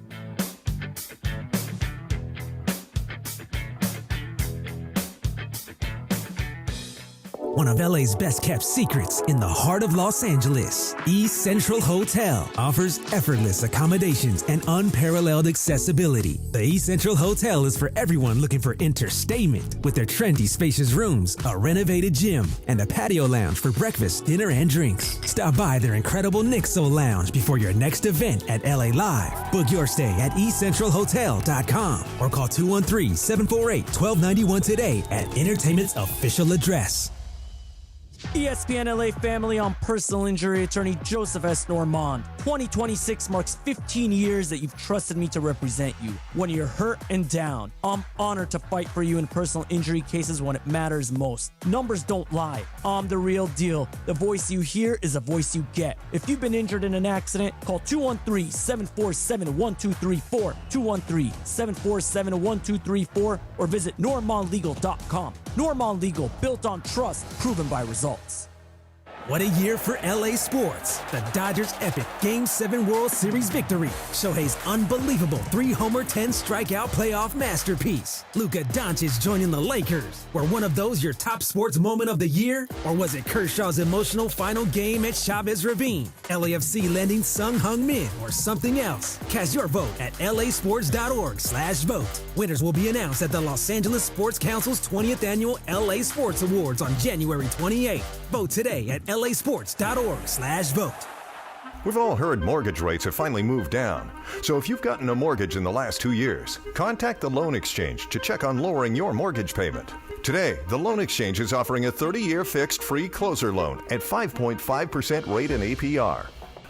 One of LA's best kept secrets in the heart of Los Angeles, East Central Hotel offers effortless accommodations and unparalleled accessibility. The East Central Hotel is for everyone looking for entertainment with their trendy spacious rooms, a renovated gym, and a patio lounge for breakfast, dinner, and drinks. Stop by their incredible Nixo Lounge before your next event at LA Live. Book your stay at eastcentralhotel.com or call 213-748-1291 today at Entertainment's official address. ESPN LA family, I'm personal injury attorney Joseph S. Normand. 2026 marks 15 years that you've trusted me to represent you. When you're hurt and down, I'm honored to fight for you in personal injury cases when it matters most. Numbers don't lie. I'm the real deal. The voice you hear is the voice you get. If you've been injured in an accident, call 213-747-1234, 213-747-1234, or visit normandlegal.com. Normand Legal, built on trust, proven by results. What a year for LA sports. The Dodgers' epic Game 7 World Series victory. Shohei's unbelievable 3-homer, 10-strikeout playoff masterpiece. Luka Doncic joining the Lakers. Were one of those your top sports moment of the year? Or was it Kershaw's emotional final game at Chavez Ravine? LAFC landing Sung Hung Min or something else? Cast your vote at lasports.org/vote. Winners will be announced at the Los Angeles Sports Council's 20th Annual LA Sports Awards on January 28th. Vote today at lasports.org/vote. We've all heard mortgage rates have finally moved down. So if you've gotten a mortgage in the last 2 years, contact the Loan Exchange to check on lowering your mortgage payment. Today, the Loan Exchange is offering a 30-year fixed free closer loan at 5.5% rate and APR.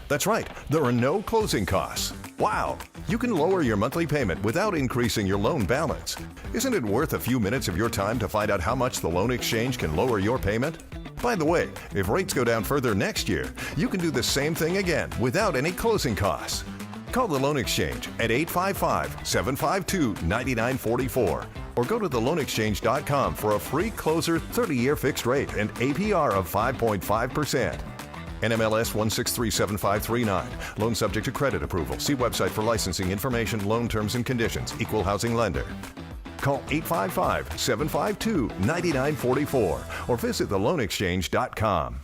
That's right, there are no closing costs. Wow! You can lower your monthly payment without increasing your loan balance. Isn't it worth a few minutes of your time to find out how much the Loan Exchange can lower your payment? By the way, if rates go down further next year, you can do the same thing again without any closing costs. Call the Loan Exchange at 855-752-9944 or go to theloanexchange.com for a free closer 30-year fixed rate and APR of 5.5%. NMLS 1637539. Loan subject to credit approval. See website for licensing information, loan terms and conditions. Equal housing lender. Call 855-752-9944 or visit theloanexchange.com.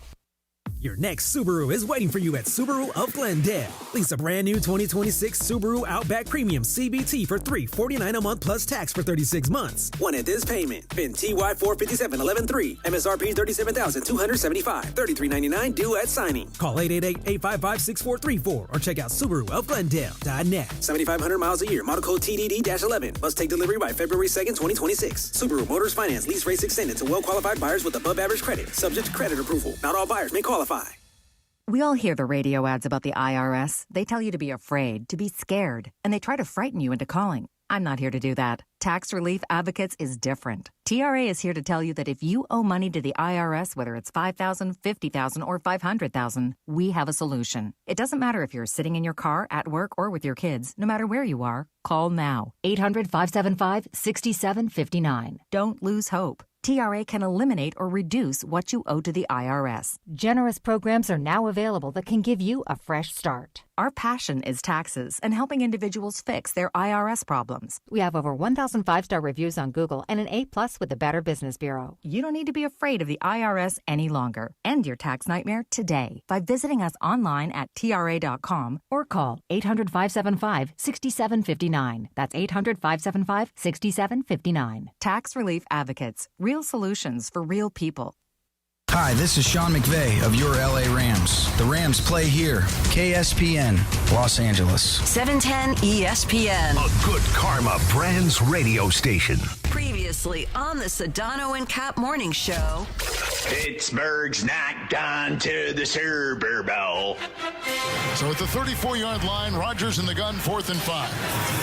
Your next Subaru is waiting for you at Subaru of Glendale. Lease a brand new 2026 Subaru Outback Premium CBT for $349 a month plus tax for 36 months. One at this payment. VIN TY 457-11-3. MSRP $37,275. $33.99 due at signing. Call 888-855-6434 or check out SubaruofGlendale.net. 7,500 miles a year. Model code TDD-11. Must take delivery by February 2nd, 2026. Subaru Motors Finance. Lease rates extended to well-qualified buyers with above average credit. Subject to credit approval. Not all buyers may qualify. We all hear the radio ads about the IRS. They tell you to be afraid, to be scared, and they try to frighten you into calling. I'm not here to do that. Tax Relief Advocates is different. TRA is here to tell you that if you owe money to the IRS, whether it's $5,000, $50,000, or $500,000, we have a solution. It doesn't matter if you're sitting in your car, at work, or with your kids. No matter where you are, call now. 800-575-6759. Don't lose hope. TRA can eliminate or reduce what you owe to the IRS. Generous programs are now available that can give you a fresh start. Our passion is taxes and helping individuals fix their IRS problems. We have over 1,000 5-star reviews on Google and an A+ with the Better Business Bureau. You don't need to be afraid of the IRS any longer. End your tax nightmare today by visiting us online at TRA.com or call 800-575-6759. That's 800-575-6759. Tax Relief Advocates. Real solutions for real people. Hi, this is Sean McVay of your LA Rams. The Rams play here. KSPN, Los Angeles. 710 ESPN. A good karma brands radio station. Previously on the Sedano and Kap Morning Show. Pittsburgh's not gone to the Super Bowl. So at the 34-yard line, Rodgers in the gun, 4th and 5.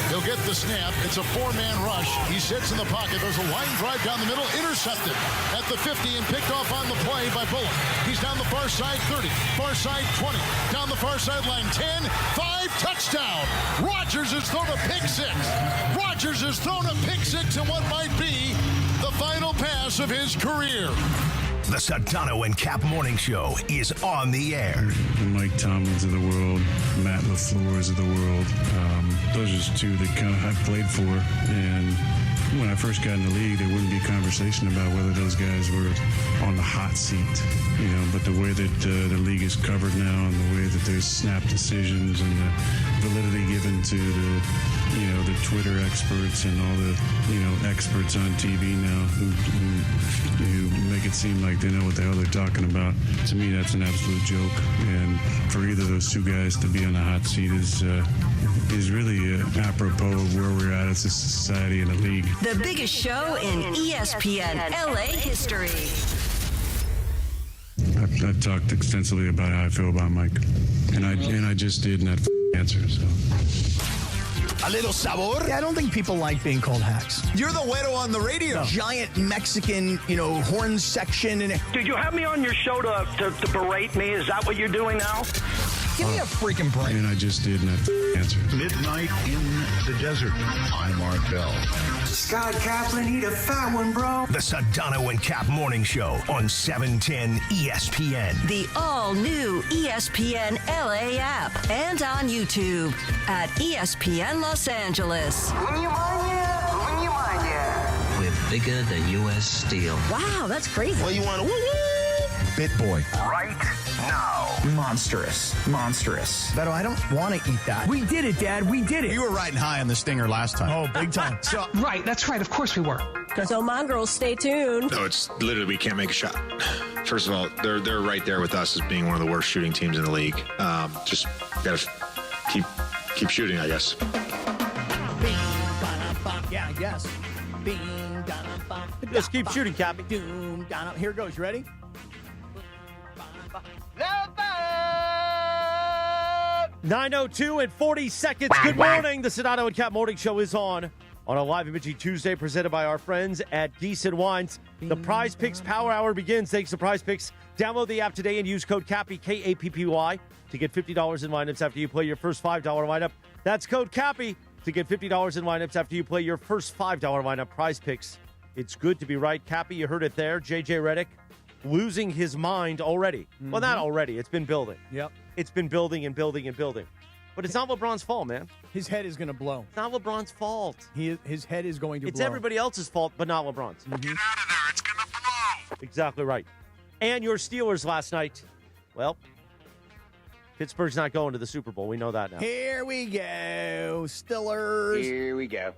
He'll get the snap. It's a 4-man rush. He sits in the pocket. There's a line drive down the middle, intercepted at the 50 and picked off on the play by Bullock. He's down the far side, 30, far side, 20, down the far sideline, 10, 5, touchdown. Rodgers has thrown a pick six. Rodgers has thrown a pick six in what might be the final pass of his career. The Sedano and Kap Morning Show is on the air. The Mike Tomlins of the world, Matt LaFleur's of the world. Those are just two that kind of I played for. And when I first got in the league, there wouldn't be a conversation about whether those guys were on the hot seat. You know, but the way that the league is covered now and the way that there's snap decisions and the validity given to the Twitter experts and all the, experts on TV now who make it seem like they know what the hell they're talking about. To me, that's an absolute joke. And for either of those two guys to be on the hot seat is really apropos of where we're at as a society and a league. The biggest show in ESPN LA history. I've talked extensively about how I feel about Mike, and I just did not answer. So. A little sabor? Yeah, I don't think people like being called hacks. You're the güero on the radio. No. Giant Mexican, horn section. Did you have me on your show to berate me? Is that what you're doing now? Give me a freaking break. And I just did not answer. Midnight in the desert. I'm Martel. Scott Kaplan, eat a fat one, bro. The Sedano and Kap Morning Show on 710 ESPN. The all-new ESPN LA app and on YouTube at ESPN Los Angeles. We're bigger than U.S. Steel. Wow, that's crazy. Well, you want to Bit boy. right now. Monstrous. Beto, I don't want to eat that. We did it, Dad. We did it. You were riding high on the stinger last time. Oh, big time. So, Right, that's right. Of course we were. So, Mongrels, stay tuned. No, it's literally we can't make a shot. First of all, they're right there with us as being one of the worst shooting teams in the league. Just gotta keep shooting, I guess. Yeah, I guess. Just keep shooting, Cappy. Here it goes. You ready? 9:02 and 40 seconds. Good morning. The Sedano and Kap Morning Show is on a live imaging Tuesday presented by our friends at Geese & Wines. The Prize Picks Power Hour begins. Thanks to Prize Picks. Download the app today and use code CAPPY, K-A-P-P-Y, to get $50 in lineups after you play your first $5 lineup. That's code CAPPY to get $50 in lineups after you play your first $5 lineup. Prize Picks. It's good to be right. Cappy, you heard it there. JJ Redick losing his mind already. Mm-hmm. Well, not already. It's been building. Yep. It's been building and building and building. But it's not LeBron's fault, man. His head is going to blow. It's not LeBron's fault. His head is going to blow. It's everybody else's fault, but not LeBron's. Mm-hmm. Get out of there. It's going to blow. Exactly right. And your Steelers last night, well, Pittsburgh's not going to the Super Bowl. We know that now. Here we go. Steelers. Here we go.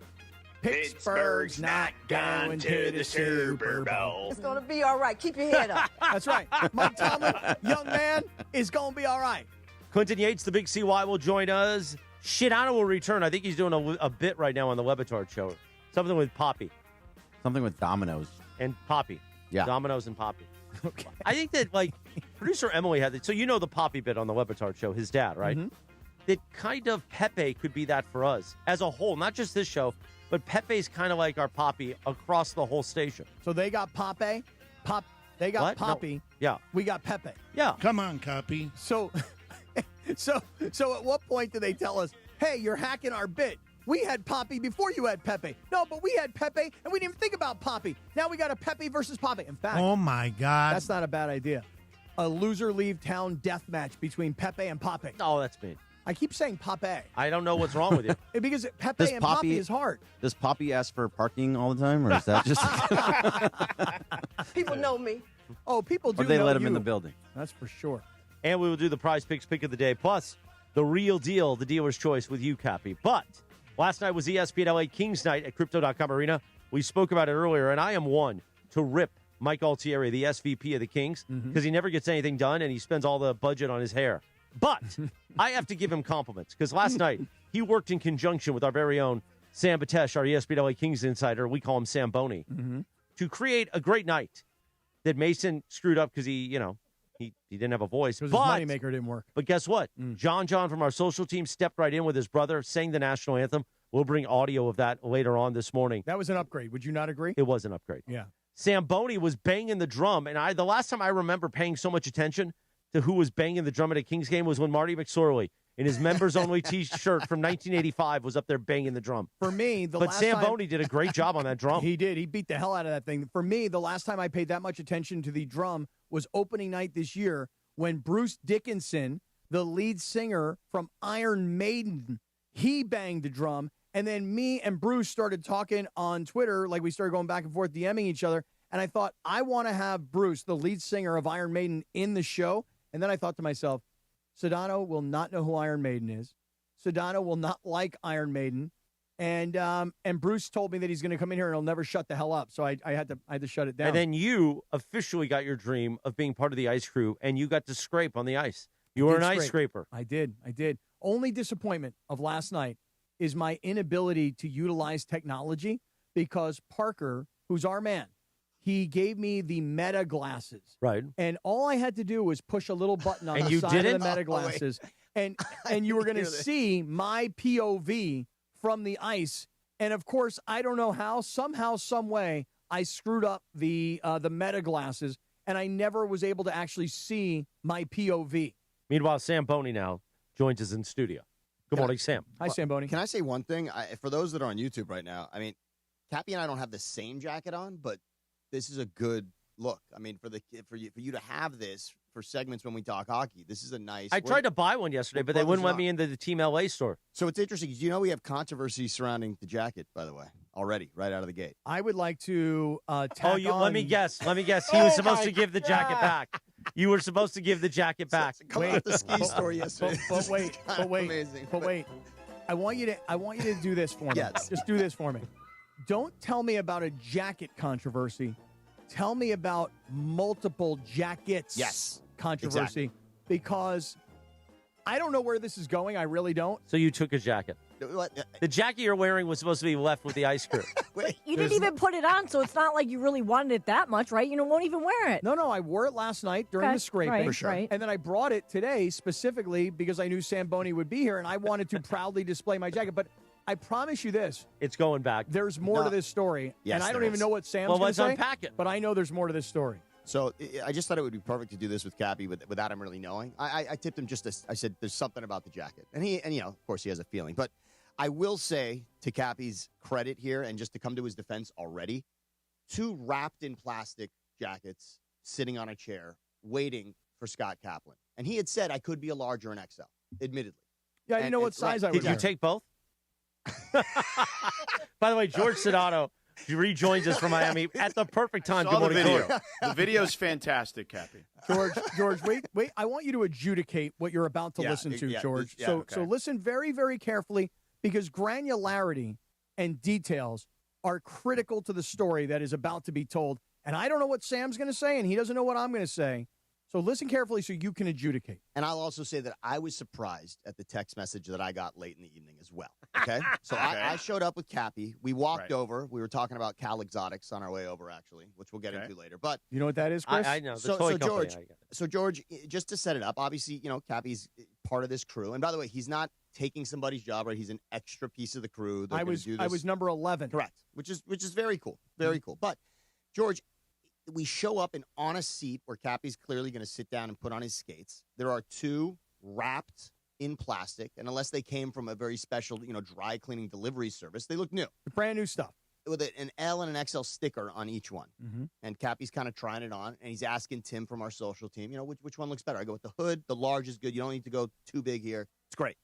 Pittsburgh's not going to the Super Bowl. It's going to be all right. Keep your head up. That's right. Mike Tomlin, young man, is going to be all right. Quentin Yates, the Big CY, will join us. Sedano will return. I think he's doing a bit right now on the Webitard show. Something with Poppy. Something with Domino's. And Poppy. Yeah. Domino's and Poppy. Okay. I think that, producer Emily had so you know the Poppy bit on the Webitard show, his dad, right? Mm-hmm. That kind of Pepe could be that for us as a whole, not just this show, but Pepe's kind of like our Poppy across the whole station. So they got Poppy. They got what? Poppy. No. Yeah. We got Pepe. Yeah. Come on, copy. So at what point do they tell us, hey, you're hacking our bit? We had Poppy before you had Pepe. No, but we had Pepe, and we didn't even think about Poppy. Now we got a Pepe versus Poppy. In fact, oh my God, that's not a bad idea. A loser leave town death match between Pepe and Poppy. Oh, that's mean. I keep saying Poppy. I don't know what's wrong with you. Because Pepe and Poppy is hard. Does Poppy ask for parking all the time, or is that just... People know me. Oh, people do Or they know let him you. in the building. That's for sure. And we will do the Prize Picks pick of the day, plus the real deal, the dealer's choice with you, Cappy. But last night was ESPN LA Kings night at Crypto.com Arena. We spoke about it earlier, and I am one to rip Mike Altieri, the SVP of the Kings, because he never gets anything done, and he spends all the budget on his hair. But I have to give him compliments, because last night he worked in conjunction with our very own Sam Batesh, our ESPN LA Kings insider. We call him Zamboni, to create a great night that Mason screwed up because he didn't have a voice. Because his moneymaker didn't work. But guess what? John from our social team stepped right in with his brother, sang the national anthem. We'll bring audio of that later on this morning. That was an upgrade. Would you not agree? It was an upgrade. Yeah. Zamboni was banging the drum, and the last time I remember paying so much attention to who was banging the drum at a Kings game was when Marty McSorley, in his members-only T-shirt from 1985, was up there banging the drum. For me, but Zamboni did a great job on that drum. He did. He beat the hell out of that thing. For me, the last time I paid that much attention to the drum was opening night this year when Bruce Dickinson, the lead singer from Iron Maiden, he banged the drum. And then me and Bruce started talking on Twitter, like we started going back and forth, DMing each other. And I thought, I want to have Bruce, the lead singer of Iron Maiden, in the show. And then I thought to myself, Sedano will not know who Iron Maiden is. Sedano will not like Iron Maiden. And Bruce told me that he's going to come in here and he'll never shut the hell up. So I had to shut it down. And then you officially got your dream of being part of the ice crew, and you got to scrape on the ice. You were an ice scraper. I did. Only disappointment of last night is my inability to utilize technology because Parker, who's our man, he gave me the Meta glasses. Right. And all I had to do was push a little button on And the you side didn't? of the Meta glasses. And you were going to see my POV from the ice. And, of course, I don't know how, somehow, some way, I screwed up the Meta glasses, and I never was able to actually see my POV. Meanwhile, Zamboni now joins us in studio. Good morning, Sam. Hi, Zamboni. Can I say one thing? For those that are on YouTube right now, I mean, Cappy and I don't have the same jacket on, but this is a good look. I mean, for you to have this for segments when we talk hockey, this is a nice. I tried to buy one yesterday, but they wouldn't let me into the Team LA store. So it's interesting because we have controversy surrounding the jacket, by the way, already right out of the gate. I would like to tack on. Let me guess. He was supposed to give the jacket back. You were supposed to give the jacket back. Coming out the ski store yesterday. But wait. Amazing. But wait. I want you to do this for me. Yes. Just do this for me. Don't tell me about a jacket controversy. Tell me about multiple jackets controversy. Exactly. Because I don't know where this is going. I really don't. So you took a jacket. The jacket you're wearing was supposed to be left with the ice crew. You didn't even put it on, so it's not like you really wanted it that much, right? You won't even wear it. No, I wore it last night during the scraping. Right, for sure. Right. And then I brought it today specifically because I knew Zamboni would be here, and I wanted to proudly display my jacket. But I promise you this. It's going back. There's more to this story. Yes, and I don't there even is. know what Sam's going to say. Let's unpack it. But I know there's more to this story. So I just thought it would be perfect to do this with Cappy without him really knowing. I tipped him I said, there's something about the jacket. And of course, he has a feeling. But I will say, to Cappy's credit here, and just to come to his defense already, 2 wrapped in plastic jackets sitting on a chair waiting for Scott Kaplan. And he had said I could be a large or an XL, admittedly. Yeah, I didn't know what size I was. Did you take both? By the way, George Sedano rejoins us from Miami at the perfect time. Saw Good the morning, video. The video's fantastic, Cappy. George, wait. I want you to adjudicate what you're about to listen to, George. So listen very, very carefully, because granularity and details are critical to the story that is about to be told. And I don't know what Sam's going to say, and he doesn't know what I'm going to say. So listen carefully so you can adjudicate. And I'll also say that I was surprised at the text message that I got late in the evening as well. Okay? So I showed up with Cappy. We walked over. We were talking about Cal Exotics on our way over, actually, which we'll get into later. But you know what that is, Chris? I know. So George, just to set it up, obviously, Cappy's part of this crew. And by the way, he's not taking somebody's job, right? He's an extra piece of the crew. I was number 11. Correct. Which is very cool. Very cool. But George, we show up on a seat where Cappy's clearly going to sit down and put on his skates. There are 2 wrapped in plastic, and unless they came from a very special, dry cleaning delivery service, they look new. Brand new stuff. With an L and an XL sticker on each one. Mm-hmm. And Cappy's kind of trying it on, and he's asking Tim from our social team, which one looks better? I go with the hood. The large is good. You don't need to go too big here. It's great.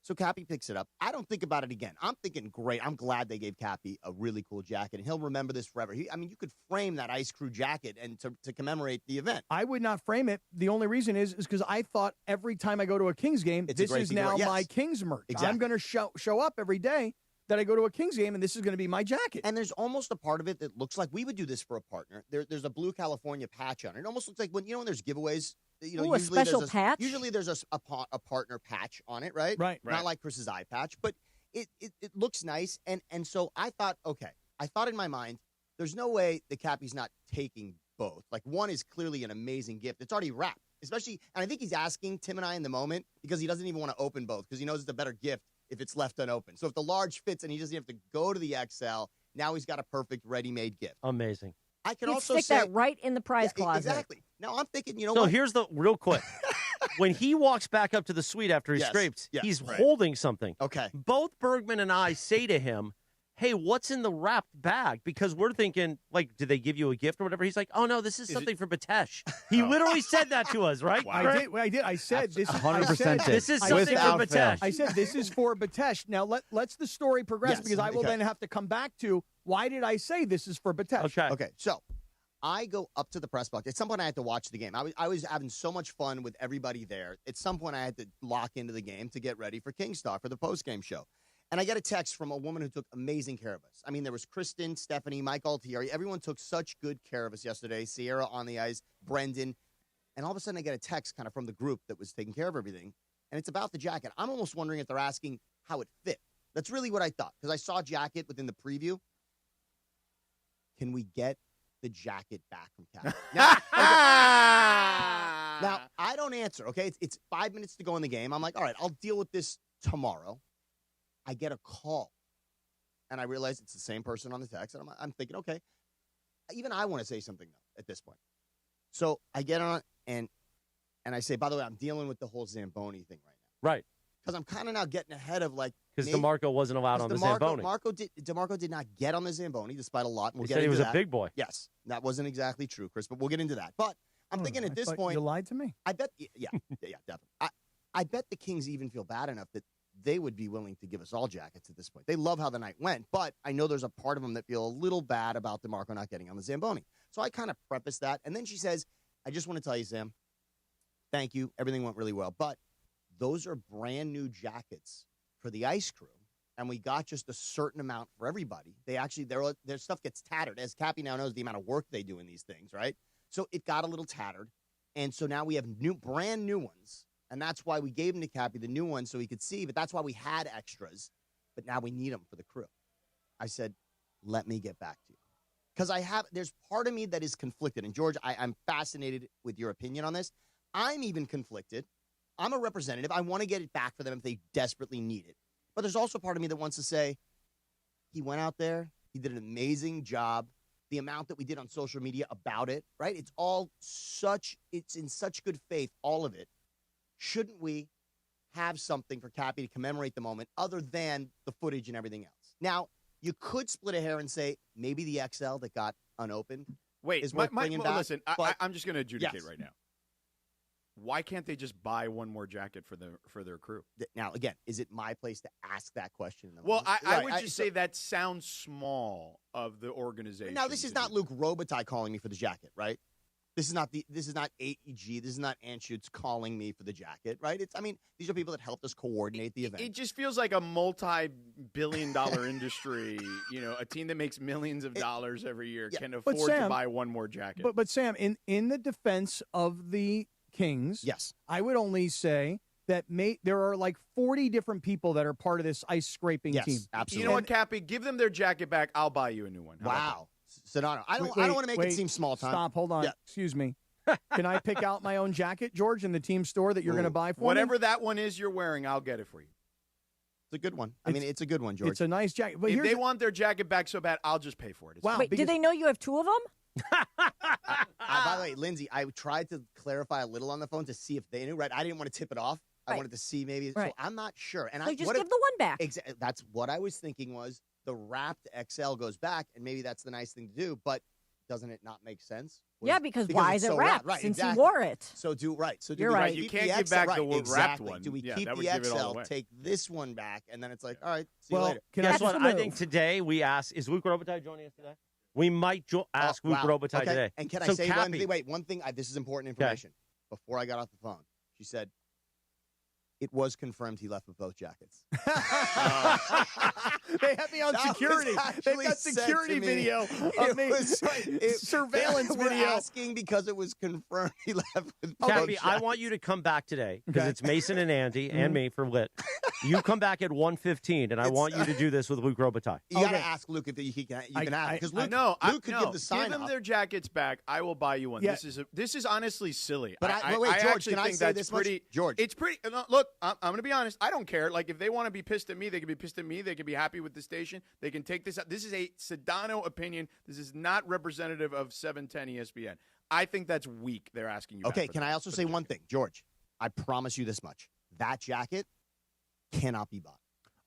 So Cappy picks it up. I don't think about it again. I'm thinking, great. I'm glad they gave Cappy a really cool jacket, and he'll remember this forever. You could frame that Ice Crew jacket and to commemorate the event. I would not frame it. The only reason is because I thought every time I go to a Kings game, this is now my Kings merch. Exactly. I'm going to show up every day that I go to a Kings game, and this is going to be my jacket. And there's almost a part of it that looks like we would do this for a partner. There's a blue California patch on it. It almost looks like when there's giveaways. A special patch? Usually there's a partner patch on it, right? Right. Not like Chris's eye patch, but it looks nice. And so I thought, okay, in my mind, there's no way the Cappy's not taking both. Like, one is clearly an amazing gift. It's already wrapped, especially, and I think he's asking Tim and I in the moment because he doesn't even want to open both because he knows it's a better gift if it's left unopened. So if the large fits and he doesn't have to go to the XL, now he's got a perfect ready-made gift. Amazing. I can You'd also stick say that right in the prize closet. Exactly. Now I'm thinking, So here's the real quick. When he walks back up to the suite after he scrapes, he's holding something. Okay. Both Bergman and I say to him, hey, what's in the wrapped bag? Because we're thinking, like, did they give you a gift or whatever? He's like, oh, no, this is something for Batesh. He literally said that to us, right? Wow. I did. I said this. 100% this is something for Batesh. I said this is for Batesh. Now let's the story progress because I will then have to come back to why did I say this is for Batesh? Okay. So I go up to the press box. At some point, I had to watch the game. I was having so much fun with everybody there. At some point, I had to lock into the game to get ready for King's Talk for the postgame show. And I get a text from a woman who took amazing care of us. I mean, there was Kristen, Stephanie, Mike Altieri. Everyone took such good care of us yesterday. Sierra on the ice, Brendan. And all of a sudden, I get a text kind of from the group that was taking care of everything. And it's about the jacket. I'm almost wondering if they're asking how it fit. That's really what I thought. Because I saw jacket within the preview. Can we get the jacket back from Cappy. Now, I don't answer, okay? It's 5 minutes to go in the game. I'm like, all right, I'll deal with this tomorrow. I get a call, and I realize it's the same person on the text, and I'm thinking, okay, even I want to say something, though, at this point. So I get on, and I say, by the way, I'm dealing with the whole Zamboni thing right now. Right. Because I'm kind of now getting ahead of, like, because DeMarco wasn't allowed on the Zamboni. DeMarco did not get on the Zamboni, despite a lot. And He said he was a big boy. Yes. That wasn't exactly true, Chris, but we'll get into that. But I'm thinking at this point. You lied to me. I bet, yeah, definitely. I bet the Kings even feel bad enough that they would be willing to give us all jackets at this point. They love how the night went, but I know there's a part of them that feel a little bad about DeMarco not getting on the Zamboni. So I kind of preface that. And then she says, I just want to tell you, Sam, thank you. Everything went really well. But those are brand new jackets for the ice crew. And we got just a certain amount for everybody. They actually, their stuff gets tattered. As Cappy now knows the amount of work they do in these things, right? So it got a little tattered. And so now we have brand new ones. And that's why we gave them to Cappy, the new ones, so he could see. But that's why we had extras. But now we need them for the crew. I said, let me get back to you. Because there's part of me that is conflicted. And George, I'm fascinated with your opinion on this. I'm even conflicted. I'm a representative. I want to get it back for them if they desperately need it. But there's also part of me that wants to say, he went out there. He did an amazing job. The amount that we did on social media about it, right? It's in such good faith, all of it. Shouldn't we have something for Cappy to commemorate the moment other than the footage and everything else? Now, you could split a hair and say maybe the XL that got unopened is worth bringing back. Listen, I'm just going to adjudicate right now. Why can't they just buy one more jacket for their crew? Now, again, is it my place to ask that question? Well, I would just say that sounds small of the organization. Now, this is not Luke Robitaille calling me for the jacket, right? This is not AEG. This is not Anschutz calling me for the jacket, right? These are people that helped us coordinate the event. It just feels like a multi-billion-dollar industry. A team that makes millions of dollars every year can afford to buy one more jacket. But Sam, in the defense of the Kings, yes, I would only say that there are like 40 different people that are part of this ice scraping team. Absolutely. You know what, Cappy? Give them their jacket back. I'll buy you a new one. Wow. Sedano. I don't want to make it seem small time. Stop. Hold on. Yeah. Excuse me. Can I pick out my own jacket, George, in the team store that you're going to buy for me? Whatever that one is you're wearing, I'll get it for you. It's a good one. It's a good one, George. It's a nice jacket. But if they want their jacket back so bad, I'll just pay for it. Wait, did they know you have two of them? By the way, Lindsay, I tried to clarify a little on the phone to see if they knew. Right, I didn't want to tip it off. I wanted to see maybe. Right. So I'm not sure. And so just give the one back. Exactly. That's what I was thinking was the wrapped XL goes back, and maybe that's the nice thing to do. But doesn't it not make sense? Yeah, because why is it wrapped? Right, since exactly. he wore it. So You're right. You can't give back the wrapped one. Do we keep the XL, take this one back, and then it's like, all right, see you later. Guess what? I think today we asked, is Luka Robitaille joining us today? We might ask Luka Robitaille today. And can I say one thing? Wait, one thing. This is important information. Okay. Before I got off the phone, she said, it was confirmed he left with both jackets. They had me on security. They've got security video of me. Surveillance video. Asking because it was confirmed he left with both Cappy, jackets. I want you to come back today because it's Mason and Andy and me for Lit. You come back at 1:15, and I want you to do this with Luke Robitaille. You got to ask Luke if you can ask because Luke could give the sign. Give them their jackets back. I will buy you one. Yeah. This is honestly silly. But I George, actually can I think say that's this pretty. Much? George, it's pretty. Look, I'm going to be honest. I don't care. Like if they want to be pissed at me, they can be pissed at me. They can be happy with the station. They can take this out. This is a Sedano opinion. This is not representative of 710 ESPN. I think that's weak. They're asking you. Okay, can I also say one thing, George? I promise you this much: that jacket cannot be bought.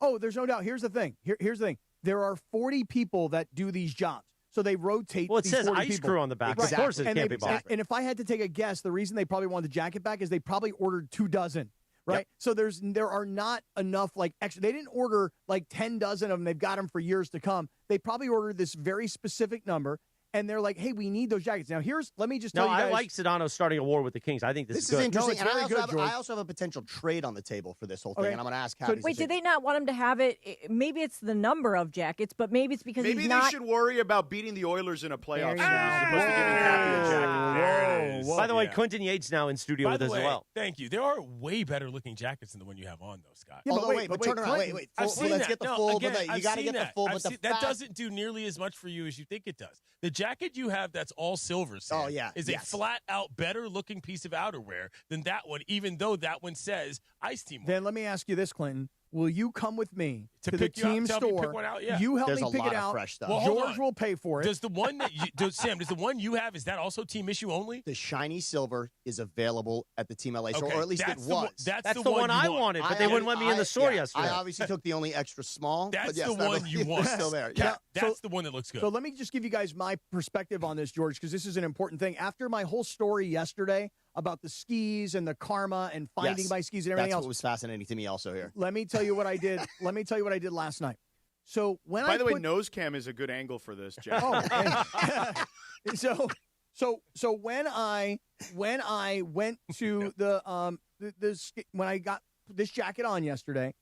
Oh, there's no doubt. Here's the thing. Here's the thing. There are 40 people that do these jobs. So they rotate. Well, it these says 40 ice people. crew on the back. Exactly. Of course, it can't be bought. And if I had to take a guess, the reason they probably wanted the jacket back is they probably ordered 2 dozen. Right. Yep. So there are not enough like extra. They didn't order like 10 dozen of them. They've got them for years to come. They probably ordered this very specific number. And they're like, hey, we need those jackets. Now, let me just tell you guys. I like Sedano starting a war with the Kings. I think this is good. Interesting. No, it's very good, I also have a potential trade on the table for this whole thing, and I'm going to ask Cappy. Wait, did they not want him to have it? Maybe it's the number of jackets, but maybe it's because maybe he's they should worry about beating the Oilers in a playoff series as opposed to giving Cappy a jacket. There it is. By the way, Quentin Yates now in studio with us as well. Thank you. There are way better looking jackets than the one you have on, though, Scott. Yeah, but turn around. Wait. I've seen let's that. get the full. Again, You got to get the full. But that doesn't do nearly as much for you as you think it does. The jacket you have that's all silver, Sam, is a flat-out better-looking piece of outerwear than that one, even though that one says Ice Team. Then let me ask you this, Clinton. Will you come with me to the pick you team up, to help you store? pick one out? Yeah. You help There's me a pick lot it of out. fresh stuff. Well, hold George on. will pay for it. Does the one that Sam, does the one you have, is that also team issue only? The shiny silver is available at the Team LA store, Okay, or at least it that's was. That's the one I wanted, but they wouldn't let me in the store yesterday. I obviously took the only extra small. That's but yes, the one you want. It's still there. Yeah, that's the one that looks good. So let me just give you guys my perspective on this, George, because this is an important thing. After my whole story yesterday about the skis and the karma and finding my skis and everything that's else. What was fascinating to me also here. Let me tell you what I did. Let me tell you what I did last night. So when By the way, nose cam is a good angle for this, Jeff. So when I went to when I got this jacket on yesterday,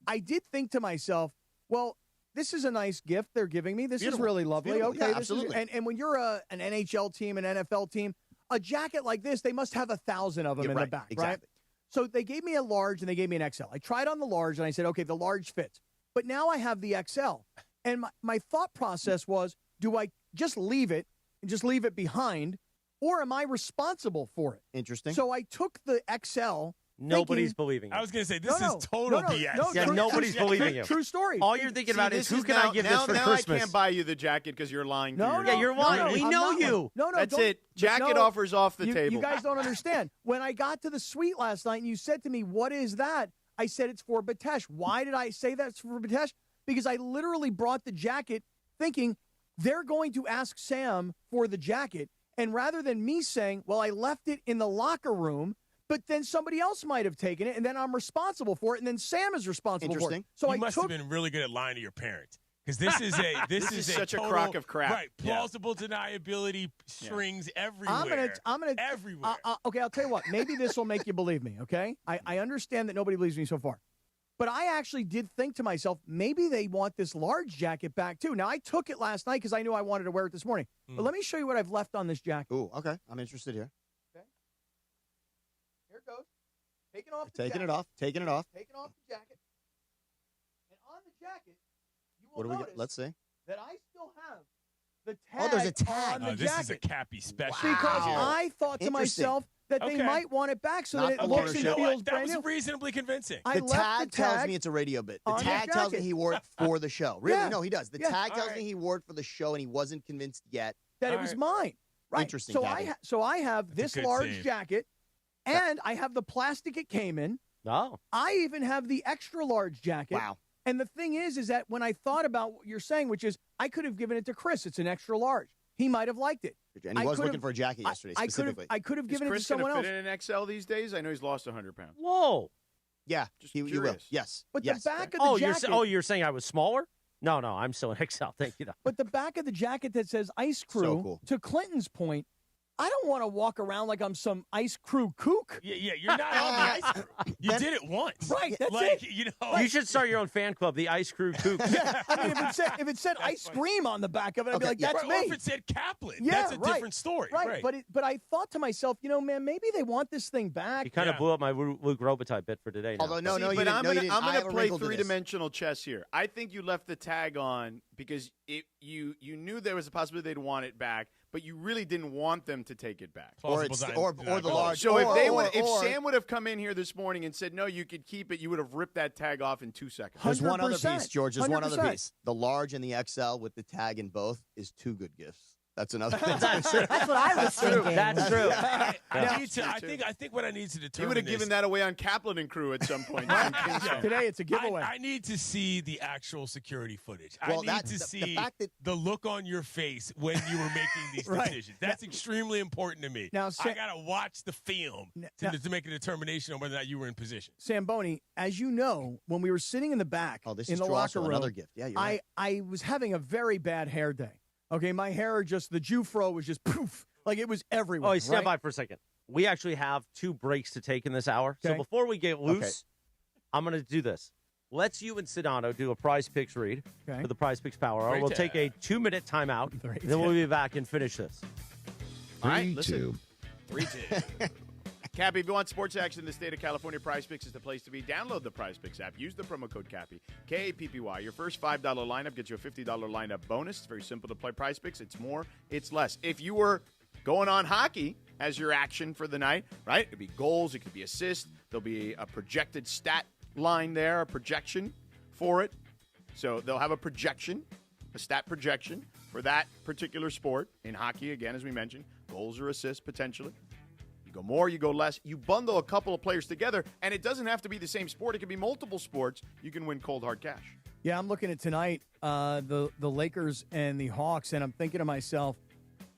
I did think to myself, well, this is a nice gift they're giving me. This is really lovely. Okay, yeah, absolutely. And when you're an NHL team, an NFL team, a jacket like this, they must have 1,000 of them in the back, exactly. right? So they gave me a large and they gave me an XL. I tried on the large and I said, okay, the large fits. But now I have the XL. And my thought process was, do I just leave it and just leave it behind, or am I responsible for it? Interesting. So I took the XL. Nobody's believing you. I was going to say, this is total BS. Yeah, nobody's believing you. True story. All you're thinking about is, who can I give this for Christmas? Now I can't buy you the jacket because you're lying to yourself. Yeah, you're lying. We know you. That's it. Jacket offers off the table. You guys don't understand. When I got to the suite last night and you said to me, what is that? I said, it's for Batesh. Why did I say that's for Batesh? Because I literally brought the jacket thinking they're going to ask Sam for the jacket. And rather than me saying, well, I left it in the locker room, but then somebody else might have taken it, and then I'm responsible for it, and then Sam is responsible for it. So you must have been really good at lying to your parents. Because this is a this is such a a crock of crap. Right, plausible deniability strings everywhere. I'm gonna everywhere. Okay, I'll tell you what. Maybe this will make you believe me. Okay, I understand that nobody believes me so far, but I actually did think to myself, maybe they want this large jacket back too. Now I took it last night because I knew I wanted to wear it this morning. But let me show you what I've left on this jacket. Ooh, okay, I'm interested here. Okay, here it goes. Taking off the Taking jacket. it off. Taking it off. Taking off the jacket. And on the jacket, you will What do we notice get? Let's see. that I still have the tag. Oh, there's a tag. on the this jacket. is a Cappy special. Because Wow. I thought to Interesting. myself that they might want it back so that it looks and feels That brand was new. reasonably convincing. I The left tag tells me it's a radio bit. The on the tag tells me jacket. he wore it for the show. Really? Yeah. No, he does. The Yeah. tag tells All me he wore it for the show, and he wasn't convinced yet. that it was mine. Right. Interesting, So Gabby. I have this good large save. jacket, and I have the plastic it came in. No. I even have the extra large jacket. Wow. And the thing is that when I thought about what you're saying, which is I could have given it to Chris. It's an extra large. He might have liked it. And he was looking for a jacket yesterday, specifically. I could have Is given it to Chris someone gonna else. fit in an XL these days? I know he's lost 100 pounds. Whoa. Yeah, Just you will. curious. Yes. But yes. the back of the jacket. You're saying I was smaller? No, I'm still an XL. Thank you. Though. But the back of the jacket that says Ice Crew, So cool. to Clinton's point, I don't want to walk around like I'm some Ice Crew kook. Yeah, you're not on the ice crew. You did it once. Right, that's like, it. You know. You should start your own fan club, the Ice Crew Kook. Yeah, I mean, if it said Ice Cream on the back of it, I'd be like, that's Right, me. or if it said Kaplan, Yeah, that's a right. different story. Right, but I thought to myself, man, maybe they want this thing back. You kind of blew up my Luke Robitaille bit for today. Now. Although, no, you but didn't. I'm No, you gonna didn't. I'm I gonna have a play wrinkle to this. three-dimensional chess here. I think you left the tag on because you knew there was a possibility they'd want it back, but you really didn't want them to take it back. Or the large. So if or- Sam would have come in here this morning and said no, you could keep it, you would have ripped that tag off in 2 seconds. There's one other 100%. piece, George. There's one other 100%. piece. The large and the XL with the tag in both is two good gifts. That's another thing. That's what I was thinking. That's true. I think what I need to determine He would have given that away on Kaplan and Crew at some point. Today it's a giveaway. I need to see the actual security footage. Well, I need to see the look on your face when you were making these Right. decisions. That's extremely important to me. Now, I got to watch the film to make a determination on whether or not you were in position. Zamboni, as you know, when we were sitting in the back this in is the true locker also. room, Another gift. Yeah, you're right. I was having a very bad hair day. Okay, my hair the Jufro was just poof, like it was everywhere. Oh, stand right? by for a second. We actually have 2 breaks to take in this hour. So Okay. before we get loose, I'm going to do this. Let's you and Sedano do a Prize Picks read for the Prize Picks Power Hour. We'll take a 2-minute timeout, and then we'll be back and finish this. All right, listen. 3-2. Cappy, if you want sports action in the state of California, PrizePicks is the place to be. Download the PrizePicks app. Use the promo code Cappy, K-A-P-P-Y. Your first $5 lineup gets you a $50 lineup bonus. It's very simple to play PrizePicks. It's more, it's less. If you were going on hockey as your action for the night, right? It could be goals. It could be assists. There'll be a projected stat line there, a projection for it. So they'll have a projection, a stat projection for that particular sport. In hockey, again, as we mentioned, goals or assists potentially. You go more, you go less. You bundle a couple of players together, and it doesn't have to be the same sport. It can be multiple sports. You can win cold, hard cash. Yeah, I'm looking at tonight, the Lakers and the Hawks, and I'm thinking to myself,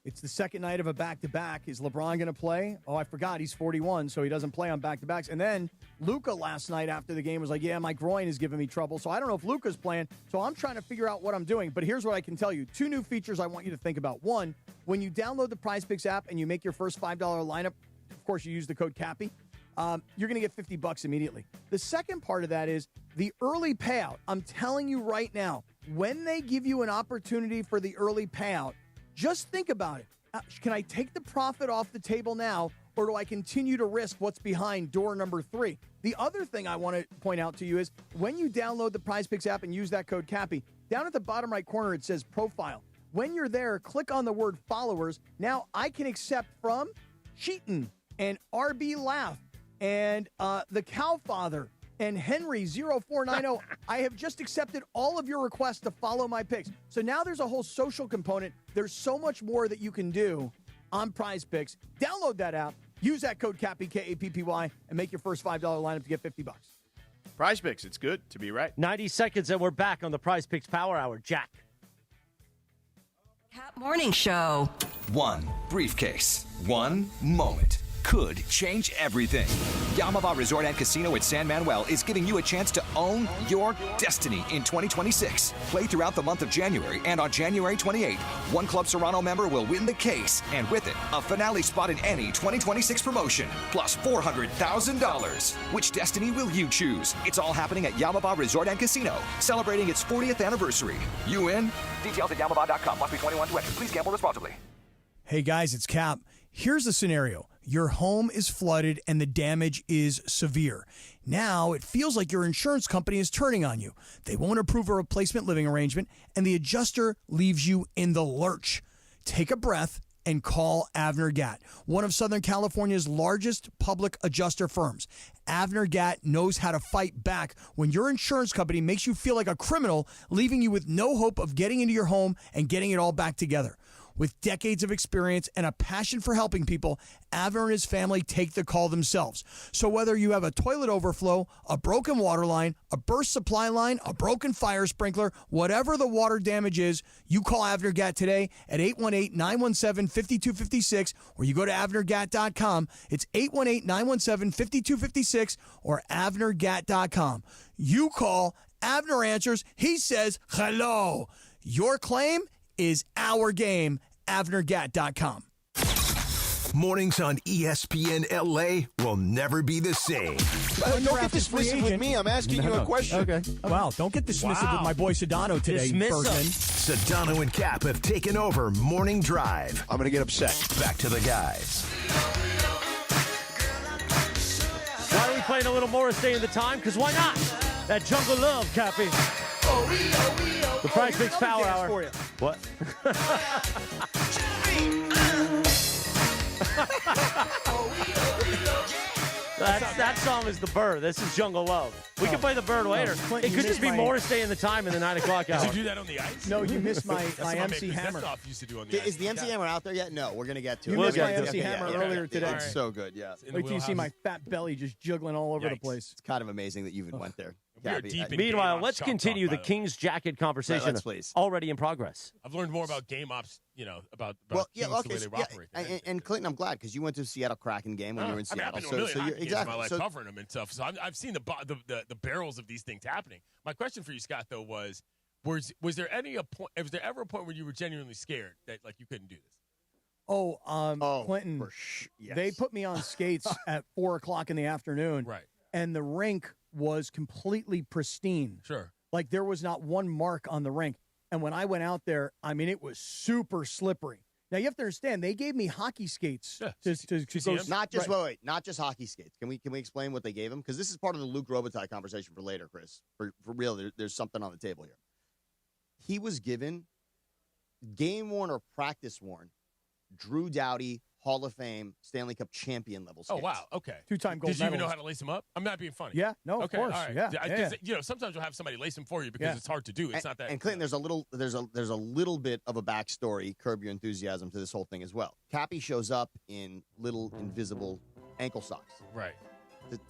it's the second night of a back-to-back. Is LeBron going to play? Oh, I forgot. He's 41, so he doesn't play on back-to-backs. And then Luka last night after the game was like, yeah, my groin is giving me trouble. So I don't know if Luka's playing. So I'm trying to figure out what I'm doing. But here's what I can tell you. 2 new features I want you to think about. One, when you download the PrizePicks app and you make your first $5 lineup, of course, you use the code Cappy, you're going to get $50 immediately. The second part of that is the early payout. I'm telling you right now, when they give you an opportunity for the early payout, just think about it. Can I take the profit off the table now, or do I continue to risk what's behind door number 3? The other thing I want to point out to you is when you download the PrizePicks app and use that code Cappy, down at the bottom right corner it says profile. When you're there, click on the word followers. Now I can accept from Cheaton and RB Laugh and the Cowfather and Henry0490. I have just accepted all of your requests to follow my picks. So now there's a whole social component. There's so much more that you can do on PrizePicks. Download that app, use that code Cappy, K-A-P-P-Y, and make your first $5 lineup to get $50. PrizePicks, it's good to be right. 90 seconds, and we're back on the PrizePicks Power Hour. Jack. Cap Morning Show. One briefcase, one moment could change everything. Yamava Resort and Casino at San Manuel is giving you a chance to own your destiny in 2026. Play throughout the month of January, and on January 28th, one Club Serrano member will win the case, and with it, a finale spot in any 2026 promotion, plus $400,000. Which destiny will you choose? It's all happening at Yamava Resort and Casino, celebrating its 40th anniversary. You in? Details at yamava.com. Must be 21 to enter. Please gamble responsibly. Hey guys, it's Cap. Here's the scenario. Your home is flooded and the damage is severe. Now it feels like your insurance company is turning on you. They won't approve a replacement living arrangement, and the adjuster leaves you in the lurch. Take a breath and call Avner Gatt, one of Southern California's largest public adjuster firms. Avner Gatt knows how to fight back when your insurance company makes you feel like a criminal, leaving you with no hope of getting into your home and getting it all back together. With decades of experience and a passion for helping people, Avner and his family take the call themselves. So whether you have a toilet overflow, a broken water line, a burst supply line, a broken fire sprinkler, whatever the water damage is, you call Avner Gatt today at 818-917-5256, or you go to avnergatt.com. It's 818-917-5256 or avnergatt.com. You call, Avner answers, he says hello. Your claim is our game. avnergatt.com. Mornings on ESPN LA will never be the same. Don't get dismissive with me. I'm asking you a question. Okay. Wow, don't get dismissive with my boy Sedano today, Bergman. Sedano and Cap have taken over Morning Drive. I'm going to get upset. Back to the guys. Why are we playing a little Morris Day in the time? Because why not? That jungle love, Cappy. The PrizePicks Power Hour. What? That song is the Bird. This is Jungle Love. We can play the Bird later. Clinton, it could just be Morris Day in the time in the 9 o'clock hour. Did you do that on the ice? No, you missed my MC Hammer. Used to do on the ice. Is the MC Hammer out there yet? No, we're going to get to it. You missed my MC Hammer earlier today. It's so good, yeah. Wait till you see my fat belly just jiggling all over the place. It's kind of amazing that you even went there. Meanwhile, let's continue the King's Jacket conversation. Let's please. Already in progress. I've learned more about game ops, about the way they operate. And Clinton, I'm glad because you went to the Seattle Kraken game when you were in Seattle. I've been to a million games in my life covering them and stuff. So I've seen the barrels of these things happening. My question for you, Scott, though, was there ever a point where you were genuinely scared that you couldn't do this? Clinton, yes. They put me on skates at 4:00 in the afternoon. Right. And the rink was completely pristine. Sure. Like there was not one mark on the rink. And when I went out there, I mean, it was super slippery. Now you have to understand they gave me hockey skates to go. Not just not just hockey skates. Can we explain what they gave him? Because this is part of the Luke Robitaille conversation for later, Chris. For real, there's something on the table here. He was given game worn or practice worn Drew Doughty Hall of Fame Stanley Cup champion level skates. Oh wow, okay. 2-time gold Did you even know medalist. how to lace them up? I'm not being funny. Yeah, no, okay, of course. all right. Yeah. You know, sometimes you'll have somebody lace them for you because it's hard to do. It's not that. And Clinton, there's a little bit of a backstory, curb your enthusiasm to this whole thing as well. Cappy shows up in little invisible ankle socks. Right.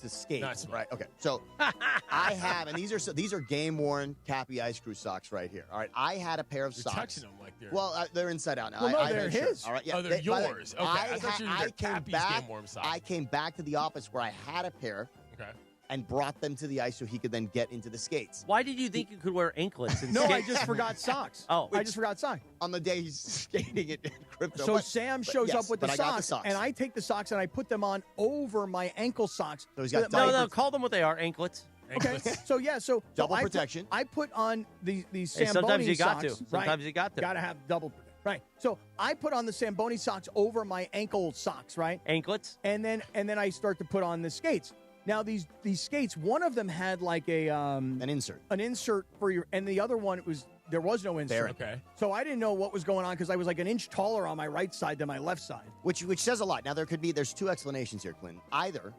To skate. Nice. Right. Okay. So I have, and these are game worn Cappy Ice Crew socks right here. All right. I had a pair of You're socks. touching them like they're. Well, they're inside out now. Well, no, I they're made his. Sure. All right. Yeah, Oh, they're yours. Okay. I thought you were Cappy's game worn socks. I came back to the office where I had a pair. Okay. And brought them to the ice so he could then get into the skates. Why did you think you could wear anklets? No, I just forgot socks. I just forgot socks. On the day he's skating it in crypto. So Sam shows up with the I got socks, and I take the socks and I put them on over my ankle socks. So he's got no, call them what they are, anklets. Okay, so double protection. I put on these Hey, Zamboni sometimes you got socks. to. Sometimes you got to. Got to have double. Right. So I put on the Zamboni socks over my ankle socks. Right. Anklets. And then I start to put on the skates. Now these skates, one of them had like an insert for your, and the other one there was no insert. Okay. So I didn't know what was going on because I was like an inch taller on my right side than my left side. Which says a lot. Now there's two explanations here, Clinton. Either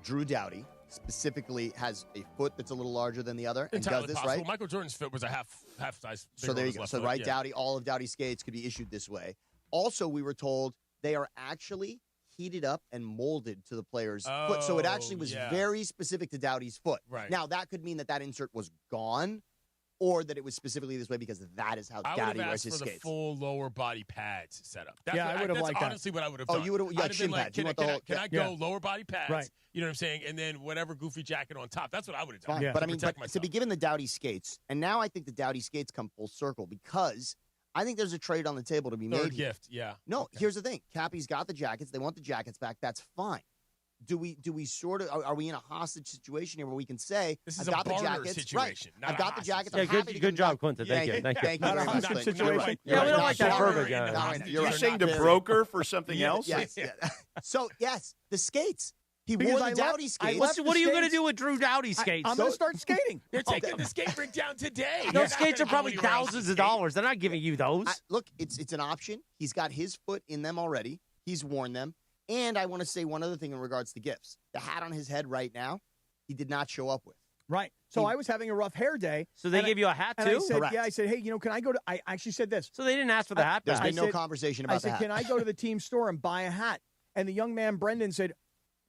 Drew Doughty specifically has a foot that's a little larger than the other and Entirely does this possible. right. Michael Jordan's foot was a half size. So there you go. So Doughty, all of Doughty's skates could be issued this way. Also, we were told they are actually heated up and molded to the player's foot. So it actually was very specific to Doughty's foot. Right. Now, that could mean that insert was gone or that it was specifically this way because that is how Doughty wears his for skates. The full lower body pads setup. I would have liked that. Honestly what I would have done. Oh, you would have shin pads. Can I go lower body pads? Right. You know what I'm saying? And then whatever goofy jacket on top. That's what I would have done. Fine. But I mean, to be given the Doughty skates, and now I think the Doughty skates come full circle because I think there's a trade on the table to be made. Third gift, yeah. No, here's the thing. Cappy's got the jackets. They want the jackets back. That's fine. Do we sort of are we in a hostage situation here where we can say this is I've got a barter the jackets, situation? Right? I've got the jackets. Yeah, I'm happy to good job, Quinton. Thank you. Thank you very much. Hostage situation. Yeah, we don't like that verbiage. You're saying to broker for something else? Yes. So yes, the skates. He Because wore the Doughty skates. What are you going to do with Drew Doughty skates? I'm going to start skating. You're taking the skate rink down today. Those skates are probably thousands of dollars. They're not giving you those. Look, it's an option. He's got his foot in them already. He's worn them. And I want to say one other thing in regards to gifts. The hat on his head right now, he did not show up with. Right. So I was having a rough hair day. So they gave you a hat, too? And I said, Correct. I said, hey, can I go to – I actually said this. So they didn't ask for the hat There's back. been no conversation about I said, the hat. can I go to the team store and buy a hat? And the young man, Brendan, said,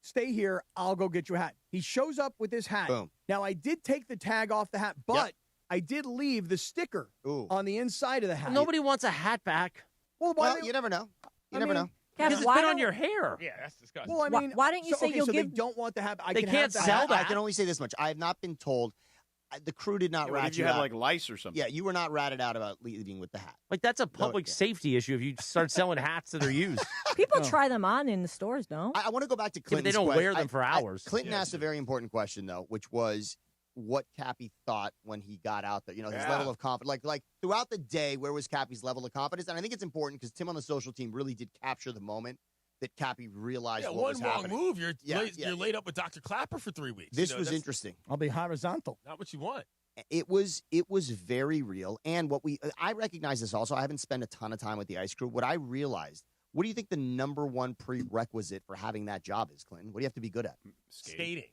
stay here. I'll go get you a hat. He shows up with his hat. Boom. Now, I did take the tag off the hat, but I did leave the sticker on the inside of the hat. Nobody wants a hat back. Well, you never know. You never know. Because it's been on your hair. Yeah, that's disgusting. Well, I mean, why don't you say you'll so give? They don't want the hat. They can't sell that. I can only say this much. I have not been told. The crew did not rat Did you you have out. like lice or something? Yeah, you were not ratted out about leaving with the hat. Like, that's a public safety issue if you start selling hats that are used. People try them on in the stores, no? I want to go back to Yeah, but Clinton's they don't question. wear them for hours. Clinton asked a very important question, though, which was what Cappy thought when he got out there. You know, his level of confidence. Like throughout the day, where was Cappy's level of confidence? And I think it's important because Tim on the social team really did capture the moment that Cappy realized what was happening. One wrong move, you're laid up with Dr. Clapper for 3 weeks. This was interesting. I'll be horizontal. Not what you want. It was very real. And I recognize this also. I haven't spent a ton of time with the ice crew. What I realized, what do you think the number one prerequisite for having that job is, Clinton? What do you have to be good at? Skating.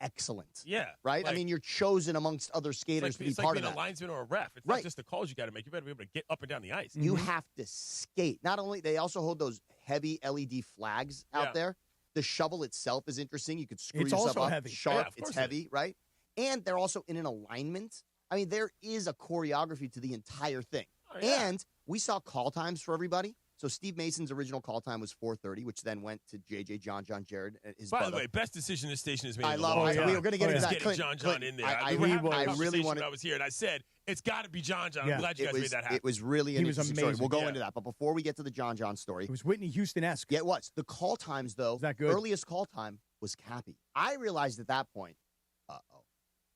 Excellent. Yeah. Right? I mean, you're chosen amongst other skaters to be part of that. It's like being a linesman or a ref. It's not just the calls you got to make. You better be able to get up and down the ice. You have to skate. Not only, they also hold those heavy LED flags out there. The shovel itself is interesting. You could screw yourself also up. heavy. Sharp. It's heavy, right? And they're also in an alignment. I mean, there is a choreography to the entire thing. Oh, yeah. And we saw call times for everybody. So Steve Mason's original call time was 4:30, which then went to JJ, John, Jared, his By brother. the way, best decision this station has made. I love it. We were going to get into that. Getting John in there. I really wanted. I was here, and I said it's got to be John. I'm glad you guys made that happen. It was really an interesting story. We'll go into that. But before we get to the John story, it was Whitney Houston-esque. Yeah, it was. The call times, though, that good? Earliest call time was Cappy. I realized at that point,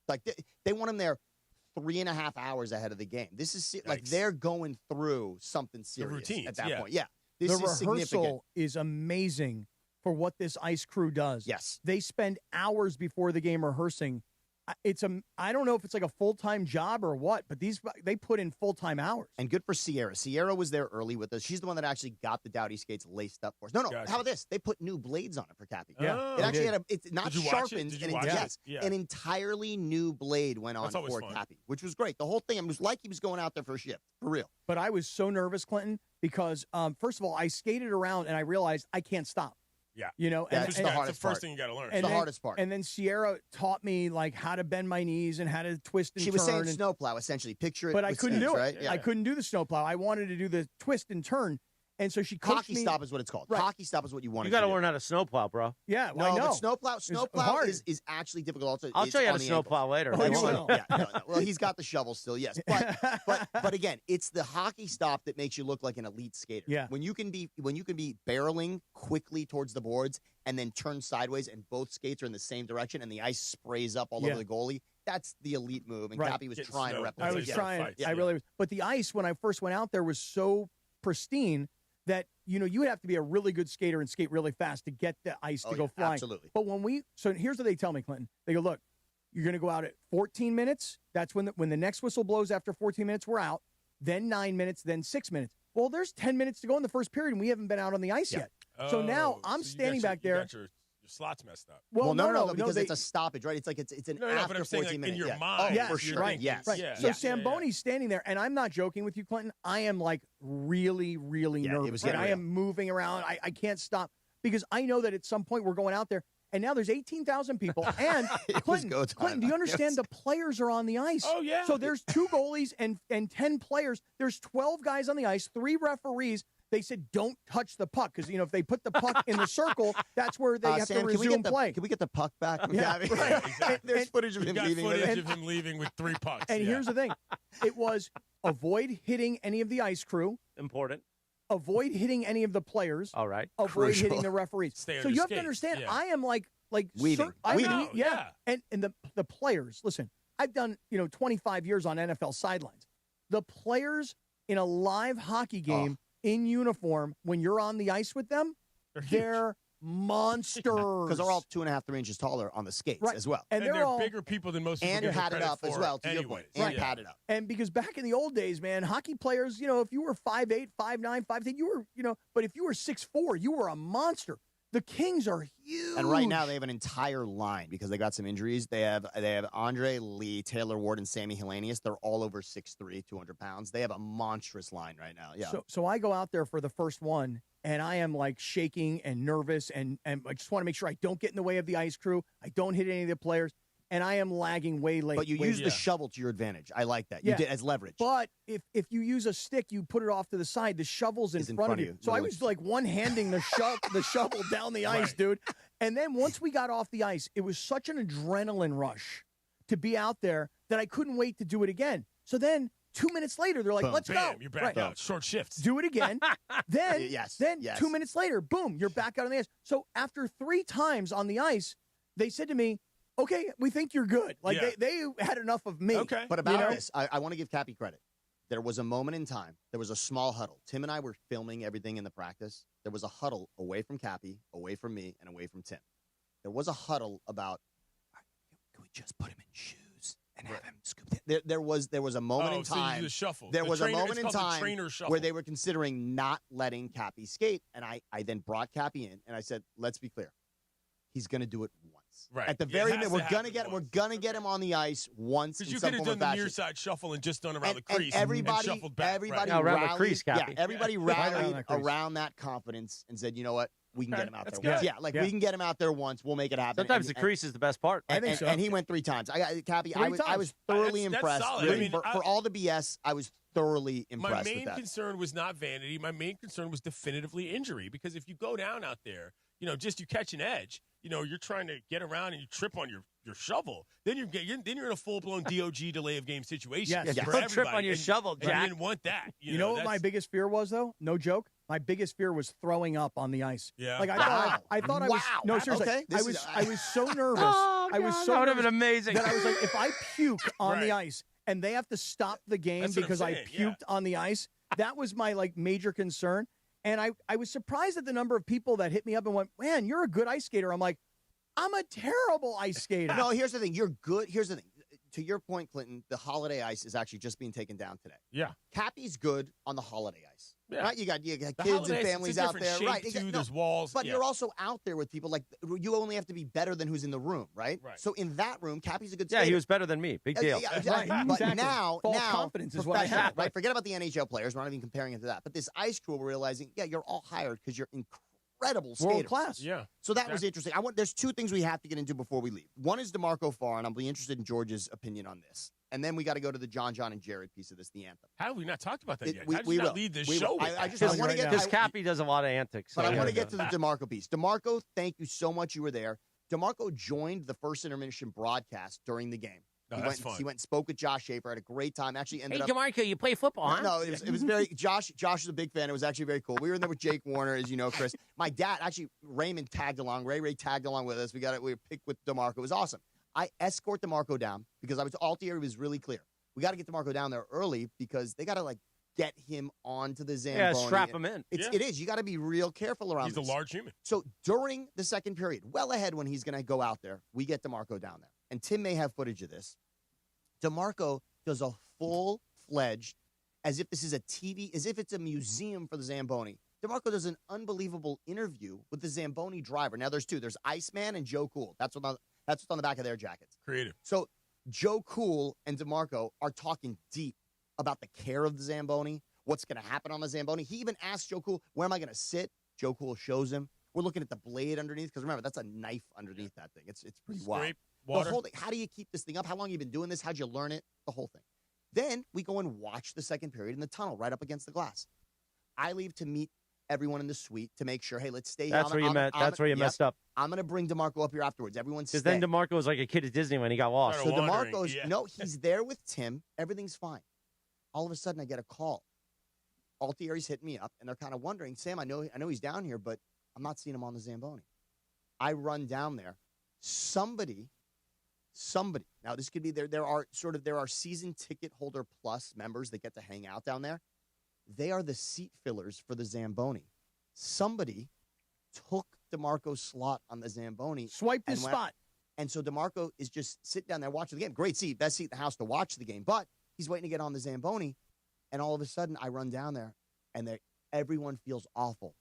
like they want him there 3.5 hours ahead of the game. This is like they're going through something serious routines, at that point. Yeah. This the is rehearsal significant. is amazing for what this ice crew does. Yes. They spend hours before the game rehearsing. I don't know if it's like a full-time job or what, but they put in full-time hours. And good for Sierra. Sierra was there early with us. She's the one that actually got the Dowdy skates laced up for us. No. Gotcha. How about this? They put new blades on it for Cappy. Yeah. It actually had it's not Did you watch it? sharpened. Did you and watch it? Yeah. An entirely new blade went on That's always for fun. Cappy, which was great. The whole thing, it was like he was going out there for a shift, for real. But I was so nervous, Clinton, because first of all, I skated around and I realized I can't stop. Yeah. You know, That's the hardest It's the first thing you got to learn. It's the hardest part. And then Sierra taught me like how to bend my knees and how to twist and She turn. was saying and, snowplow, essentially. Picture it. but I with couldn't skis, do it. right? Yeah. I couldn't do the snowplow. I wanted to do the twist and turn. And so she coached Hockey me. stop is what it's called. Right. Hockey stop is what you want You to got do. to learn how to snowplow, bro. Yeah, No, I know. but snowplow hard. is actually difficult. Also, I'll it's show you how on to the snowplow ankles. later. Oh, you Don't worry. will. Yeah, no. Well, he's got the shovel still, yes. But again, it's the hockey stop that makes you look like an elite skater. Yeah. When you can be barreling quickly towards the boards and then turn sideways and both skates are in the same direction and the ice sprays up all over the goalie, that's the elite move. And Right. Cappy was Getting trying to snowed. replicate. I was it. trying. Yeah. I really was. But the ice, when I first went out there, was so pristine that, you would have to be a really good skater and skate really fast to get the ice to go flying. Absolutely. But so here's what they tell me, Clinton. They go, look, you're going to go out at 14 minutes. That's when the next whistle blows after 14 minutes, we're out. Then 9 minutes, then 6 minutes. Well, there's 10 minutes to go in the first period, and we haven't been out on the ice yet. So now I'm standing back there. You got your slots messed up. Well, no, because it's a stoppage, right? It's like it's an No, after but I'm saying, 14 like, in minutes. your yeah. mind, Yes, for you're sure. thinking, Yes. Right. Yeah. So Yeah. Zamboni's standing there, and I'm not joking with you, Clinton. I am like really, really Yeah, it nervous. was And getting I real. am moving around. I can't stop because I know that at some point we're going out there, and now there's 18,000 people. And It was Clinton, go time. Clinton, do you understand the players are on the ice? Oh, yeah. So there's 2 goalies and 10 players. There's 12 guys on the ice, 3 referees. They said don't touch the puck because, if they put the puck in the circle, that's where they have Sam, to resume play. Can we get the puck back? Yeah, Gabby? right. Exactly. There's footage of You him got leaving with footage it. of him leaving with 3 pucks. And yeah. here's the thing. It was avoid hitting any of the ice crew, Important. avoid hitting any of the players, All right. avoid Crucial. hitting the referees. Stay on So your you have to skates. understand, Yeah. I am like Weaving. Weaving. yeah. And the players, listen, I've done 25 years on NFL sidelines. The players in a live hockey game in uniform, when you're on the ice with them, they're monsters. Because they're all 2.5, 3 inches taller on the skates Right. as well. And And they're all bigger people than most people And give them padded credit up as for well, to your anyways. point. And Yeah. padded up. And because back in the old days, man, hockey players, if you were 5'8", 5'9", 5'10", you were, but if you were 6'4", you were a monster. The Kings are huge. And right now they have an entire line because they got some injuries. They have Andre Lee, Taylor Ward, and Sammy Hellenius. They're all over 6'3", 200 pounds. They have a monstrous line right now. Yeah. So I go out there for the first one, and I am like shaking and nervous, and I just want to make sure I don't get in the way of the ice crew. I don't hit any of the players, and I am lagging way late. But you way use late. the shovel to your advantage. I like that. Yeah. You did as leverage. But if you use a stick, you put it off to the side. The shovel's in front of you. So I was like one-handing the shovel down the ice, dude. And then once we got off the ice, it was such an adrenaline rush to be out there that I couldn't wait to do it again. So then 2 minutes later, they're like, Boom. let's Bam, go. you're back out. Short shifts. Do it again. Then, Yes, then yes. 2 minutes later, boom, you're back out on the ice. So after 3 times on the ice, they said to me, okay, we think you're good. Like Yeah. they had enough of me. Okay. But about this, I want to give Cappy credit. There was a moment in time. There was a small huddle. Tim and I were filming everything in the practice. There was a huddle away from Cappy, away from me, and away from Tim. There was a huddle about, all right, can we just put him in shoes and have him scooped in? There was a moment in So you time. do the shuffle. There The was trainer- a moment it's in called the time trainer shuffle. where they were considering not letting Cappy skate, and I then brought Cappy in, and I said, let's be clear. He's going to do it once. Right. At the It very has minute, to we're gonna happen we're once. gonna get him on the ice once. Because in you some could have form or done the fashion. near side shuffle and just done around the And crease everybody, and shuffled back. everybody right. around the rallied. crease, yeah, Cappy. everybody Right rallied around that crease. around that confidence and said, you know what, we can Okay, get him out that's there once. good. Yeah, like Yeah. we can get him out there once. We'll make it happen. Sometimes And- the crease is the best part. And, think and, so. and he went 3 times. Cappy, I 3 was times. thoroughly That's impressed. solid. Really, I mean, for all the BS, I was thoroughly My impressed main with that. concern was not vanity. My main concern was definitively injury. Because if you go down out there, just you catch an edge, you're trying to get around and you trip on your shovel, then you're in a full blown DOG delay of game situation. Yes. for Don't trip everybody. on your And- shovel, and you Jack. didn't want that. You know what my that's- biggest fear was, though? No joke. My biggest fear was throwing up on the ice. Yeah. Like I Wow. thought I was. Wow. No, seriously. Okay, this is- I was so nervous. Oh, I was God, so that would have nervous been amazing. that I was like, if I puke on the Right. ice and they have to stop the game That's what I'm because I saying, puked yeah. on the ice, that was my major concern. And I was surprised at the number of people that hit me up and went, man, you're a good ice skater. I'm like, I'm a terrible ice skater. No, here's the thing. You're good. Here's the thing. To your point, Clinton, the holiday ice is actually just being taken down today. Yeah. Cappy's good on the holiday ice. Yeah. Right? You got The kids holiday and ice, families it's a out different there. shape, Right. too. There's walls. But Yeah. you're also out there with people. Like, you only have to be better than who's in the room, right? Right. So in that room, Cappy's a good Yeah, skater. he was better than me. Big deal. Yeah, exactly. But Exactly. now, False confidence is what I professional, have. right? Forget about the NHL players. We're not even comparing it to that. But this ice crew, we're realizing, yeah, you're all hired because you're incredible skaters. World class. Yeah. So that was interesting. There's two things we have to get into before we leave. One is DeMarco Far, and I'll be interested in George's opinion on this. And then we got to go to the John and Jared piece of this, the anthem. How have we not talked about that yet? We How did you not will. lead this We show will. with I that? want to get Because Cappy does a lot of antics. But so I want to yeah. get to the DeMarco piece. DeMarco, thank you so much. You were there. DeMarco joined the first intermission broadcast during the game. Oh, that's fun. He went and spoke with Josh Schaefer. Had a great time. Actually ended up. DeMarco, you play football, huh? No, it was very. Josh was a big fan. It was actually very cool. We were in there with Jake Warner, as you know, Chris. My dad, actually, Raymond tagged along. Ray tagged along with us. We were picked with DeMarco. It was awesome. I escort DeMarco down because Altieri was really clear. We got to get DeMarco down there early because they got to get him onto the Zamboni. Yeah, strap him in. It is. You got to be real careful around. He's a large human. So during the second period, well ahead when he's going to go out there, we get DeMarco down there, and Tim may have footage of this. DeMarco does a full-fledged, as if this is a TV, as if it's a museum for the Zamboni. DeMarco does an unbelievable interview with the Zamboni driver. Now, there's two. There's Iceman and Joe Cool. That's what's on the back of their jackets. Creative. So Joe Cool and DeMarco are talking deep about the care of the Zamboni, what's going to happen on the Zamboni. He even asked Joe Cool, where am I going to sit? Joe Cool shows him. We're looking at the blade underneath, because remember, that's a knife underneath that thing. It's pretty wild. Scrape, water. The whole thing, how do you keep this thing up? How long have you been doing this? How'd you learn it? The whole thing. Then we go and watch the second period in the tunnel right up against the glass. I leave to meet everyone in the suite to make sure, hey, let's stay here. That's where you met. That's where you messed up. I'm going to bring DeMarco up here afterwards. Everyone's Because then DeMarco was like a kid at Disney when he got lost. So DeMarco's, no, he's there with Tim. Everything's fine. All of a sudden, I get a call. Altieri's hitting me up, and they're kind of wondering, Sam, I know he's down here, but I'm not seeing him on the Zamboni. I run down there. Somebody. Now, this could be there are season ticket holder plus members that get to hang out down there. They are the seat fillers for the Zamboni. Somebody took DeMarco's slot on the Zamboni. Swiped his spot. And so DeMarco is just sitting down there watching the game. Great seat, best seat in the house to watch the game. But he's waiting to get on the Zamboni. And all of a sudden, I run down there, and everyone feels awful.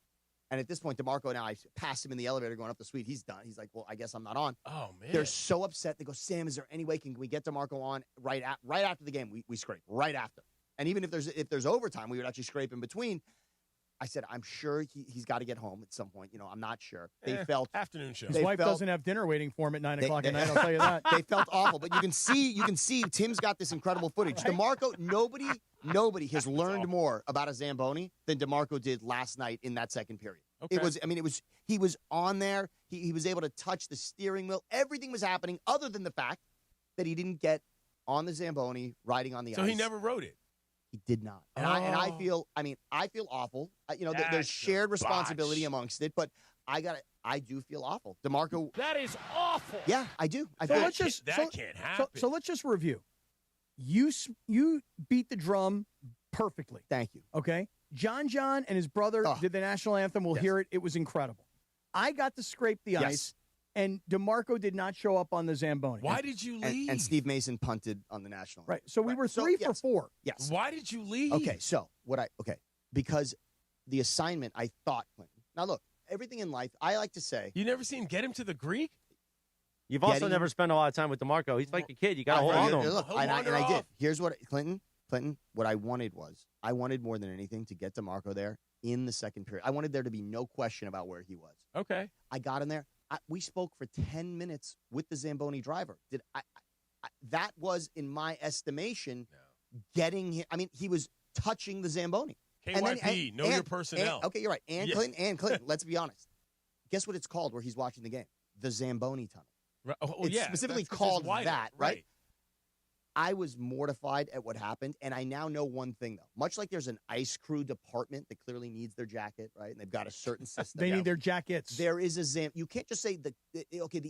And at this point, DeMarco, now I pass him in the elevator going up the suite. He's done. He's like, well, I guess I'm not on. Oh, man. They're so upset. They go, Sam, is there any way can we get DeMarco on right after the game? We scrape right after. And even if there's overtime, we would actually scrape in between. I said, I'm sure he's got to get home at some point. I'm not sure. They felt afternoon show. His wife doesn't have dinner waiting for him at 9 o'clock at night. I'll tell you that. They felt awful, but you can see Tim's got this incredible footage. Right. DeMarco, nobody has learned more about a Zamboni than DeMarco did last night in that second period. Okay. He was on there. He was able to touch the steering wheel. Everything was happening, other than the fact that he didn't get on the Zamboni riding on the ice. So he never rode it. He did not. And I feel awful. There's shared responsibility amongst it, but I do feel awful. DeMarco. That is awful. Yeah, I do. That can't happen. So let's just review. You beat the drum perfectly. Thank you. Okay? John and his brother did the national anthem. We'll hear it. It was incredible. I got to scrape the ice, and DeMarco did not show up on the Zamboni. Why did you leave? And Steve Mason punted on the national. Right. So we were 3 for 4. Yes. Why did you leave? Okay. So because the assignment, I thought, Clinton. Now look, everything in life, I like to say. You never seen Get Him to the Greek? You've also never spent a lot of time with DeMarco. He's like a kid. You got to hold on to him. Look, and I did. Here's what, Clinton, what I wanted more than anything to get DeMarco there in the second period. I wanted there to be no question about where he was. Okay. I got him there. We spoke for 10 minutes with the Zamboni driver. That was, in my estimation, getting him. I mean, he was touching the Zamboni. KYP, know your personnel. Okay, you're right. And Clinton, let's be honest. Guess what it's called where he's watching the game? The Zamboni Tunnel. Right. Oh, it's specifically called that, right? I was mortified at what happened, and I now know one thing, though. Much like there's an ice crew department that clearly needs their jacket, right? And they've got a certain system. They need their jackets. There is a you can't just say the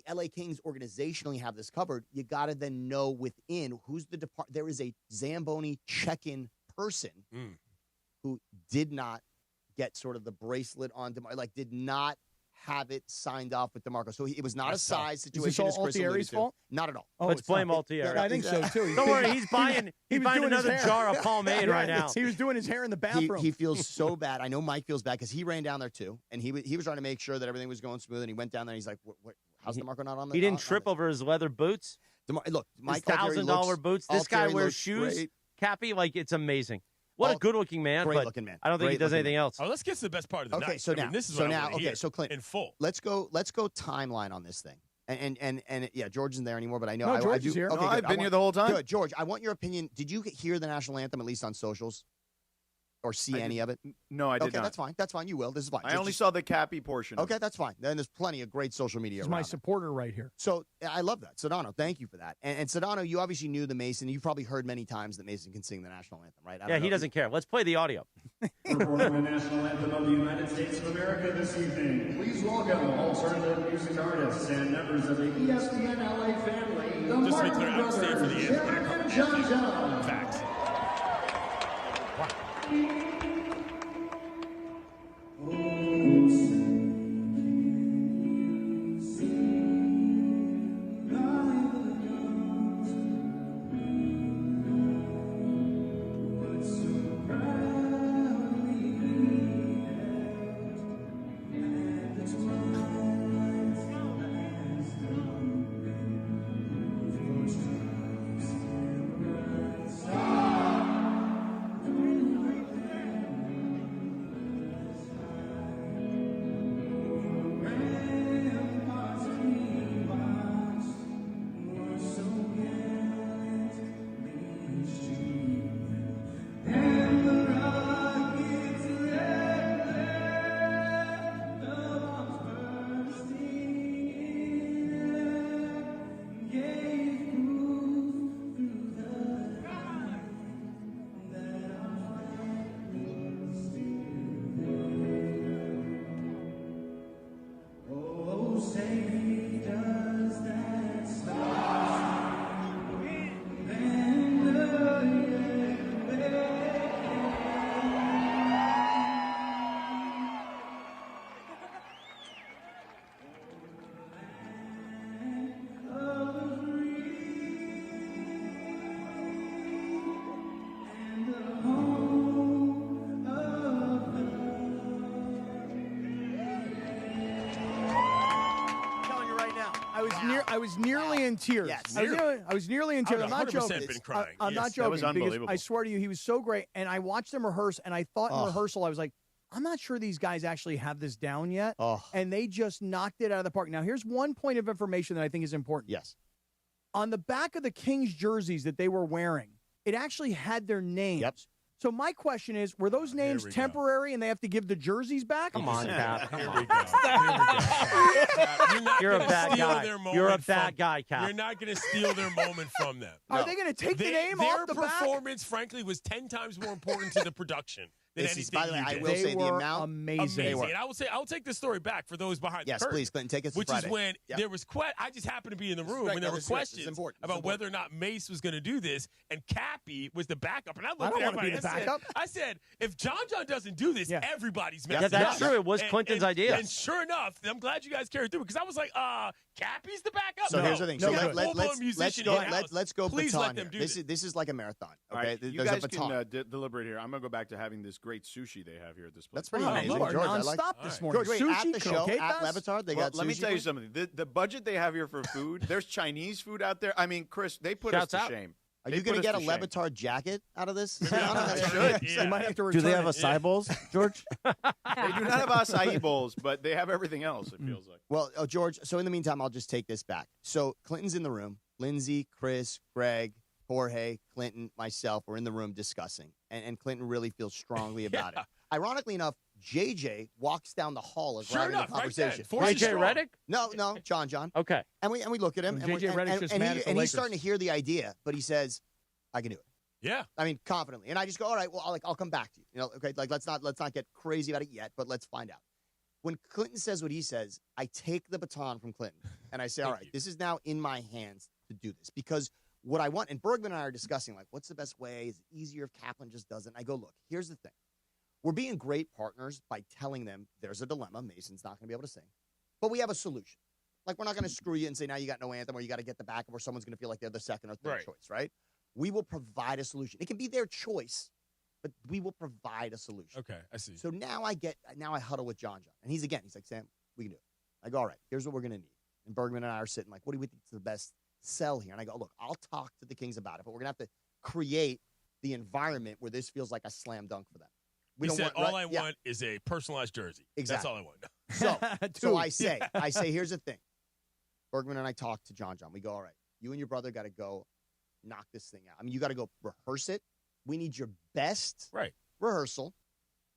LA Kings organizationally have this covered. You got to then know within who's the department. There is a Zamboni check-in person who did not get sort of the bracelet on DeMarco. Like, did not have it signed off with DeMarco. So it was not a size situation. Is this all Altieri's fault? Not at all. Let's blame Altieri. I think so too. Don't worry, he's buying another jar of pomade right now. He was doing his hair in the bathroom. He feels so bad. I know Mike feels bad because he ran down there too, and he was trying to make sure that everything was going smooth. And he went down there. And he's like, "How's DeMarco not on the?" He didn't trip over his leather boots. Look, Mike $1,000 boots. This guy Altieri wears looks shoes. great. Cappy, like it's amazing. What a good-looking man. Great but looking man. I don't think he does anything else. Oh, let's get to the best part of the night. Okay, so now, this is what I wanna hear so Clint, in full. Let's go timeline on this thing. And yeah, George isn't there anymore, but I know No, George I do. is here. Okay, No, I've good. been here the whole time. Good, George. I want your opinion. Did you hear the national anthem at least on socials, or see any of it? No, I did okay, not. that's fine. That's fine. You will. This is fine. I only saw the Cappy portion. Okay, that's fine. Then there's plenty of great social media. He's around my it. supporter right here. So I love that, Sedano. Thank you for that. And Sedano, you obviously knew the Mason. You've probably heard many times that Mason can sing the national anthem, right? Yeah, he doesn't care. Let's play the audio. Performing the national anthem of the United States of America this evening. Please welcome alternative music artists and members of the ESPN LA family. The Just to be Martin clear, I would stand for the Brothers, anthem when it Derek and comes to John. facts. I was nearly in tears. Yes. I was nearly in tears. I'm not 100% joking. been crying. I'm not Yes, joking. that was because unbelievable. I swear to you, he was so great. And I watched them rehearse, and I thought in rehearsal, I was like, I'm not sure these guys actually have this down yet. Oh. And they just knocked it out of the park. Now, here's one point of information that I think is important. Yes. On the back of the Kings jerseys that they were wearing, it actually had their names. Yep. So my question is, were those names we go. temporary and they have to give the jerseys back? Come on, Cap. Here we go. You're not You're a gonna bad steal guy. their moment You're a from- bad guy, Cap. You're not going to steal their moment from them. Are they going to take the name off the Their back? performance, frankly, was 10 times more important to the production than This is, anything by the way, you I did. will They say the were amount. amazing. Amazing. And I will say, I'll take the story back for those behind Yes, the curtain. please, Clinton, take us to Which Friday. is when Yep. there was I just happened to be in the room right, when there no, were this is right. This is questions important. This is about important. whether or not Mace was going to do this, and Cappy was the backup. And I I looked don't at wanna everybody be the and backup. I said, if John doesn't do this, everybody's Yeah, messing that's up. true. It was Clinton's idea. And sure enough, I'm glad you guys carried through because I was like, Cappy's the backup. So here's the thing. So we got a let's full-blown musician go. in-house. Let's go. Please baton let them here. do This is like a marathon. All Okay, right, you there's guys a baton. can deliberate here. I'm going to go back to having this great sushi they have here at this place. That's pretty Oh, amazing, you are George. I like. nonstop this morning. George, wait, at Sushi, the show at croquetas? Levitard, they Well, got. let me sushi tell you for something. The budget they have here for food, there's Chinese food out there. I mean, Chris, they put Shouts us out. to shame. Are They you going put to us get a to shame. Levitard jacket out of this? You might have to Do return they have it. acai bowls, George? They do not have acai bowls, but they have everything else, it feels like. Well, George, so in the meantime, I'll just take this back. So Clinton's in the room. Lindsay, Chris, Greg, Jorge, Clinton, myself, we're in the room discussing. And Clinton really feels strongly about it. Ironically enough, JJ walks down the hall as we're having a conversation. JJ Redick? No, John. Okay. And we look at him. And JJ Redick's just mad at the and Lakers. he's starting to hear the idea, but he says, I can do it. Yeah. I mean, confidently. And I just go, all right, well, I'll come back to you. You know, okay, like let's not get crazy about it yet, but let's find out. When Clinton says what he says, I take the baton from Clinton and I say, all right, this is now in my hands to do this. Because what I want, and Bergman and I are discussing, like, what's the best way? Is it easier if Kaplan just doesn't? I go, look, here's the thing. We're being great partners by telling them there's a dilemma. Mason's not going to be able to sing. But we have a solution. Like, we're not going to screw you and say, now you got no anthem, or you got to get the backup, or someone's going to feel like they're the second or third choice, right? We will provide a solution. It can be their choice, but we will provide a solution. Okay, I see. So now I huddle with John. And he's like, Sam, we can do it. I go, all right, here's what we're going to need. And Bergman and I are sitting like, what do we think is the best sell here? And I go, look, I'll talk to the Kings about it, but we're going to have to create the environment where this feels like a slam dunk for them. He said, all I want is a personalized jersey. Exactly. That's all I want. So I say, here's the thing. Bergman and I talk to John. We go, all right, you and your brother got to go knock this thing out. I mean, you got to go rehearse it. We need your best rehearsal.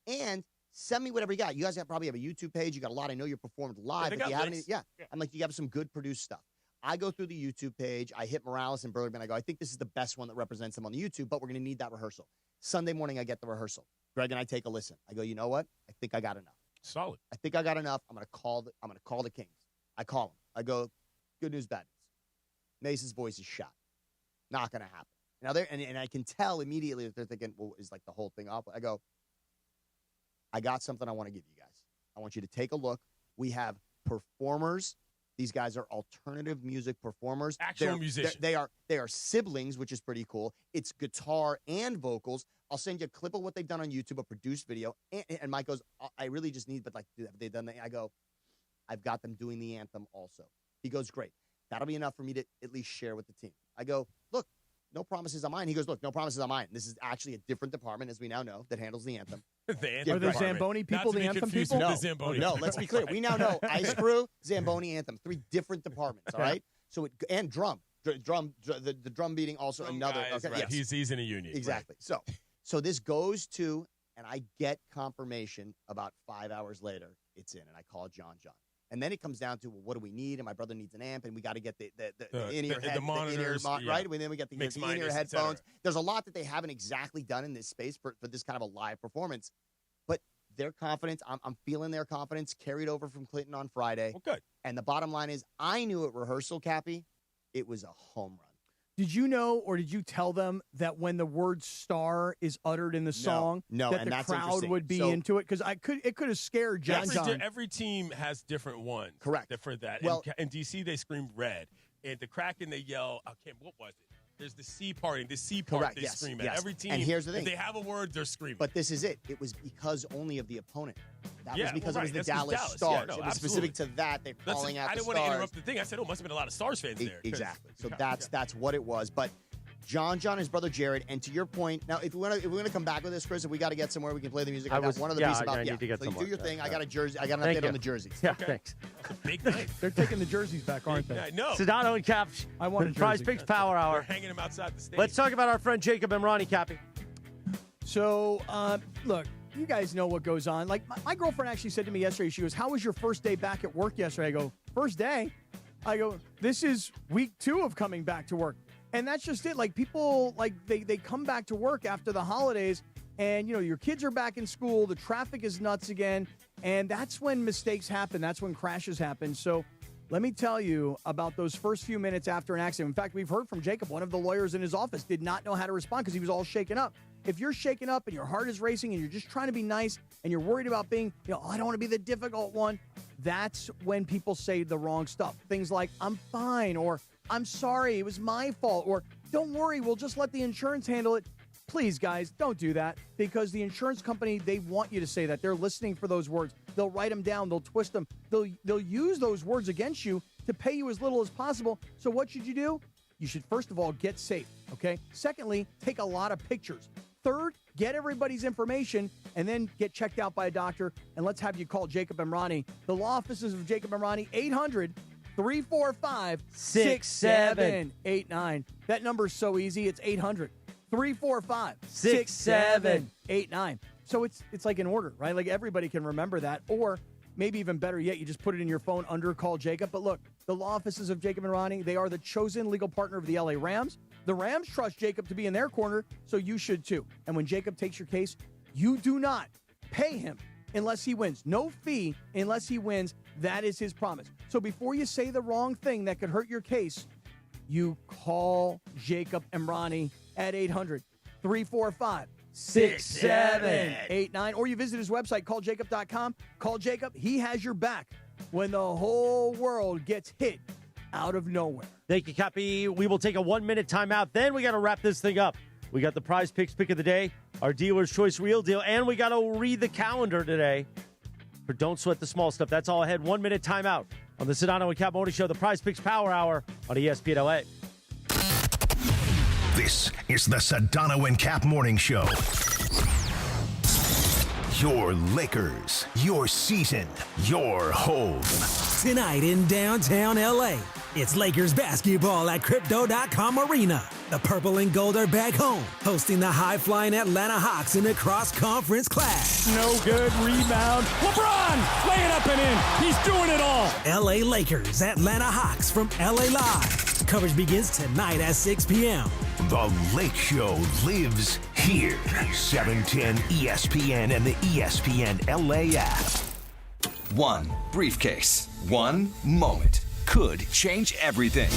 And send me whatever you got. You guys probably have a YouTube page. You got a lot. I know you're performed live. Yeah, but you have any, I'm like, you have some good produced stuff. I go through the YouTube page. I hit Morales and Bergman. I go, I think this is the best one that represents them on the YouTube, but we're going to need that rehearsal. Sunday morning, I get the rehearsal. Greg and I take a listen. I go, you know what? I think I got enough. Solid. I think I got enough. I'm going to call the Kings. I call them. I go, good news, bad news. Mason's voice is shot. Not going to happen. Now and I can tell immediately that they're thinking, well, is like the whole thing up? I go, I got something I want to give you guys. I want you to take a look. We have performers. These guys are alternative music performers. Actual musicians. They are siblings, which is pretty cool. It's guitar and vocals. I'll send you a clip of what they've done on YouTube, a produced video. And Mike goes, I really just need, but like, have they done that? I go, I've got them doing the anthem also. He goes, great. That'll be enough for me to at least share with the team. I go, look, no promises on mine. He goes, look, no promises on mine. This is actually a different department, as we now know, that handles the anthem. Are the Zamboni people the anthem people? No, let's be clear. We now know Ice Crew, Zamboni, Anthem, 3 different departments, all right? So and drum. The drum beating also another. Guys, okay, right. yes. He's in a union. Exactly. Right. So this goes to, and I get confirmation about 5 hours later, it's in, and I call John. And then it comes down to, well, what do we need? And my brother needs an amp, and we got to get the in-ear head, the monitors, right? And then we get the in-ear headphones. There's a lot that they haven't exactly done in this space for this kind of a live performance. But their confidence, I'm feeling their confidence carried over from Clinton on Friday. Well, good. And the bottom line is, I knew at rehearsal, Cappy, it was a home run. Did you know, or did you tell them that when the word "star" is uttered in the song, that the crowd would be into it? Because it could have scared John. Every team has different ones. Correct. For that. Well, in DC, they scream red. And the Kraken, they yell, what was it? There's the C party. The C part correct, they yes, scream yes. at. Every team, and here's the thing. If they have a word, they're screaming. But this is it. It was because only of the opponent. That was because it was the That's Dallas Dallas. Stars. Yeah, no, it was specific to that. They're calling out I the didn't want Stars. to interrupt the thing. I said, must have been a lot of Stars fans there. Exactly. So that's what it was. But John, his brother Jared, and to your point, now if we're gonna come back with this, Chris, if we got to get somewhere, we can play the music. I got one other piece about. I need to get so somewhere. do your thing. I got a jersey. I got an update on the jerseys. Yeah, thanks. Big night. They're taking the jerseys back, aren't they? No. Sedano and Kap. I want a Prize jersey. Picks Power Hour. They're hanging them outside the stage. Let's talk about our friend Jacob and Ronnie, Cappy. So, look, you guys know what goes on. Like, my girlfriend actually said to me yesterday, she goes, how was your first day back at work yesterday? I go, first day? I go, this is week 2 of coming back to work. And that's just it. Like, people, like, they come back to work after the holidays, and, you know, your kids are back in school, the traffic is nuts again, and that's when mistakes happen. That's when crashes happen. So let me tell you about those first few minutes after an accident. In fact, we've heard from Jacob, one of the lawyers in his office did not know how to respond because he was all shaken up. If you're shaken up and your heart is racing and you're just trying to be nice and you're worried about being, I don't want to be the difficult one, that's when people say the wrong stuff. Things like, I'm fine, or I'm sorry, it was my fault, or don't worry, we'll just let the insurance handle it. Please, guys, don't do that, because the insurance company, they want you to say that. They're listening for those words. They'll write them down. They'll twist them. They'll use those words against you to pay you as little as possible. So what should you do? You should, first of all, get safe, okay? Secondly, take a lot of pictures. Third, get everybody's information and then get checked out by a doctor. And let's have you call Jacob and Ronnie. The law offices of Jacob and Ronnie, 800-345-6789. That number is so easy. It's 800-345-6789. So it's like in order, right? Like everybody can remember that. Or maybe even better yet, you just put it in your phone under Call Jacob. But look, the law offices of Jacob and Ronnie, they are the chosen legal partner of the LA Rams. The Rams trust Jacob to be in their corner, so you should too. And when Jacob takes your case, you do not pay him unless he wins. No fee unless he wins. That is his promise. So before you say the wrong thing that could hurt your case, you call Jacob and Ronnie at 800-345-6789. 888-667-6789. Or you visit his website, calljacob.com. Call Jacob. He has your back when the whole world gets hit out of nowhere. Thank you, Cappy. We will take a 1-minute timeout. Then we got to wrap this thing up. We got the Prize Picks pick of the day, our Dealer's Choice Real Deal, and we got to read the calendar today for Don't Sweat the Small Stuff. That's all ahead. 1-minute timeout on the Sedano and Kap Morning Show, the Prize Picks Power Hour on ESPN LA. This is the Sedano and Kap Morning Show. Your Lakers, your season, your home. Tonight in downtown LA, it's Lakers basketball at Crypto.com Arena. The purple and gold are back home, hosting the high-flying Atlanta Hawks in a cross-conference clash. No good rebound. LeBron laying up and in. He's doing it all. LA Lakers, Atlanta Hawks from LA Live. Coverage begins tonight at 6 p.m. The Lake Show lives here. 710 ESPN and the ESPN LA app. One briefcase, one moment could change everything.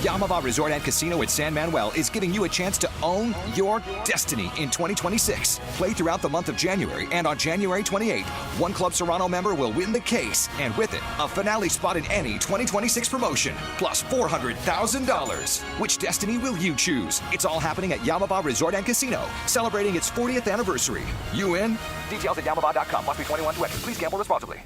Yamava Resort and Casino at San Manuel is giving you a chance to own your destiny in 2026. Play throughout the month of January, and on January 28th, one Club Serrano member will win the case, and with it, a finale spot in any 2026 promotion, plus $400,000. Which destiny will you choose? It's all happening at Yamava Resort and Casino, celebrating its 40th anniversary. You in? Details at yamava.com. Must be 21 to enter. Please gamble responsibly.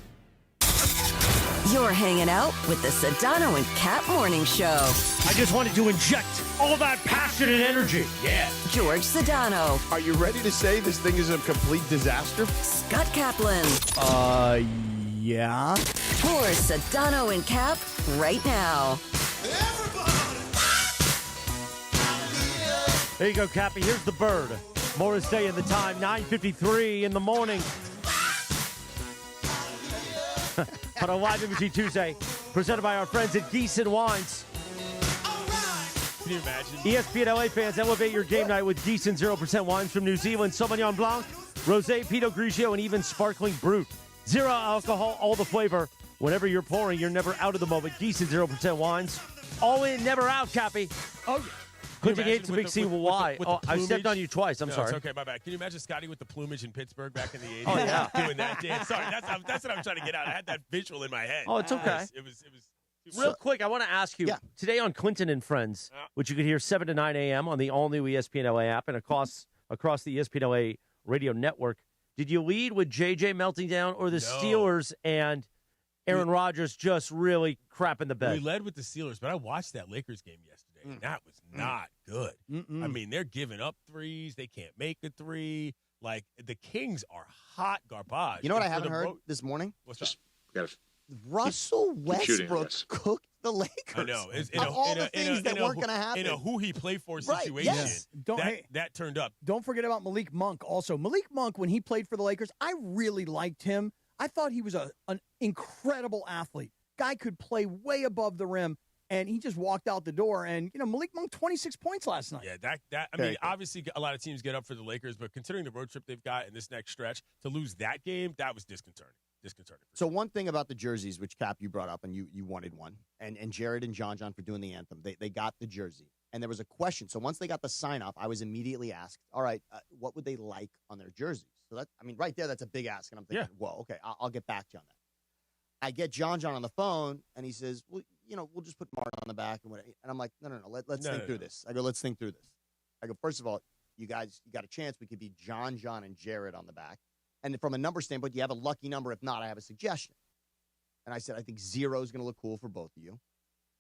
You're hanging out with the Sedano and Kap Morning Show. I just wanted to inject all that passion and energy. Yeah. George Sedano. Are you ready to say this thing is a complete disaster? Scott Kaplan. Yeah. More Sedano and Kap right now. There you go, Cappy. Here's the bird. Morris Day in the time, 9:53 in the morning. On a live imaging Tuesday, presented by our friends at Geese and Wines. Can you imagine? ESPN LA fans, elevate your game night with Geese and 0% wines from New Zealand. Sauvignon Blanc, Rosé, Pinot Grigio, and even Sparkling Brut. Zero alcohol, all the flavor. Whenever you're pouring, you're never out of the moment. Geese and 0% wines. All in, never out, Cappy. Oh, Clifton Yates, Big C, why? With the I stepped on you twice. I'm sorry. It's okay, my bad. Can you imagine Scotty with the plumage in Pittsburgh back in the 80s? Oh, yeah. Doing that dance. Sorry, that's what I'm trying to get out. I had that visual in my head. Oh, it's okay. It was Real quick, I want to ask you, today on Clinton and Friends, which you could hear 7 to 9 a.m. on the all-new ESPN LA app and across the ESPN LA radio network, did you lead with JJ melting down or the Steelers and Aaron Rodgers just really crapping the bed? We led with the Steelers, but I watched that Lakers game yesterday, and that was not good. I mean, they're giving up threes. They can't make a three. Like, the Kings are hot garbage. You know what I haven't heard this morning? What's that? Russell Westbrook cooked the Lakers. I know. All the things that weren't going to happen. In a who he played for Right, situation, yes. that turned up. Don't forget about Malik Monk also. Malik Monk, when he played for the Lakers, I really liked him. I thought he was an incredible athlete. Guy could play way above the rim, and he just walked out the door. And, Malik Monk, 26 points last night. Yeah, I mean, obviously a lot of teams get up for the Lakers, but considering the road trip they've got in this next stretch, to lose that game, that was disconcerting. So one thing about the jerseys, which, Cap, you brought up, and you wanted one, and Jared and John for doing the anthem, they got the jersey. And there was a question. So once they got the sign-off, I was immediately asked, all right, what would they like on their jerseys? So right there, that's a big ask. And I'm thinking, whoa, okay, I'll get back to you on that. I get John on the phone, and he says, well, we'll just put Mark on the back. And I'm like, no, let's think through this. I go, let's think through this. I go, first of all, you guys, you got a chance. We could be John, and Jared on the back. And from a number standpoint, you have a lucky number. If not, I have a suggestion. And I said, I think 0 is going to look cool for both of you.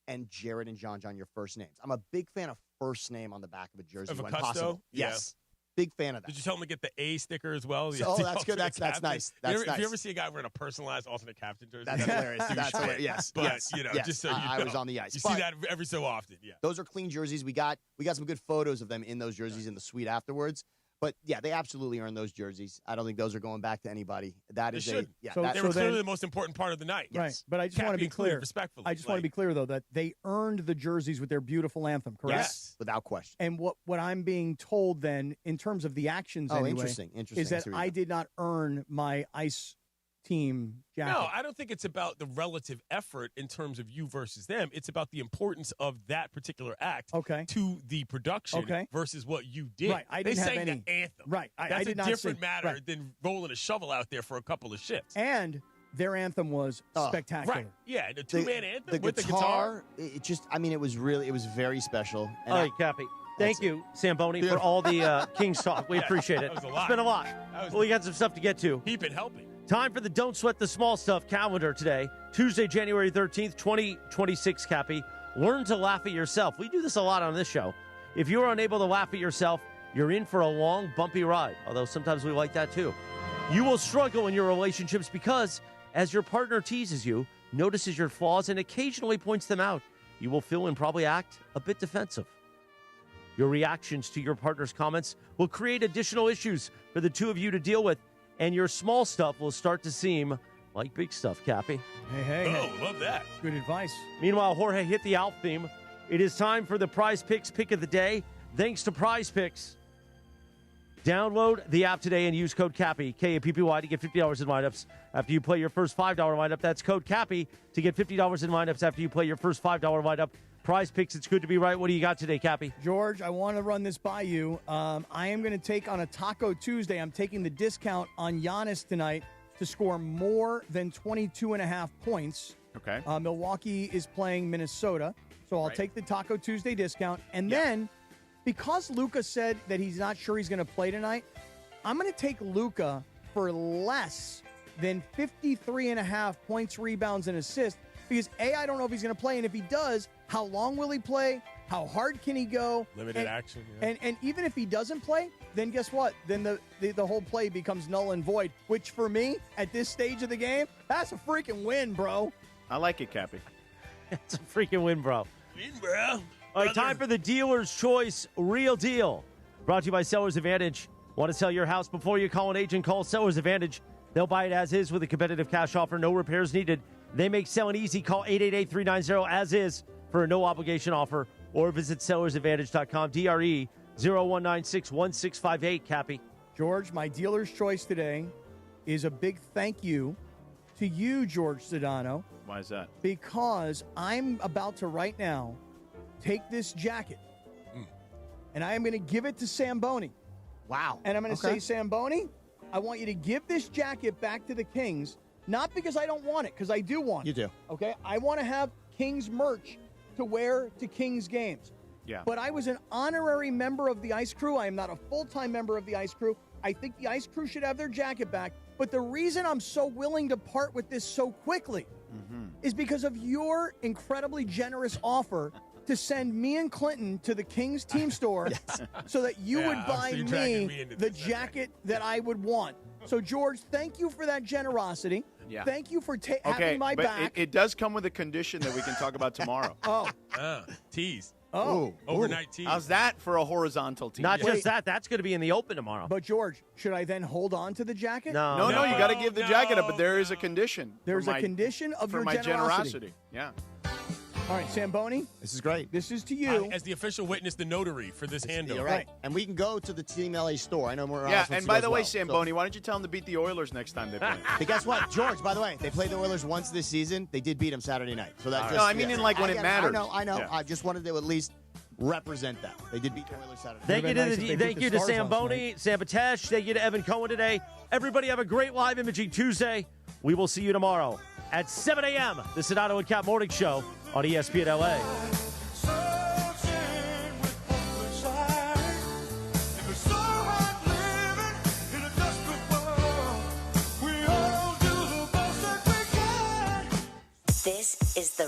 And Jared and John, your first names. I'm a big fan of first name on the back of a jersey Of a when custo? possible. Yeah. Yes. Big fan of that. Did you tell them to get the A sticker as well? So, that's good. That's nice. If you ever see a guy wearing a personalized alternate captain jersey, that's hilarious. That's hilarious. Yes. But, yes. just so you know. I was on the ice. You see that every so often, yeah. Those are clean jerseys. We got some good photos of them in those jerseys in the suite afterwards. But, yeah, they absolutely earned those jerseys. I don't think those are going back to anybody. That is they were clearly the most important part of the night. Right. Yes. But I just want to be clear. Respectfully. I just want to be clear, though, that they earned the jerseys with their beautiful anthem, correct? Yes, without question. And what I'm being told then, in terms of the actions anyway, interesting. is that I did not earn my ice team jacket. No, I don't think it's about the relative effort in terms of you versus them. It's about the importance of that particular act to the production versus what you did. Right, I didn't they have sang any. the anthem. Right, I That's did a not different sing. matter Right. than rolling a shovel out there for a couple of shits. And their anthem was spectacular. Right, yeah, the two-man anthem The with guitar, it just, I mean, it was very special. And All right, Cappy. Thank you, Zamboni, for all the Kings talk. We appreciate it. That was a lot. It's been a lot. Well, we got some stuff to get to. Keep it helping. Time for the Don't Sweat the Small Stuff calendar today. Tuesday, January 13th, 2026, Cappy. Learn to laugh at yourself. We do this a lot on this show. If you're unable to laugh at yourself, you're in for a long, bumpy ride, although sometimes we like that too. You will struggle in your relationships because as your partner teases you, notices your flaws, and occasionally points them out, you will feel and probably act a bit defensive. Your reactions to your partner's comments will create additional issues for the two of you to deal with, and your small stuff will start to seem like big stuff, Cappy. Hey. Love that. Good advice. Meanwhile, Jorge hit the Alf theme. It is time for the Prize Picks pick of the day. Thanks to Prize Picks. Download the app today and use code CAPPY, K-A-P-P-Y, to get $50 in windups after you play your first $5 windup. That's code CAPPY to get $50 in windups after you play your first $5 windup. Prize Picks, it's good to be right. What do you got today, Cappy? George, I want to run this by you. I am going to take on a Taco Tuesday. I'm taking the discount on Giannis tonight to score more than 22.5 points. Okay. Milwaukee is playing Minnesota, so I'll take the Taco Tuesday discount. And then, because Luka said that he's not sure he's going to play tonight, I'm going to take Luka for less than 53.5 points, rebounds, and assists. Because, A, I don't know if he's going to play, and if he does, how long will he play? How hard can he go? Limited action. And even if he doesn't play, then guess what? Then the whole play becomes null and void, which for me, at this stage of the game, that's a freaking win, bro. I like it, Cappy. It's a freaking win, bro. Win, bro. All right, time for the Dealer's Choice Real Deal. Brought to you by Seller's Advantage. Want to sell your house before you call an agent? Call Seller's Advantage. They'll buy it as is with a competitive cash offer. No repairs needed. They make selling easy. Call 888-390-AS-IS for a no-obligation offer, or visit sellersadvantage.com. DRE 01961658, Cappy. George, my dealer's choice today is a big thank you to you, George Sedano. Why is that? Because I'm about to right now take this jacket and I am going to give it to Zamboni. Wow. And I'm going to say, Zamboni, I want you to give this jacket back to the Kings, not because I don't want it, because I do want it. You do. Okay? I want to have Kings merch to wear to Kings games. Yeah. But I was an honorary member of the Ice Crew. I am not a full-time member of the Ice Crew. I think the Ice Crew should have their jacket back. But the reason I'm so willing to part with this so quickly is because of your incredibly generous offer to send me and Clinton to the Kings team store so that you would buy me the jacket that I would want. So, George, thank you for that generosity. Yeah. Thank you for having my back. It does come with a condition that we can talk about tomorrow. Tease. Overnight tease. How's that for a horizontal tease? Not just that. That's going to be in the open tomorrow. But, George, should I then hold on to the jacket? No, you got to give the jacket up, but there is a condition. There's a condition of for your my generosity. Yeah. All right, Zamboni. This is great. This is to you. As the official witness, the notary for this handover. You're right. And we can go to the Team LA store. I know more. Yeah, and by the way, Zamboni, why don't you tell them to beat the Oilers next time they play? But guess what, George? By the way, they played the Oilers once this season. They did beat them Saturday night. So that's No, I mean in like when it matters. I know. Yeah. I just wanted to at least represent that. They did beat the Oilers Saturday night. Thank you to Zamboni, Sabatesh. Thank you to Evan Cohen today. Everybody have a great live imaging Tuesday. We will see you tomorrow at 7 a.m. The Sedano Kap Morning Show on ESPN LA. This is the